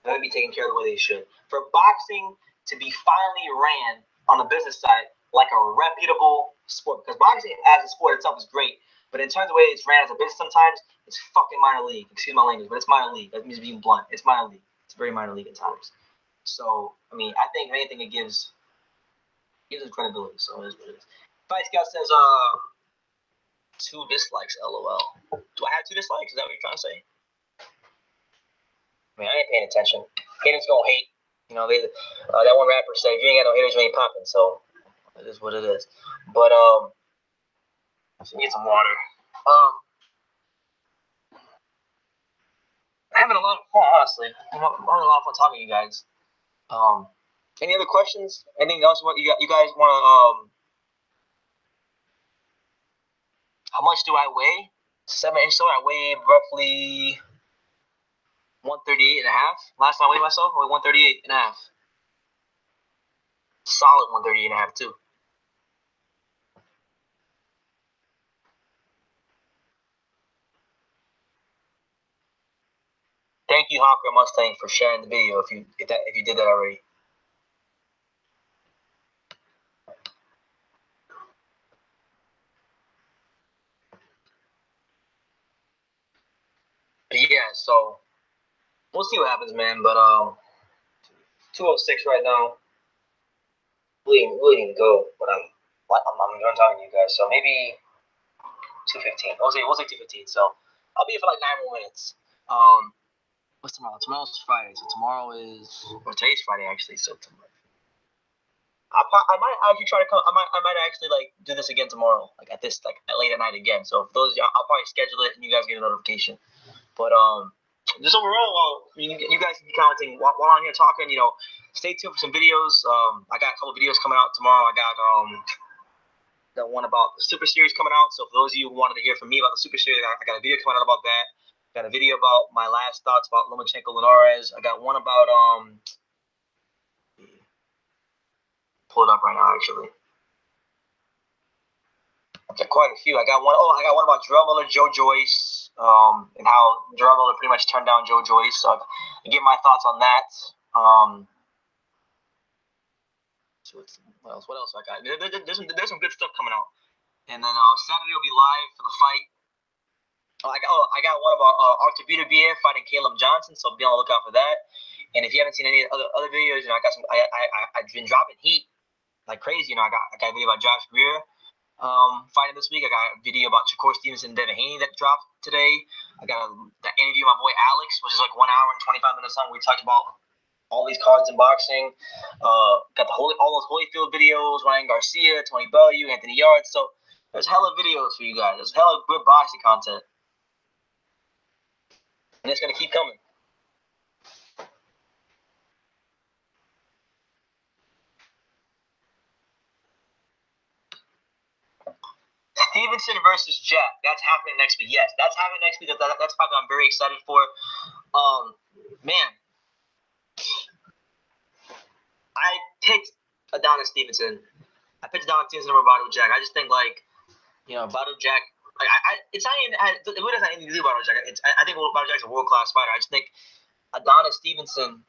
They're gonna be taken care of the way they should. For boxing to be finally ran on the business side like a reputable sport, because boxing as a sport itself is great, but in terms of the way it's ran as a business sometimes, it's fucking minor league. Excuse my language, but it's minor league. That means being blunt. It's minor league. It's very minor league at times. So I think if anything, it gives it credibility. So it is what it is. Fight Scout says 2 dislikes. LOL. Do I have 2 dislikes? Is that what you're trying to say? I ain't paying attention. Haters gonna hate. That one rapper said, "If you ain't got no haters, you ain't popping." So it is what it is. But let's get some water. I'm having a lot of fun, honestly. I'm having a lot of fun talking to you guys. Any other questions? Anything else? What you guys want to? How much do I weigh? 7-inch sword. I weigh roughly 138 and a half. Last time I weighed myself, I weighed 138 and a half. Solid 138 and a half too. Thank you, Hawker Mustang, for sharing the video. If you did that already. But yeah, so we'll see what happens, man. But 206 right now. Really need to go. But I'm done talking to you guys. So maybe 215. We'll say 215. So I'll be here for like 9 more minutes. What's tomorrow? Tomorrow's Friday. So tomorrow is, today's Friday actually. So tomorrow, I might actually try to come. I might actually like do this again tomorrow, like at late at night again. So for those of y'all, I'll probably schedule it and you guys get a notification. But just overall, you guys can be commenting while I'm here talking. Stay tuned for some videos. I got a couple videos coming out tomorrow. I got the one about the Super Series coming out. So for those of you who wanted to hear from me about the Super Series, I got a video coming out about that. Got a video about my last thoughts about Lomachenko Linares. I got one about pull it up right now actually. I got quite a few. I got one about Jarrell Miller, Joe Joyce, and how Jarrell Miller pretty much turned down Joe Joyce. So I give my thoughts on that. What else I got? There's some good stuff coming out. And then Saturday will be live for the fight. I got one about Arthur Beterbiev fighting Caleb Johnson, so be on the lookout for that. And if you haven't seen any other videos, I've been dropping heat like crazy. I got a video about Josh Greer fighting this week. I got a video about Shakur Stevenson and Devin Haney that dropped today. I got the interview with my boy Alex, which is like 1 hour and 25 minutes long. We talked about all these cards in boxing. Got all those Holyfield videos, Ryan Garcia, Tony Bellew, Anthony Yards. So there's hella videos for you guys. There's hella good boxing content. And it's going to keep coming. Stevenson versus Jack. That's happening next week. Yes, that's happening next week. That's probably I'm very excited for. Man, I picked Adonis Stevenson. I picked Adonis Stevenson over Bado Jack. I just think Bado Jack. It's not even. It really doesn't have anything to do with Bado Jack. I think Bado Jack's a world-class fighter. I just think Adonis Stevenson.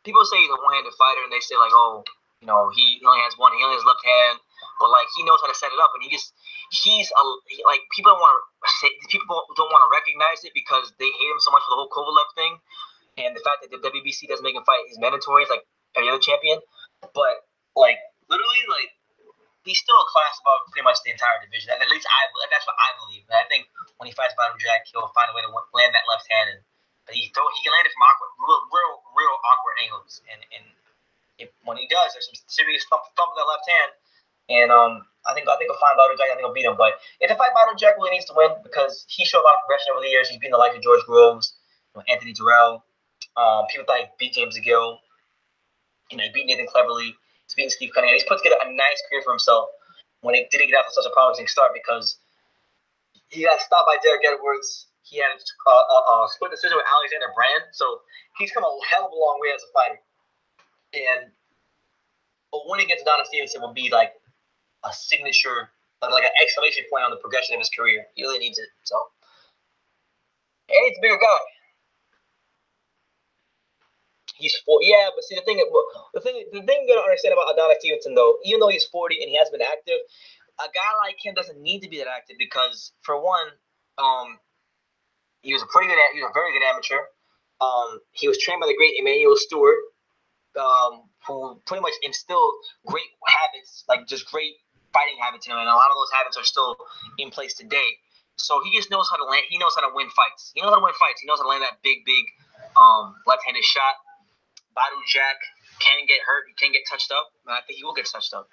People say he's a one-handed fighter, and they say like, oh, he only has one. He only has left hand, but like he knows how to set it up, and people don't want to recognize it because they hate him so much for the whole Kovalev thing, and the fact that the WBC doesn't make him fight his mandatories like every other champion. But like literally, like he's still a class above pretty much the entire division. At least that's what I believe. And I think when he fights Battle Jack, he'll find a way to land that left hand, but he can land it from real awkward angles, and when he does, there's some serious thump of that left hand, and I think a fine Battle Jack, I think he'll beat him. But if the fight Battle Jack really needs to win because he showed a lot of progression over the years. He's beaten the likes of George Groves, Anthony Terrell, people like beat James DeGill, he beat Nathan Cleverly, he's beaten Steve Cunningham. He's put together a nice career for himself when he didn't get out to such a promising start because he got stopped by Derek Edwards. He had a split decision with Alexander Brand, so he's come a hell of a long way as a fighter. And a win against Adonis Stevenson will be like a signature, like an exclamation point on the progression of his career. He really needs it. So, and he's a bigger guy. He's 40. Yeah, but see the thing you gotta understand about Adonis Stevenson though, even though he's 40 and he has been active, a guy like him doesn't need to be that active because for one, he was a very good amateur. He was trained by the great Emmanuel Stewart, who pretty much instilled great habits, like just great fighting habits in him, and a lot of those habits are still in place today. So he just knows how to land. He knows how to win fights. He knows how to land that big left-handed shot. Badu Jack can get hurt. He can get touched up, and I think he will get touched up.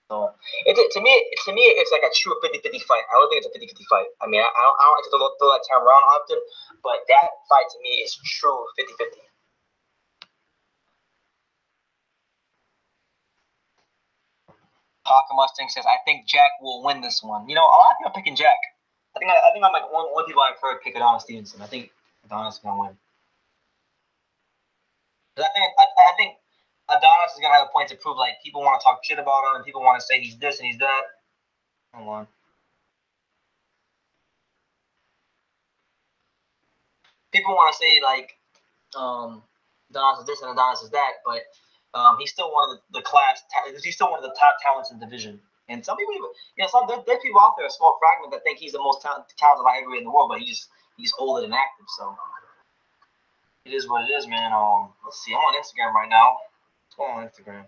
So to me, it's like a true 50-50 fight. I don't think it's a 50-50 fight. I mean, I don't like to throw that term around often, but that fight to me is true 50-50. Hawker Mustang says, I think Jack will win this one. A lot of people are picking Jack. I think I'm like one people I've heard pick Adonis Stevenson. I think Adonis is going to win. But I think Adonis is going to have a point to prove, like, people want to talk shit about him and people want to say he's this and he's that. Hold on. People want to say, like, Adonis is this and Adonis is that, but he's still one of the class. He's still one of the top talents in the division. And some people, there's people out there, a small fragment, that think he's the most talented heavyweight in the world, but he's older than active. So it is what it is, man. Let's see. I'm on Instagram right now. What's going on Instagram?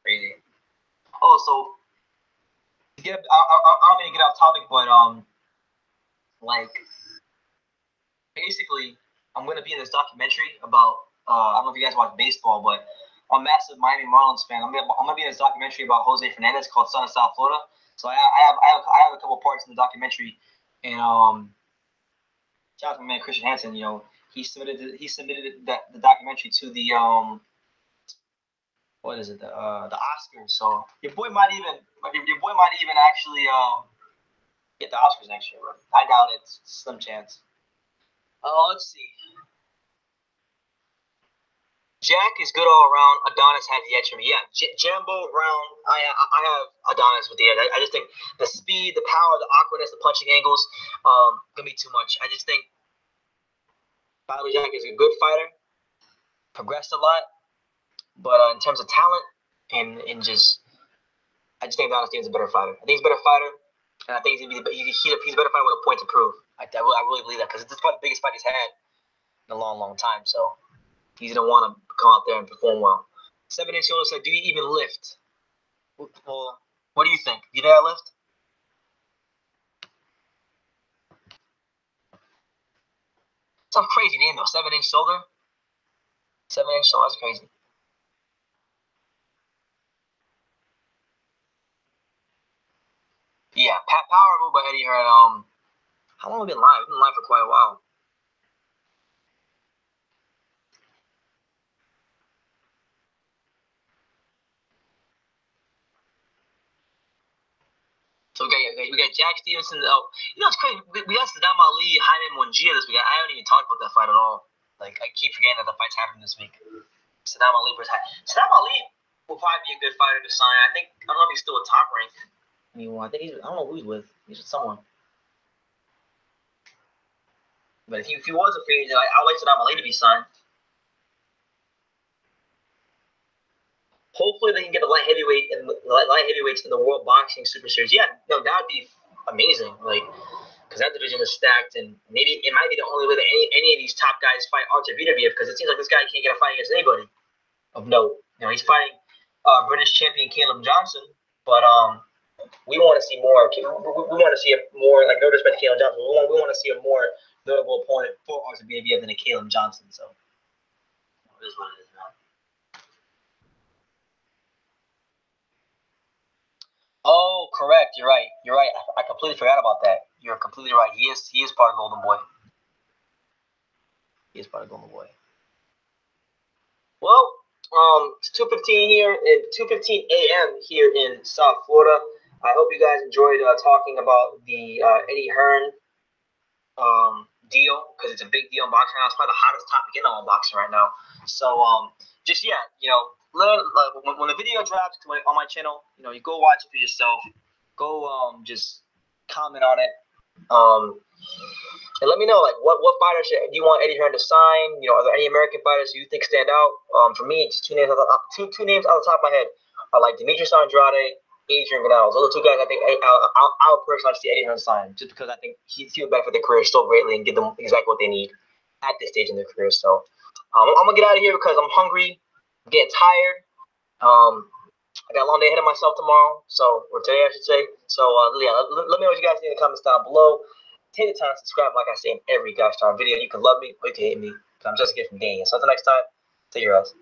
Crazy. Oh, so I don't mean to get off topic, but like, basically, I'm going to be in this documentary about, I don't know if you guys watch baseball, but I'm a massive Miami Marlins fan. I'm going to be in this documentary about Jose Fernandez called Son of South Florida. So I have a couple parts in the documentary, and shout out to my man Christian Hansen. He submitted the documentary to the what is it, the Oscars. So your boy might even actually get the Oscars next year. Bro. I doubt it. It's a slim chance. Let's see. Jack is good all around. Adonis has the edge for me. Yeah, Jambo Brown. I have Adonis with the edge. I just think the speed, the power, the awkwardness, the punching angles, gonna be too much. I just think Badu Jack is a good fighter, progressed a lot, but in terms of talent and I just think Adonis is a better fighter. I think he's a better fighter, and I think he's a better fighter with a point to prove. I really believe that because it's probably the biggest fight he's had in a long, long time. So he's gonna want to come out there and perform well. 7-inch shoulder said, "Do you even lift?" Well, what do you think? Do you think I lift? It's a crazy name though. 7-inch shoulder. 7-inch shoulder. That's crazy. Yeah, power move by Eddie Hearn. How long have we been live? We've been live for quite a while. So we got Jack Stevenson. It's crazy. We got Saddam Ali, Jaime Munguia this week. I haven't even talked about that fight at all. Like, I keep forgetting that the fight's happening this week. Saddam Ali will probably be a good fighter to sign. I don't know if he's still a top rank anymore. I don't know who he's with. He's with someone. But if he was a free agent, I would like Saddam Ali to be signed. Hopefully they can get the light heavyweights in the World Boxing Super Series. Yeah, no, that would be amazing. Like, because that division is stacked, and maybe it might be the only way that any of these top guys fight Artur Beterbiev, because it seems like this guy can't get a fight against anybody of note. He's fighting British champion Caleb Johnson, but we want to see more. We want to see a more, like, no respect to Caleb Johnson. We want to see a more notable opponent for RWBF than a Caleb Johnson. So it is what it is, man. Oh, correct. You're right. You're right. I completely forgot about that. You're completely right. He is part of Golden Boy. He is part of Golden Boy. Well, it's 2:15 here, 2:15 a.m. here in South Florida. I hope you guys enjoyed talking about the Eddie Hearn deal, because it's a big deal in boxing now. It's probably the hottest topic in all boxing right now. So just, yeah, learn, when the video drops on my channel, you go watch it for yourself. Go just comment on it. And let me know, like, what fighters do you want Eddie Hearn to sign? Are there any American fighters you think stand out? For me, just two names out of the top of my head are like Demetrius Andrade, Adrian Gonzalez. Those are two guys I think I would personally see Eddie Hearn sign, just because I think he would benefit their career so greatly and give them exactly what they need at this stage in their career. So I'm gonna get out of here because I'm hungry, I'm getting tired. I got a long day ahead of myself tomorrow, or today I should say. So yeah, let me know what you guys think in the comments down below. Take the time to subscribe, like I say in every gosh darn video. You can love me or you can hate me, because I'm just a kid from Daniel. So until next time, take care, guys.